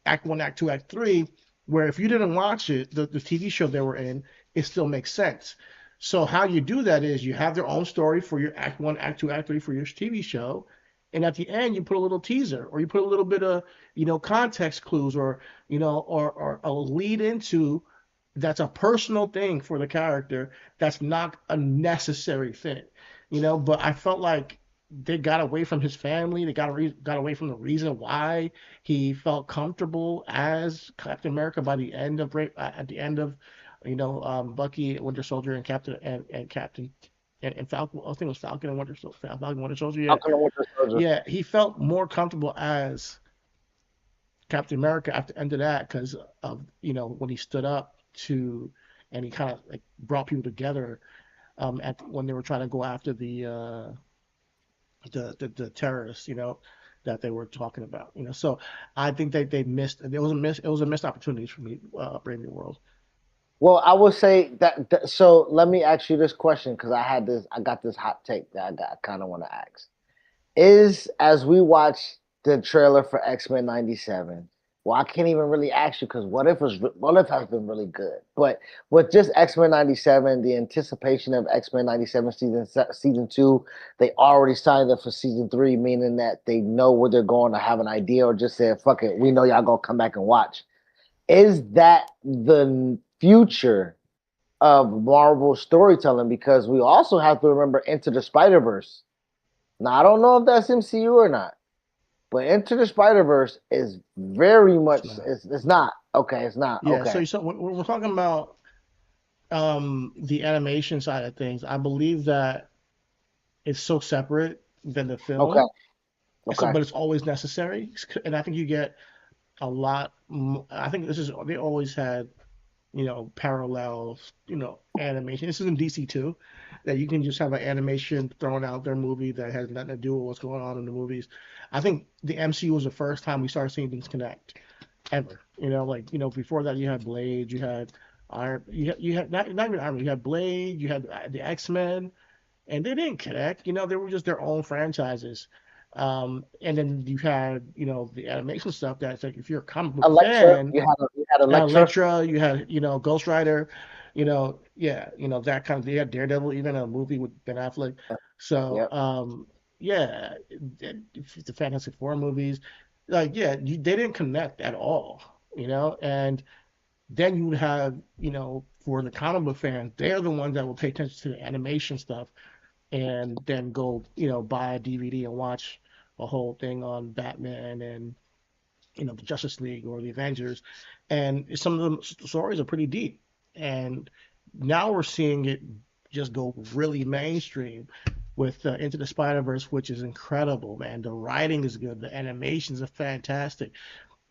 act one, act two, act three, where if you didn't watch it, the TV show they were in, it still makes sense. So how you do that is you have their own story for your act one, act two, act three for your TV show, and at the end you put a little teaser or you put a little bit of context clues or or a lead into that's a personal thing for the character that's not a necessary thing, but I felt like they got away from his family. They got away from the reason why he felt comfortable as Captain America by the end of at the end of Bucky, Winter Soldier, and Captain and Falcon. I think it was Falcon and Winter Soldier. Falcon Winter Soldier. How Yeah, can I Winter Soldier? yeah. He felt more comfortable as Captain America after the end of that because of when he stood up to and he kind of like brought people together at when they were trying to go after the terrorists, that they were talking about, So I think they missed. It was a missed opportunity for me, Brave New World. Well, I would say that so let me ask you this question because I got this hot take that I kind of want to ask. Is as we watch the trailer for X-Men 97, well, I can't even really ask you because what if has been really good. But with just X-Men 97, the anticipation of X-Men 97 season 2, they already signed up for season 3, meaning that they know where they're going to have an idea or just said, fuck it, we know y'all gonna come back and watch. Is that the future of Marvel storytelling? Because we also have to remember Into the Spider-Verse. Now, I don't know if that's MCU or not, but Into the Spider Verse is very It's much. not. It's not okay. It's not Yeah. okay. So when we're talking about the animation side of things, I believe that it's so separate than the Okay. film, Okay. but it's always necessary, and I think you get a lot. I think this is they always had parallel, animation. This is in DC too, that you can just have an animation thrown out their movie that has nothing to do with what's going on in the movies. I think the MCU was the first time we started seeing things connect ever. Before that you had Blade, you had you had not even Iron Man, you had Blade, you had the X-Men, and they didn't connect. They were just their own franchises. And then you had, the animation stuff that's like if you're a comic book Electra, fan, you had Electra. Elektra, you had, Ghost Rider, yeah, that kind of, you had Daredevil, even a movie with Ben Affleck. So, Yep. yeah, the Fantastic Four movies, like, yeah, they didn't connect at all, and then you would have, for the comic book fans, they're the ones that will pay attention to the animation stuff and then go, buy a DVD and watch a whole thing on Batman and the Justice League or the Avengers, and some of the stories are pretty deep. And now we're seeing it just go really mainstream with Into the Spider Verse, which is incredible, man. The writing is good, the animations are fantastic.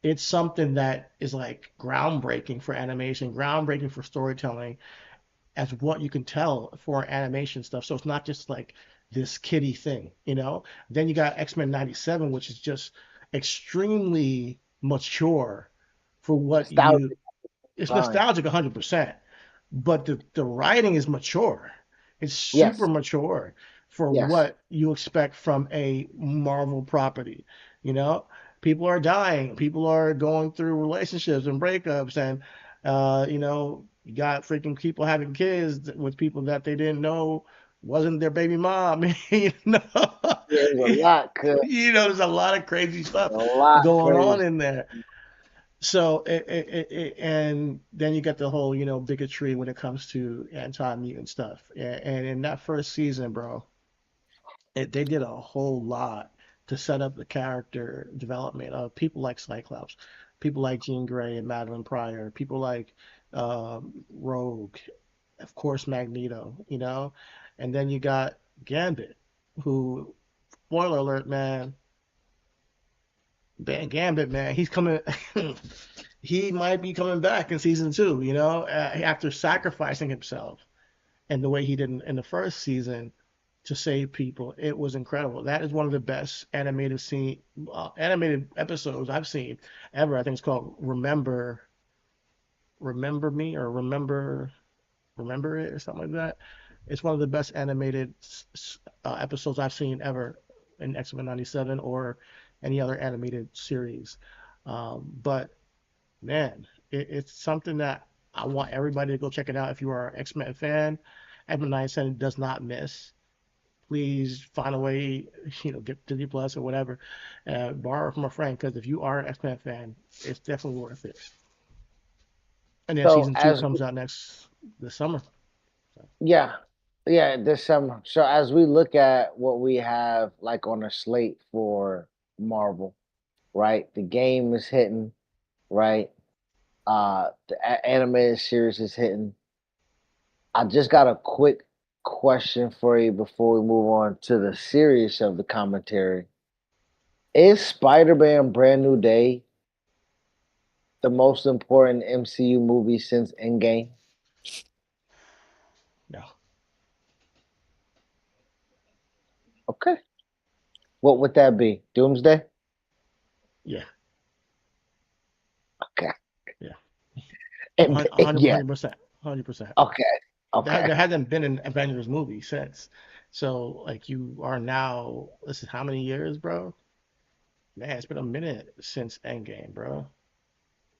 It's something that is like groundbreaking for animation, groundbreaking for storytelling, as what you can tell for animation stuff. So it's not just like this kiddie thing. Then you got X-Men 97, which is just extremely mature for what Nostalgic it's time. nostalgic 100%, but the writing is mature. It's super Yes. mature for Yes. what you expect from a Marvel property. You know, people are dying, people are going through relationships and breakups, and you got freaking people having kids with people that they didn't know wasn't their baby mom. you know, There's a lot. Cause there's a lot of crazy stuff a lot going on crazy. in there. So and then you get the whole bigotry when it comes to anti-mutant stuff. And in that first season, bro, they did a whole lot to set up the character development of people like Cyclops, people like Jean Grey and Madeline Pryor, people like Rogue, of course Magneto, and then you got Gambit, who, spoiler alert, man, Gambit, man, he's coming. He might be coming back in season two, after sacrificing himself and the way he did in the first season to save people. It was incredible. That is one of the best animated episodes I've seen ever. I think it's called Remember Me, or Remember It, or something like that. It's one of the best animated episodes I've seen ever in X-Men 97 or any other animated series. But man, it's something that I want everybody to go check it out. If you are an X-Men fan, X-Men 97 does not miss. Please find a way, get Disney Plus or whatever, borrow from a friend, because if you are an X-Men fan, it's definitely worth it. And then So season two as comes out this summer. So, yeah, yeah, there's some. So as we look at what we have like on a slate for Marvel, right? The game is hitting, right? The animated series is hitting. I just got a quick question for you before we move on to the serious of the commentary. Is Spider-Man Brand New Day the most important MCU movie since Endgame? no, Okay. What would that be? Doomsday? yeah, Okay. yeah, Yeah. 100%, 100%. Okay. There Okay. hasn't been an Avengers movie since. So like you are now, this is how many years, bro? Man, it's been a minute since Endgame, bro.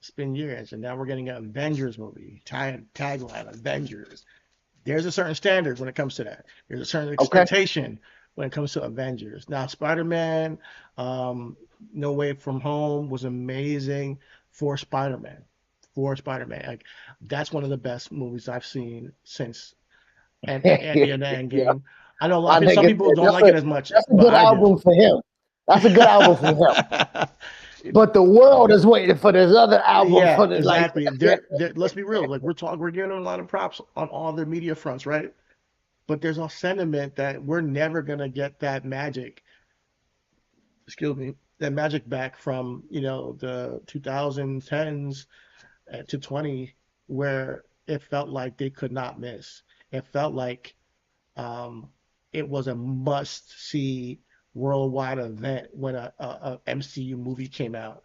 It's been years, and now we're getting an Avengers movie. Tagline Avengers. There's a certain standard when it comes to that. There's a certain Okay. expectation when it comes to Avengers. Now, Spider-Man, um, No Way From Home was amazing for Spider-Man. For Spider-Man, like that's one of the best movies I've seen since and the end Yeah, game. I know my some nigga, people don't that's like a it as much, that's a but good I do. album for him. That's a good album for him. But the world is waiting for this other album Yeah, for the like. exactly. Let's be real. Like we're giving them a lot of props on all the media fronts, right? But there's a sentiment that we're never gonna get that magic. Excuse me, that magic back from the 2010s to 20. where it felt like they could not miss. It felt like um, it was a must-see worldwide event when a MCU movie came out.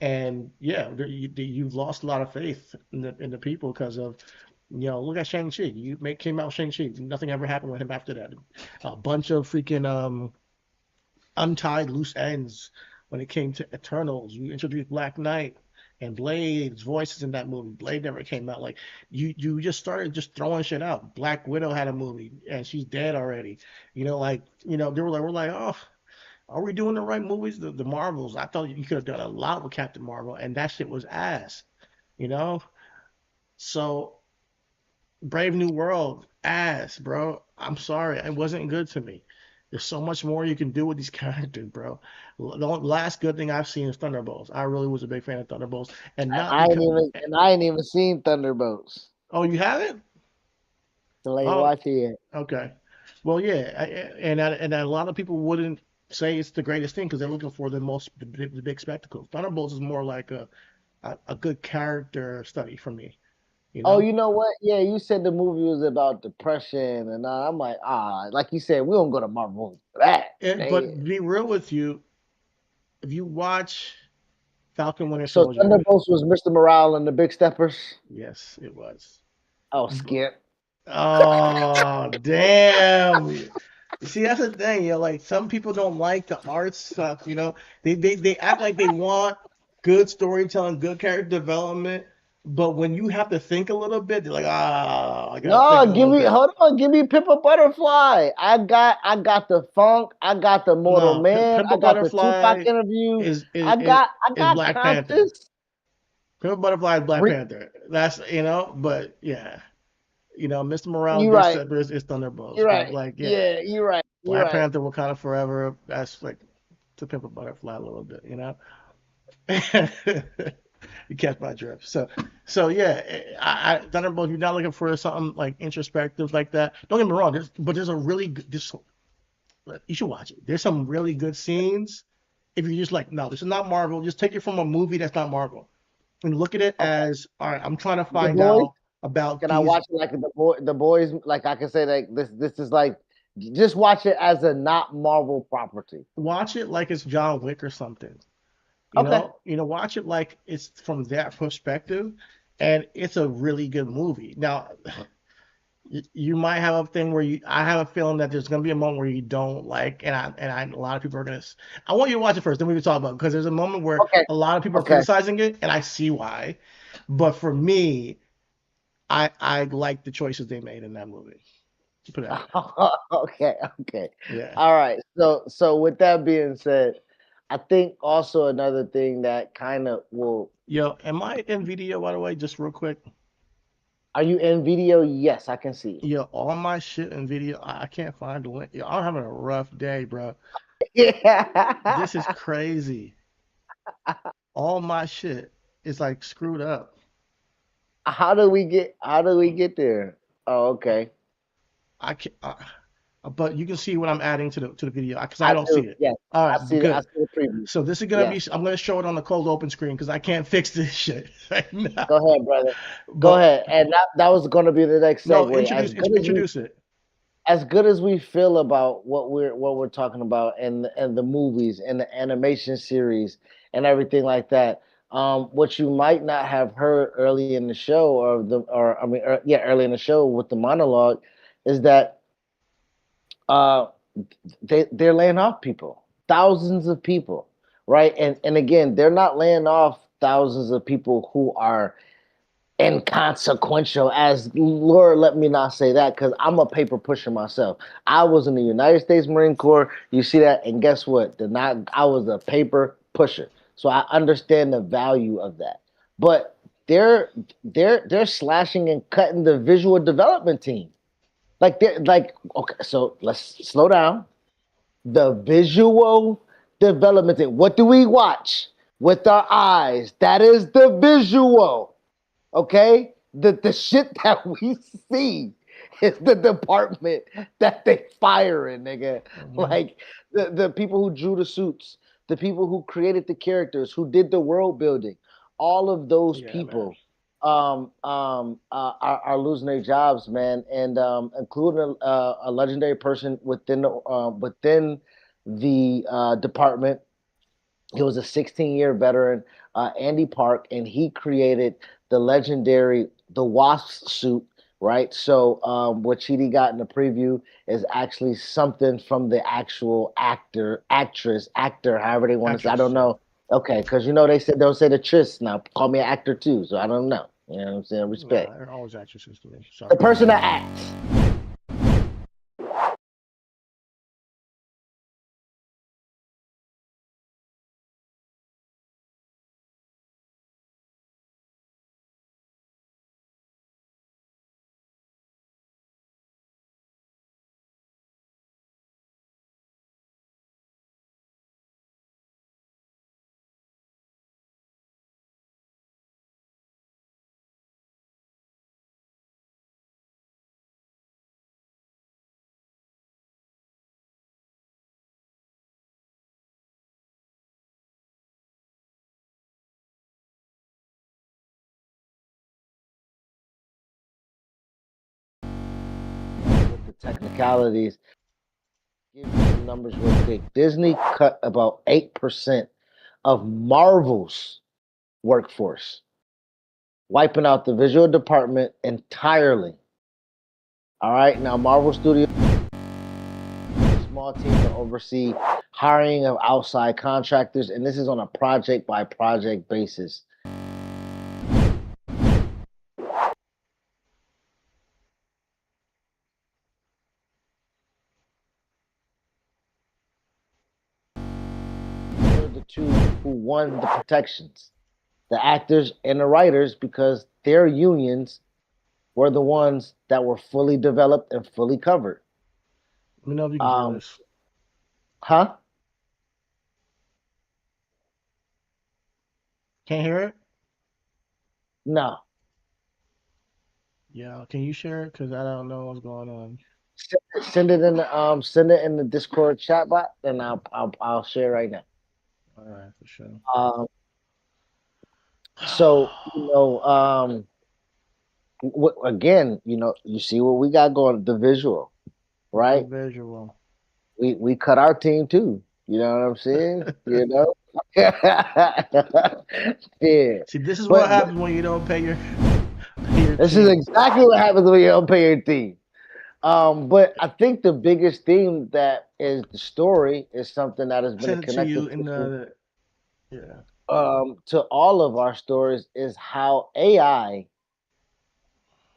And yeah, you've lost a lot of faith in the people because of, look at Shang-Chi. Came out with Shang-Chi. Nothing ever happened with him after that. A bunch of freaking untied loose ends when it came to Eternals. You introduced Black Knight and Blade's voices in that movie. Blade never came out. Like you just started just throwing shit out. Black Widow had a movie and she's dead already. They were like, we're like, oh, are we doing the right movies? The Marvels. I thought you could have done a lot with Captain Marvel, and that shit was ass. You know. So Brave New World, ass, bro. I'm sorry, it wasn't good to me. There's so much more you can do with these characters, bro. The last good thing I've seen is Thunderbolts. I really was a big fan of Thunderbolts, and not because. And I ain't even seen Thunderbolts. Oh, you haven't? So like Oh, watch it. okay. Well, yeah, and a lot of people wouldn't say it's the greatest thing because they're looking for the big spectacle. Thunderbolts is more like a good character study for me, you Oh, know. you know what? Yeah, you said the movie was about depression, and I'm like, like you said, we don't go to Marvel for that. But They, to be real with you, if you watch Falcon Winter so Soldier, Thunderbolts was Mr. Morale and the Big Steppers. yes, it was. Oh, B- Skip. Oh, damn. See, that's the thing, like some people don't like the art stuff. They act like they want good storytelling, good character development, but when you have to think a little bit, they're like, I gotta think a No, give little me bit. hold on, give me Pippa Butterfly. I got the funk, I got the Mortal No, Man, Pimple I got the Tupac Butterfly interview, is is I is, got I is got Black Panther. Conscious. Pimple Butterfly is Black Re- Panther. But yeah, Mr. Morale, you Big right, Steppers is Thunderbolts, you're but right. like, yeah, Yeah, you're right, you're Black right. Panther, Wakanda Forever. That's like to Pimple Butterfly a little bit. You catch my drift. So yeah, Thunderbolt. You're not looking for something like introspective like that. Don't get me wrong. There's a really good. You should watch it. There's some really good scenes. If you're just like, no, this is not Marvel. Just take it from a movie that's not Marvel and look at it Okay. as, all right. I'm trying to The find boys, out about can I these. watch it like the boys like I can say like this is like just watch it as a not Marvel property. Watch it like it's John Wick or something. Okay. Watch it like it's from that perspective, and it's a really good movie. Now, you might have a thing where I have a feeling that there's gonna be a moment where you don't like, a lot of people are gonna. I want you to watch it first, then we can talk about it, because there's a moment where Okay. a lot of people are Okay. criticizing it, and I see why. But for me, I like the choices they made in that movie. Put it that way. Okay, okay. Yeah. All right. So with that being said, I think also another thing that kind of will Yo, am I in video, by the way? Just real quick. are you in video? Yes, I can see Yo, all my shit in video, I can't find the link. Yo, I'm having a rough day, bro. it. This is Yeah. crazy. All my shit is like screwed up. How do we get there? Oh, okay. I can't, but you can see what I'm adding to the video because I I don't see do. it. Yes. All I right, see I good. see the preview. So this is gonna Yes. be. I'm gonna show it on the cold open screen because I can't fix this shit right now. Go ahead, brother. Go But ahead. And that was going to be the next no, segue. introduce it. As good as we feel about what we're talking about and the movies and the animation series and everything like that, what you might not have heard early in the show or I mean yeah, early in the show with the monologue is that uh they're laying off people, thousands of people, right? And again, they're not laying off thousands of people who are inconsequential, as Lord, let me not say that because I'm a paper pusher myself. I was in the United States Marine Corps. You see that, and guess what? I was a paper pusher, so I understand the value of that. But they're slashing and cutting the visual development team. Like they're like okay, so let's slow down. The visual development team. What do we watch with our eyes? That is the visual. Okay? The shit that we see is the department that they firing, nigga. Mhm. Like the people who drew the suits, the people who created the characters, who did the world building, all of those Yeah, man. people are losing their jobs, man, and including a legendary person within the department. He was a 16-year veteran, Andy Park, and he created the legendary the Wasp suit. Right, so what Chidi got in the preview is actually something from the actual actor, however they want to say. I Actress, don't yeah. know. Okay, because they said they'll say the tris now. Call me an actor too, so I don't know. You know what I'm saying? Nah, Respect they're always actresses to me. the Sorry. person that acts. With the technicalities, give you some numbers real quick. Disney cut about 8% of Marvel's workforce, wiping out the visual department entirely. All right, now Marvel Studios, a small team to oversee hiring of outside contractors, and this is on a project by project basis. They're the two who won the protections, the actors and the writers, because their unions were the ones that were fully developed and fully covered. Let me know if you can hear Um, this. huh? Can't hear it? No. Yeah. Can you share it? Because I don't know what's going on. Send it in the Discord chat bot, and I'll share right now. All right, for sure. Um, so again, you see what we got going, the visual, The right? visual. We cut our team too. You know what I'm saying? Yeah. See, this is what But happens when you don't pay your this is team. exactly what happens when you don't pay your team. But I think the biggest theme that is the story is something that has been a Send it to you connective in tissue the yeah. to all of our stories is how AI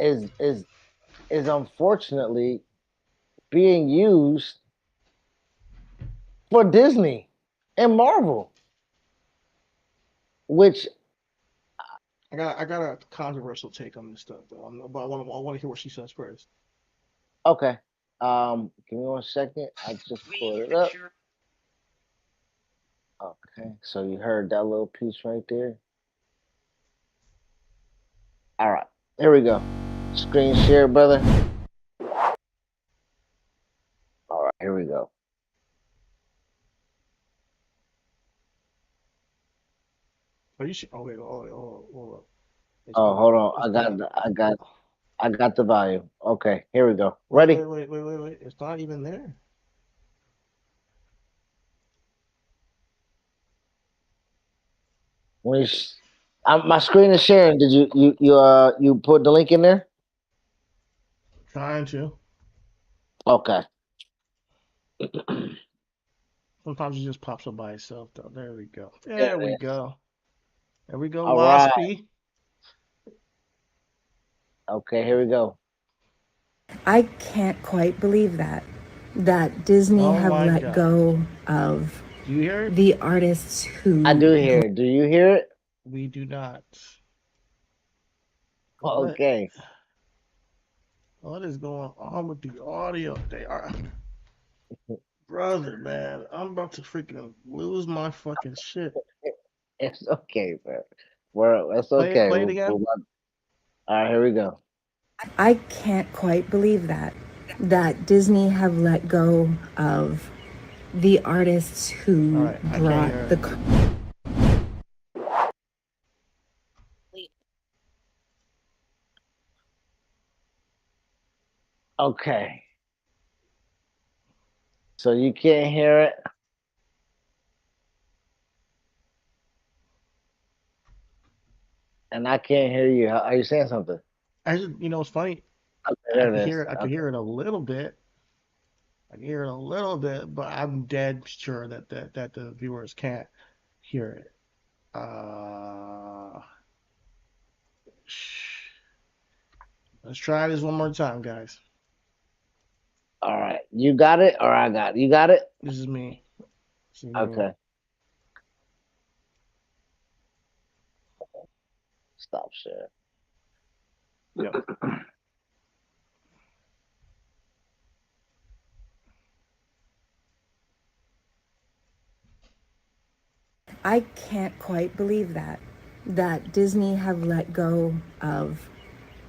is is is unfortunately being used for Disney and Marvel, which I got a controversial take on this stuff though. But I want to hear what she says first. okay. Give me 1 second. I just pulled it up. Okay, so you heard that little piece right there. All right, here we go. Screen share, brother. All right, here we go. Oh, you should. Oh wait. Hold up. It's Oh, hold on. it's not. I got the volume. Okay, here we go. Wait, Ready? wait, wait, wait, wait, wait. It's not even there. When you, my screen is sharing. Did you put the link in there? Trying to. Okay. Sometimes it just pops up by itself though. There we go. There There we it is. go. There we go, All right. Waspy. Okay, here we go. I can't quite believe that Disney Oh have my let God. go of Do you hear it? the artists I who do hear it. Do you hear it? We do not. What Okay. what is going on with the audio? They are brother, man. I'm about to freaking lose my fucking shit. It's okay, bro. It's Play it, okay. play it again. All right, here we go. I can't quite believe that Disney have let go of the artists All who right, I can't brought hear the it. Okay. So you can't hear it? And I can't hear you. Are you saying something? I just, it's funny. Okay, I there could it hear is. it. I could Okay. hear it a little bit. I can hear it a little bit, but I'm dead sure that the viewers can't hear it. Uh, let's try this one more time, guys. All right. You got it or I got it? You got it? This is me. This is me. Okay. Stop sharing. Yep. I can't quite believe that Disney have let go of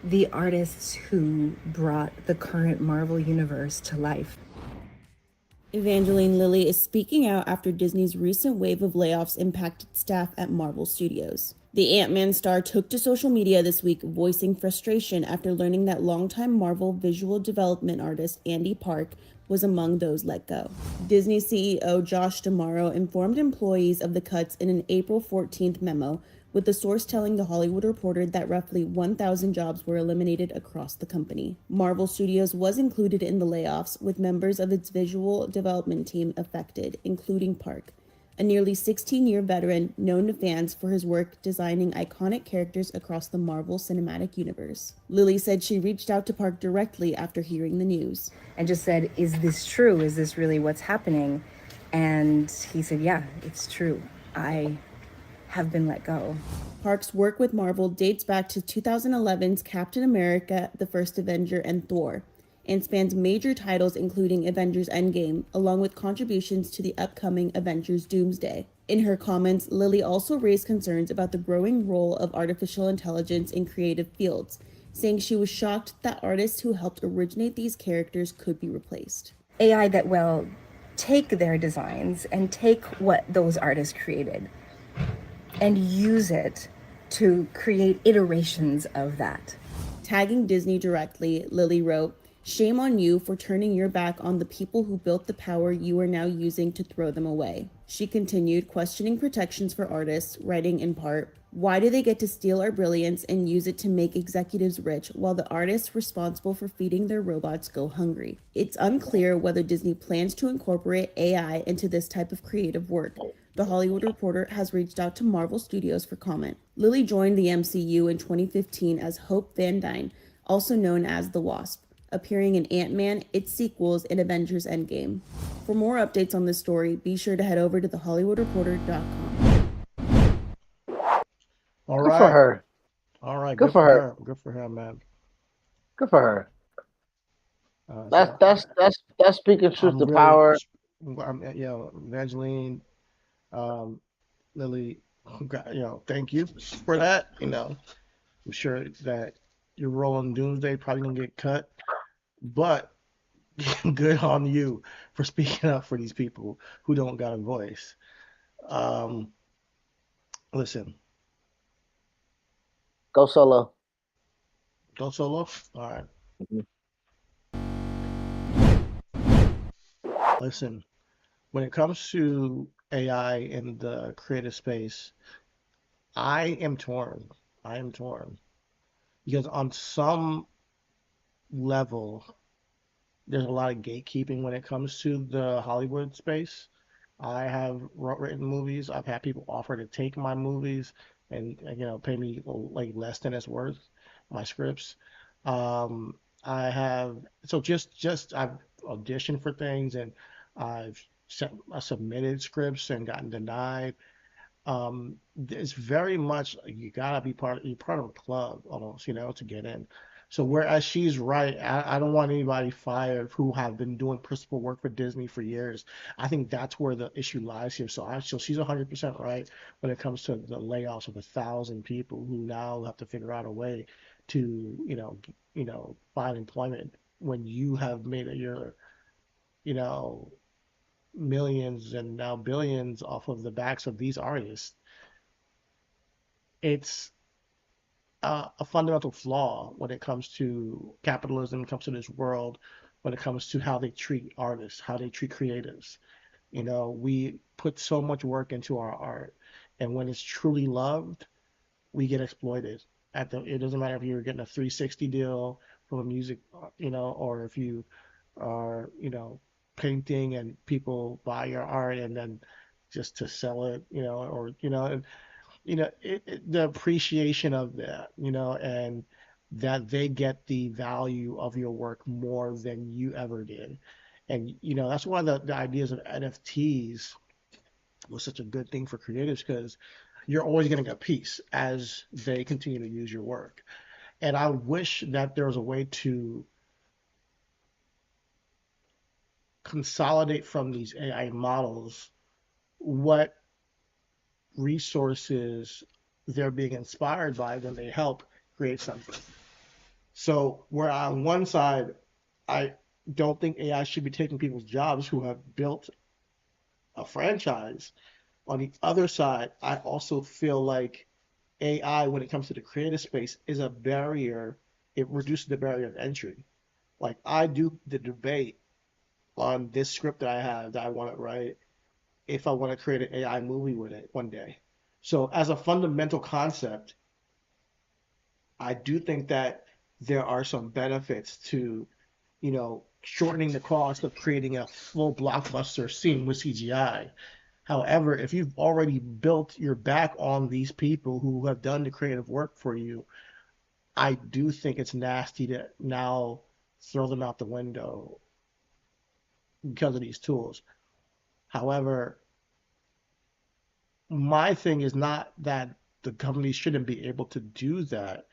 the artists who brought the current Marvel universe to life. Evangeline Lilly is speaking out after Disney's recent wave of layoffs impacted staff at Marvel Studios. The Ant-Man star took to social media this week, voicing frustration after learning that longtime Marvel visual development artist Andy Park was among those let go. Disney CEO Josh D'Amaro informed employees of the cuts in an April 14th memo, with the source telling The Hollywood Reporter that roughly 1,000 jobs were eliminated across the company. Marvel Studios was included in the layoffs, with members of its visual development team affected, including Park, a nearly 16-year veteran known to fans for his work designing iconic characters across the Marvel Cinematic Universe. Lilly said she reached out to Park directly after hearing the news. And just said, "Is this true? Is this really what's happening?" And he said, "Yeah, it's true. I have been let go." Park's work with Marvel dates back to 2011's Captain America, The First Avenger, and Thor, and spans major titles including Avengers Endgame, along with contributions to the upcoming Avengers Doomsday. In her comments, Lilly also raised concerns about the growing role of artificial intelligence in creative fields, saying she was shocked that artists who helped originate these characters could be replaced. AI that will take their designs and take what those artists created and use it to create iterations of that. Tagging Disney directly, Lilly wrote, "Shame on you for turning your back on the people who built the power you are now using to throw them away." She continued, questioning protections for artists, writing in part, "Why do they get to steal our brilliance and use it to make executives rich while the artists responsible for feeding their robots go hungry?" It's unclear whether Disney plans to incorporate AI into this type of creative work. The Hollywood Reporter has reached out to Marvel Studios for comment. Lilly joined the MCU in 2015 as Hope Van Dyne, also known as the Wasp, appearing in Ant-Man, its sequels, and Avengers Endgame. For more updates on this story, be sure to head over to thehollywoodreporter.com. All Good for right. her. All right. Good Good for for her. her. Good for her, man. Good for her. That's So that's that's that's speaking truth I'm to really, power. Evangeline, um, Lily, thank you for that. I'm sure that your role in Doomsday probably gonna get cut, but good on you for speaking up for these people who don't got a voice. Um, listen, Go solo. go solo. All right. Mhm. Listen, when it comes to AI in the creative space, I am torn. I am torn because on some level, there's a lot of gatekeeping when it comes to the Hollywood space. I have written movies. I've had people offer to take my movies and pay me like less than it's worth, my scripts. I have so just I've auditioned for things and I submitted scripts and gotten denied. It's very much you gotta be you're part of a club almost, to get in. So whereas she's right, I don't want anybody fired who have been doing principal work for Disney for years. I think that's where the issue lies here. So she's 100% right when it comes to the layoffs of 1,000 people who now have to figure out a way to, find employment when you have made it your, you know, millions and now billions off of the backs of these artists. It's a fundamental flaw when it comes to capitalism, when it comes to this world, when it comes to how they treat artists, how they treat creatives. We put so much work into our art, and when it's truly loved, we get exploited. It doesn't matter if you're getting a 360 deal from a music, or if you are, painting and people buy your art and then just to sell it, or and the appreciation of that, and that they get the value of your work more than you ever did. And that's one of the ideas of NFTs was such a good thing for creatives because you're always getting a piece as they continue to use your work. And I wish that there was a way to consolidate from these AI models what resources they're being inspired by when they help create something. So where on one side, I don't think AI should be taking people's jobs who have built a franchise. On the other side, I also feel like AI, when it comes to the creative space, is a barrier. It reduces the barrier of entry. Like I do the debate on this script that I have that I want to write if I want to create an AI movie with it one day. So as a fundamental concept, I do think that there are some benefits to, shortening the cost of creating a full blockbuster scene with CGI. However, if you've already built your back on these people who have done the creative work for you, I do think it's nasty to now throw them out the window because of these tools. However, my thing is not that the companies shouldn't be able to do that.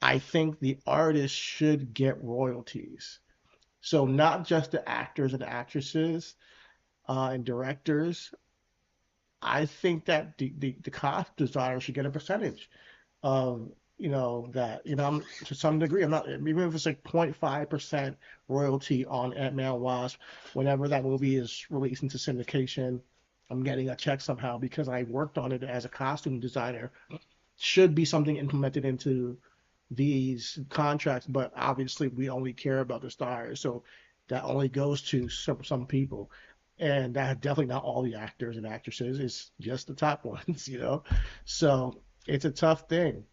I think the artists should get royalties. So not just the actors and actresses and directors. I think that the costume designer should get a percentage of that to some degree. I'm not even if it's like 0.5% royalty on Ant-Man Wasp whenever that movie is released into syndication. I'm getting a check somehow because I worked on it as a costume designer. Should be something implemented into these contracts, but obviously we only care about the stars, so that only goes to some people, and that definitely not all the actors and actresses. It's just the top ones, So it's a tough thing.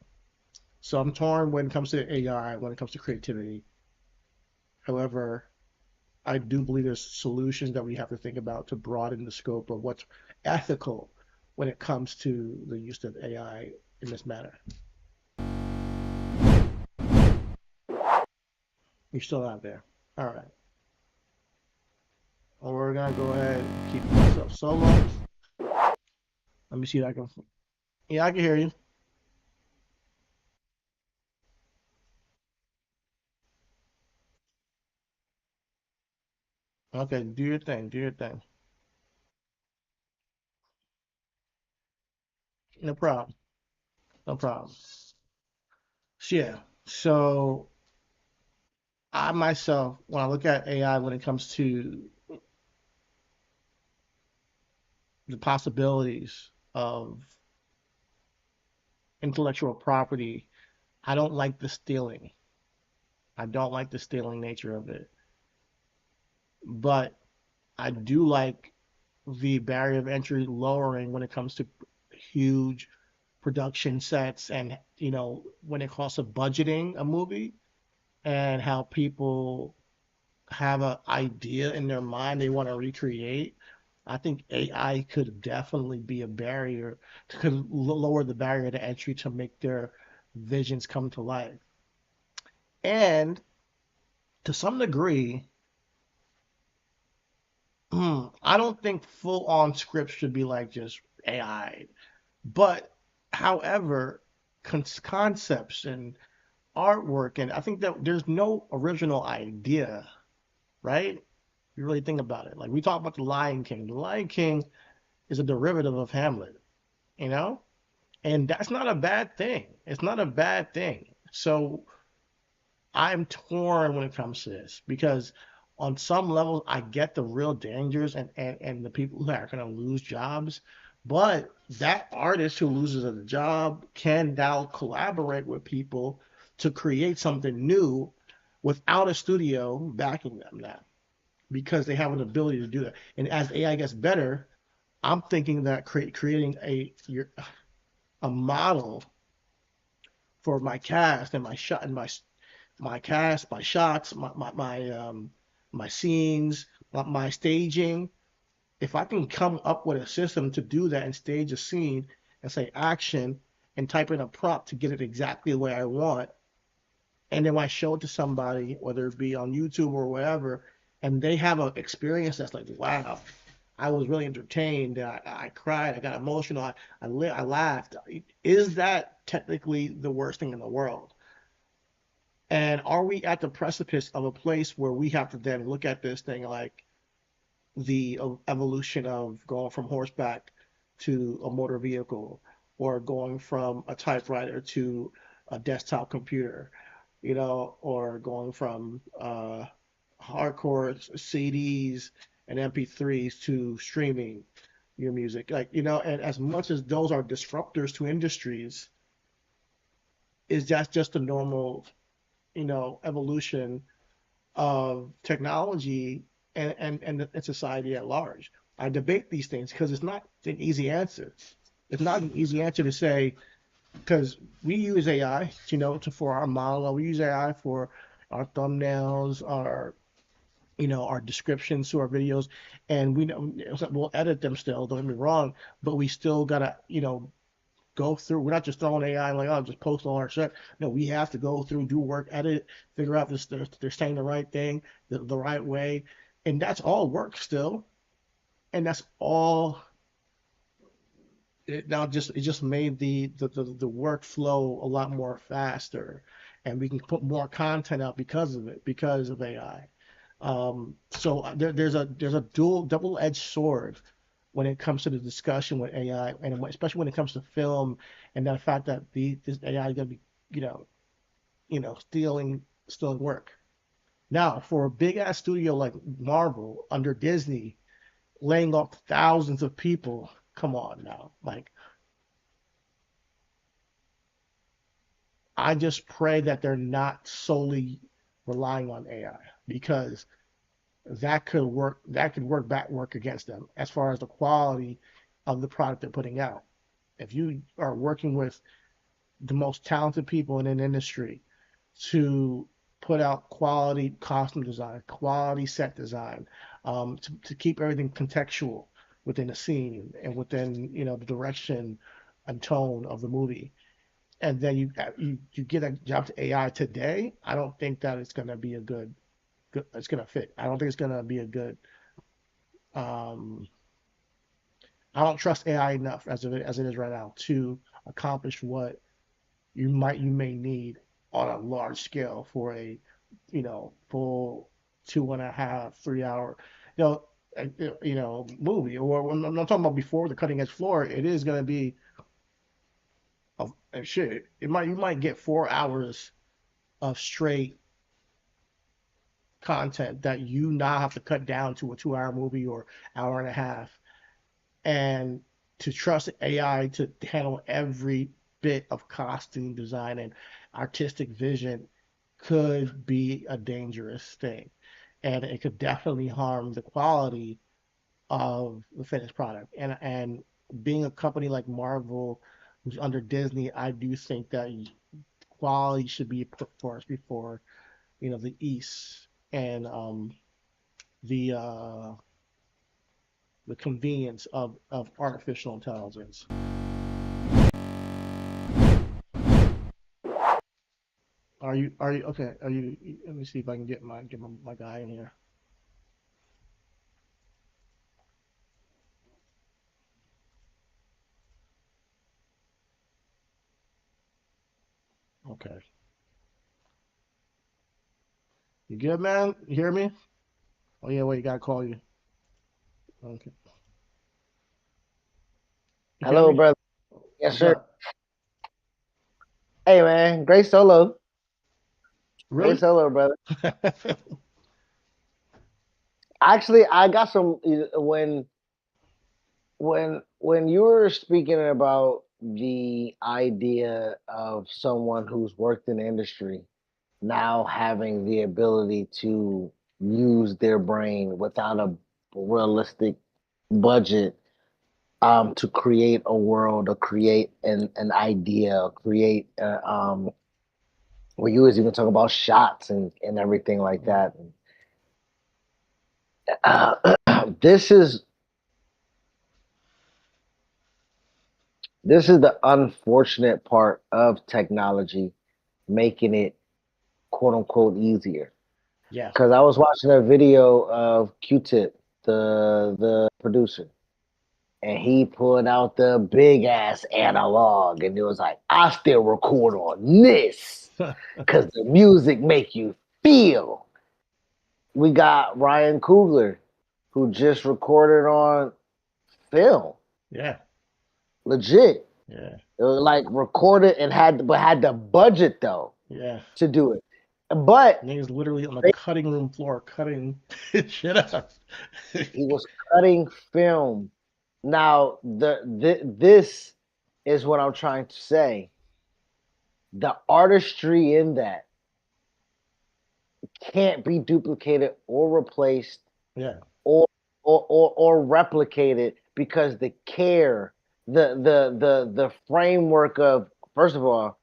So I'm torn when it comes to AI, when it comes to creativity. However, I do believe there's solutions that we have to think about to broaden the scope of what's ethical when it comes to the use of AI in this manner. You're still out there. All right. Well, we're gonna go ahead and keep myself solo. Let me see if I can. Yeah, I can hear you. Okay, do your thing. Do your thing. No problem. No problem. So, yeah. So I myself, when I look at AI, when it comes to the possibilities of intellectual property, I don't like the stealing. I don't like the stealing nature of it. But I do like the barrier of entry lowering when it comes to huge production sets and when it costs of budgeting a movie and how people have an idea in their mind they want to recreate. I think AI could definitely be a barrier, could lower the barrier to entry to make their visions come to life. And to some degree, I don't think full on scripts should be like just AI. But however, concepts and artwork, and I think that there's no original idea, right? You really think about it. Like we talk about the Lion King. The Lion King is a derivative of Hamlet, you know? And that's not a bad thing. It's not a bad thing. So I'm torn when it comes to this because on some levels I get the real dangers and the people who are going to lose jobs. But that artist who loses a job can now collaborate with people to create something new without a studio backing them now because they have an ability to do that. And as AI gets better, I'm thinking that creating a model for my cast and my shot and my cast, my shots, my scenes, my staging. If I can come up with a system to do that and stage a scene and say action and type in a prompt to get it exactly the way I want, and then I show it to somebody, whether it be on YouTube or whatever, and they have an experience that's like, wow, I was really entertained. I cried. I got emotional. I laughed. Is that technically the worst thing in the world? And are we at the precipice of a place where we have to then look at this thing like the evolution of going from horseback to a motor vehicle or going from a typewriter to a desktop computer, or going from hardcore CDs and MP3s to streaming your music. And as much as those are disruptors to industries, is that just a normal, evolution of technology and society at large? I debate these things because it's not an easy answer. It's not an easy answer to say because we use AI, for our model. We use AI for our thumbnails, our descriptions to our videos, and we know we'll edit them still. Don't get me wrong, but we still gotta, go through. We're not just throwing AI like, oh, just post all our shit. No, we have to go through, do work, edit, figure out this they're saying the right thing, the right way, and that's all work still, and that's all. It just made the workflow a lot more faster, and we can put more content out because of it, because of AI. So there's a double-edged sword when it comes to the discussion with AI, and especially when it comes to film, and the fact that this AI is going to be, you know, stealing work. Now, for a big ass studio like Marvel under Disney, laying off thousands of people, come on now. Like, I just pray that they're not solely relying on AI because that could work against them as far as the quality of the product they're putting out. If you are working with the most talented people in an industry to put out quality costume design, quality set design, to keep everything contextual within the scene and within the direction and tone of the movie, and then you get a job to AI today, I don't think that it's going to be a good, it's going to fit. I don't think it's going to be a good. Um, I don't trust AI enough as it is right now to accomplish what you may need on a large scale for a full 2.5 3 hour you know movie. Or I'm not talking about before the cutting edge floor. It is going to be shit. You might get 4 hours of straight content that you now have to cut down to a 2 hour movie or hour and a half, and to trust AI to handle every bit of costume design and artistic vision could be a dangerous thing, and it could definitely harm the quality of the finished product. And being a company like Marvel, who's under Disney, I do think that quality should be put first before the East and the the convenience of artificial intelligence. Are you okay? Are you? Let me see if I can get my guy in here. Okay, you good, man? You hear me? Oh yeah, wait, you gotta call you. Okay, you hear Hello, me? brother. Yes, What's sir. up? Hey, man. Great solo. Great Really? solo, brother. Actually, I got some when when you were speaking about the idea of someone who's worked in the industry now having the ability to use their brain without a realistic budget to create a world or create an idea or create where you was even talking about shots and everything like that. Uh, this is this is the unfortunate part of technology making it quote unquote easier. Yeah. Because I was watching a video of Q-Tip, the producer, and he pulled out the big ass analog, and it was like, I still record on this because the music make you feel. We got Ryan Coogler, who just recorded on film, Yeah. legit. Yeah. It was like recorded and had the budget though Yeah. to do it. But Niggas literally on the they, cutting room floor cutting shit up. he was cutting film. Now this is what I'm trying to say. The artistry in that can't be duplicated or replaced Yeah. or or replicated because the care, the framework of, first of all,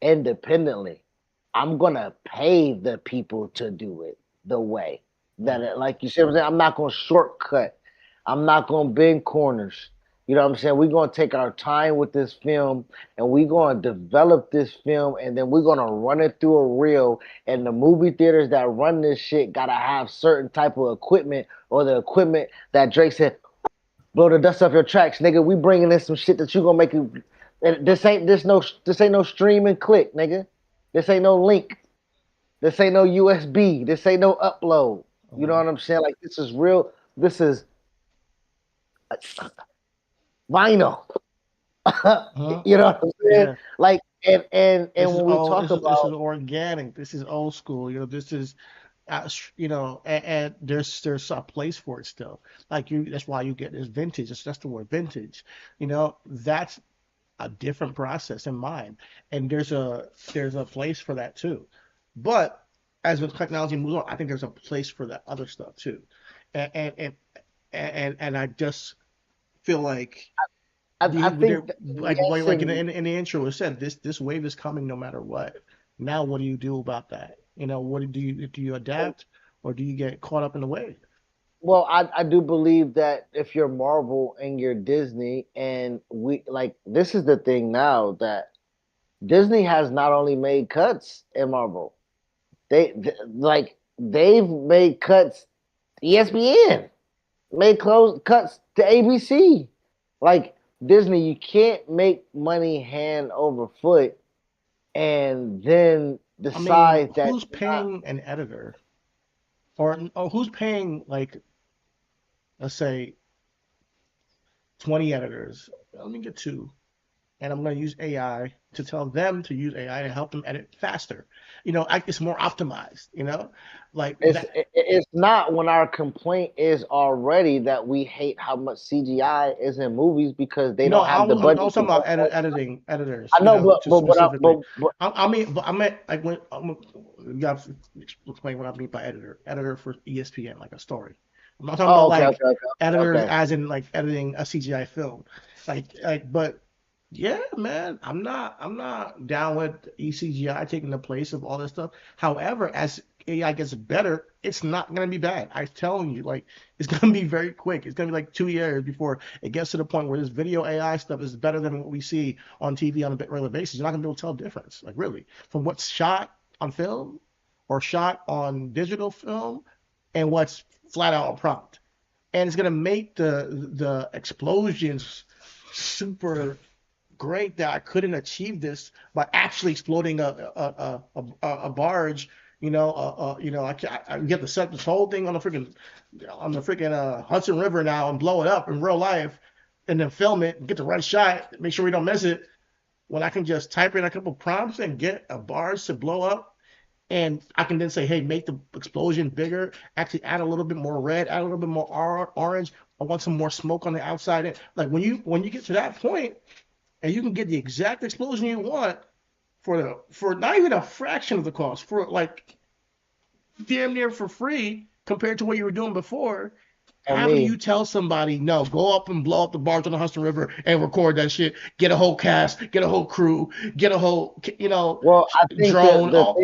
independently, I'm gonna pay the people to do it the way that it, like you said, I'm not gonna shortcut. I'm not gonna bend corners. You know what I'm saying? We're gonna take our time with this film and we're gonna develop this film and then we're gonna run it through a reel. And the movie theaters that run this shit gotta have certain type of equipment or the equipment that Drake said, blow the dust off your tracks, nigga. We bringing in some shit that you gonna make you. This ain't no stream and click, nigga. This ain't no link. This ain't no USB. This ain't no upload. You know what I'm saying? Like this is real. This is vinyl. Huh? You know what I'm saying? Yeah. Like and This is when we all talk this is about organic. This is old school. This is and there's a place for it still. Like that's why you get this vintage. That's the word vintage. That's a different process in mind, and there's a place for that too. But as the technology moves on, I think there's a place for that other stuff too, and and I just feel like I think yes like in and in the intro it said this wave is coming no matter what. Now what do you do about that? What do you adapt or do you get caught up in the wave? well, I do believe that if you're Marvel and you're Disney and we like this is the thing now that Disney has not only made cuts in Marvel, like they've made cuts. ESPN made close cuts to ABC. Like Disney, you can't make money hand over foot and then I mean, decide that who's you're not. paying an editor or who's paying, like, let's say 20 editors? Let me get two, and I'm going to use AI to tell them to use AI to help them edit faster. It's more optimized. Like that. It's not when our complaint is already that we hate how much CGI is in movies because they No, don't I have the was I budget was to talking about go more. editing editors. I know, To specifically. but But I meant like when you have to explain what I mean by editor. Editor for ESPN, like a story. I'm not talking oh, about okay, like okay, okay, editors okay. as in like editing a CGI film. But yeah, man, I'm not down with ECGI taking the place of all this stuff. However, as AI gets better, it's not gonna be bad. I'm telling you, like it's gonna be very quick. It's gonna be like 2 years before it gets to the point where this video AI stuff is better than what we see on TV on a regular basis. You're not gonna be able to tell the difference, like really, from what's shot on film or shot on digital film and what's flat out on prompt. And it's gonna make the explosions super great that I couldn't achieve this by actually exploding a barge. I get to set this whole thing on the freaking Hudson River now and blow it up in real life, and then film it, and get the right shot, make sure we don't miss it. When I can just type in a couple prompts and get a barge to blow up, and I can then say, hey, make the explosion bigger, actually add a little bit more red, add a little bit more orange, I want some more smoke on the outside. Like when you get to that point, and you can get the exact explosion you want for not even a fraction of the cost, for like damn near for free compared to what you were doing before. On How do me. you tell somebody no? Go up and blow up the barge on the Hudson River and record that shit. Get a whole cast, get a whole crew, get a whole Well, I think drone. All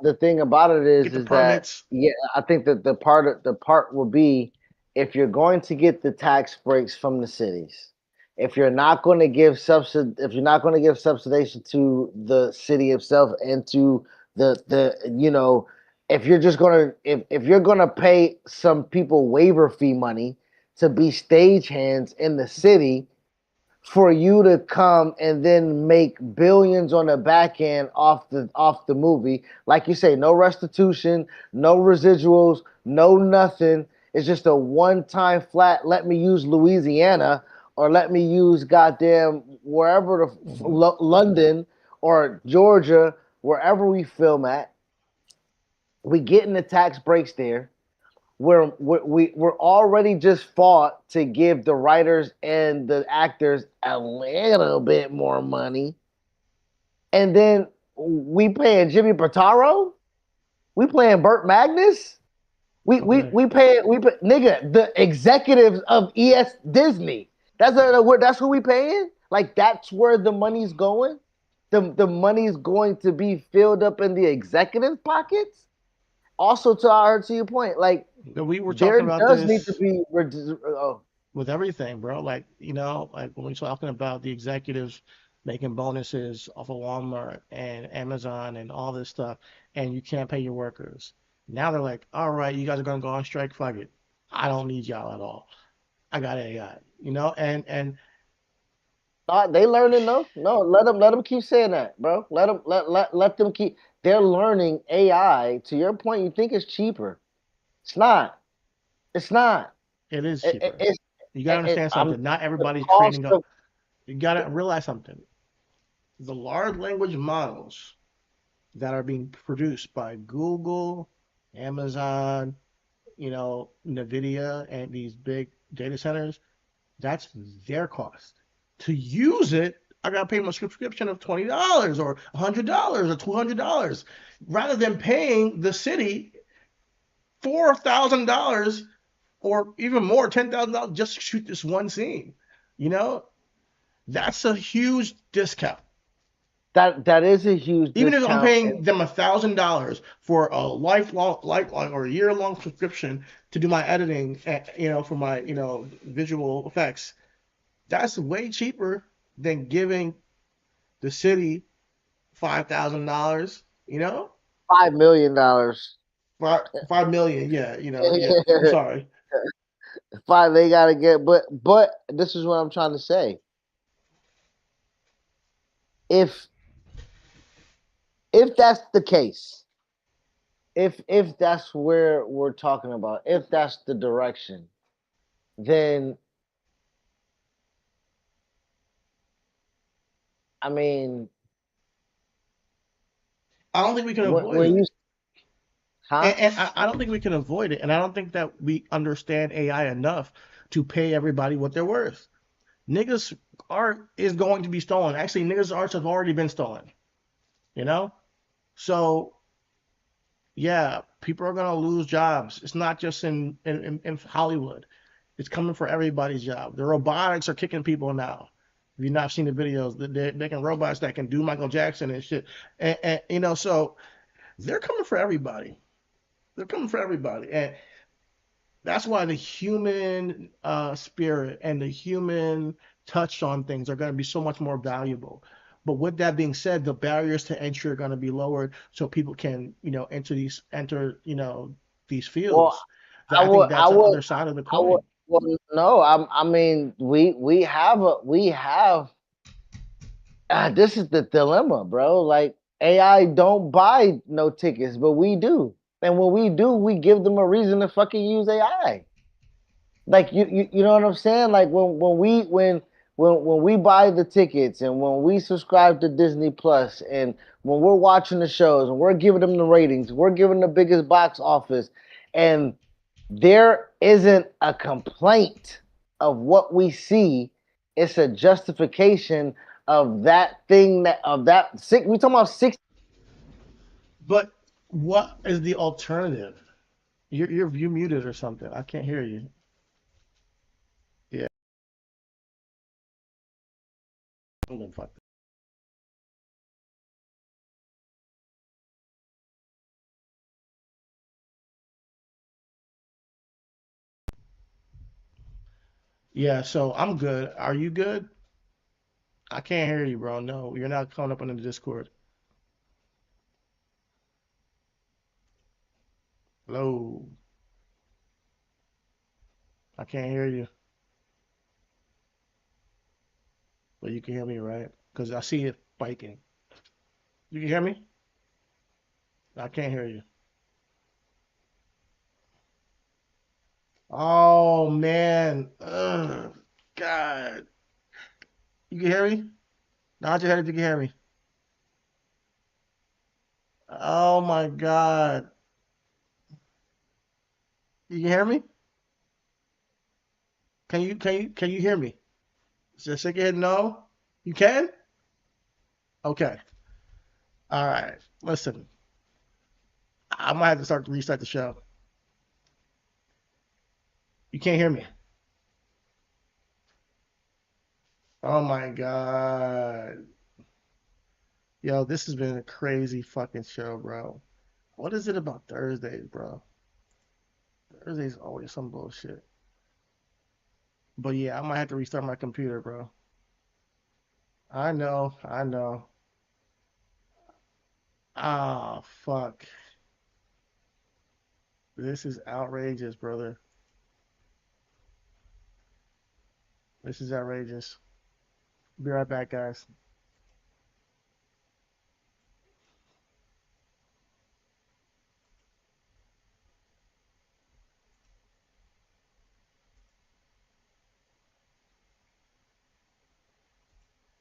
the thing about it get the is that permits. yeah, I think that the part will be if you're going to get the tax breaks from the cities, if you're not going to give if you're not going to give subsidization to the city itself and to the if you're just gonna if you're gonna pay some people waiver fee money to be stagehands in the city for you to come and then make billions on the back end off the movie. Like you say, no restitution, no residuals, no nothing. It's just a one time flat. Let me use Louisiana or let me use goddamn wherever London or Georgia, wherever we film at. We getting the tax breaks there we're already just fought to give the writers and the actors a little bit more money, and then we paying Jimmy Pitaro, we paying Burt Magnus, Okay. we pay nigga the executives of ES Disney. That's who we paying. Like that's where the money's going. The money's going to be filled up in the executive pockets. Also, to your point, like We were there talking about does need to this be. with everything, bro. Like, like when we're talking about the executives making bonuses off of Walmart and Amazon and all this stuff, and you can't pay your workers. Now they're like, all right, you guys are gonna go on strike, fuck it. I don't need y'all at all. I got AI, and They learning though. No, let them keep saying that, bro. Let them keep. They're learning AI. To your point, you think it's cheaper. It's not. It's not. it is It, it, cheaper. it's You gotta understand I'm something. Not the everybody's cost creating a. of You gotta realize something. The large language models that are being produced by Google, Amazon, NVIDIA, and these big data centers, that's their cost. To use it, I got to pay my subscription of $20 or $100 or $200 rather than paying the city $4,000 or even more, $10,000 just to shoot this one scene. You know, that's a huge discount. that is a huge Even if I'm discount. paying them $1,000 for a lifelong or a year-long subscription to do my editing, for my visual effects, that's way cheaper than giving the city $5,000. $5 million. 5 million. Yeah, yeah. I'm sorry. Five they gotta get, but this is what I'm trying to say. If that's the case, if that's where we're talking about, if that's the direction, then I mean, I don't think we can avoid when it. you huh? And I don't think we can avoid it. And I don't think that we understand AI enough to pay everybody what they're worth. Niggas art is going to be stolen. Actually, niggas arts have already been stolen. You know? So yeah, people are gonna lose jobs. It's not just in Hollywood. It's coming for everybody's job. The robotics are kicking people now. If you've not seen the videos, they're making robots that can do Michael Jackson and shit. And so they're coming for everybody. They're coming for everybody. And that's why the human spirit and the human touch on things are going to be so much more valuable. But with that being said, the barriers to entry are going to be lowered so people can, these Well, fields. I think that's the other side of the I would. coin. Well, no, I mean, we have. This is the dilemma, bro. Like AI don't buy no tickets, but we do, and when we do, we give them a reason to fucking use AI. Like you know what I'm saying? Like when we buy the tickets and when we subscribe to Disney Plus and when we're watching the shows and we're giving them the ratings, we're giving the biggest box office, and there isn't a complaint of what we see. It's a justification of that thing that six. We talking about six. But what is the alternative? You muted or something. I can't hear you. Yeah. I'm gonna fuck. Yeah, so I'm good. Are you good? I can't hear you, bro. No, you're not coming up on the Discord. Hello. I can't hear you. But you can hear me, right? Because I see it spiking. You can hear me? I can't hear you. Oh man. Ugh. God. You can hear me? Nod your head if you can hear me. Oh my God. You can hear me? Can you hear me? Just shake your head no. You can? Okay. All right. Listen. I might have to start to restart the show. You can't hear me. Oh my God. Yo, this has been a crazy fucking show, bro. What is it about Thursdays, bro? Thursdays always some bullshit. But yeah, I might have to restart my computer, bro. I know, I know. Ah, fuck. This is outrageous, brother. This is outrageous. Be right back, guys.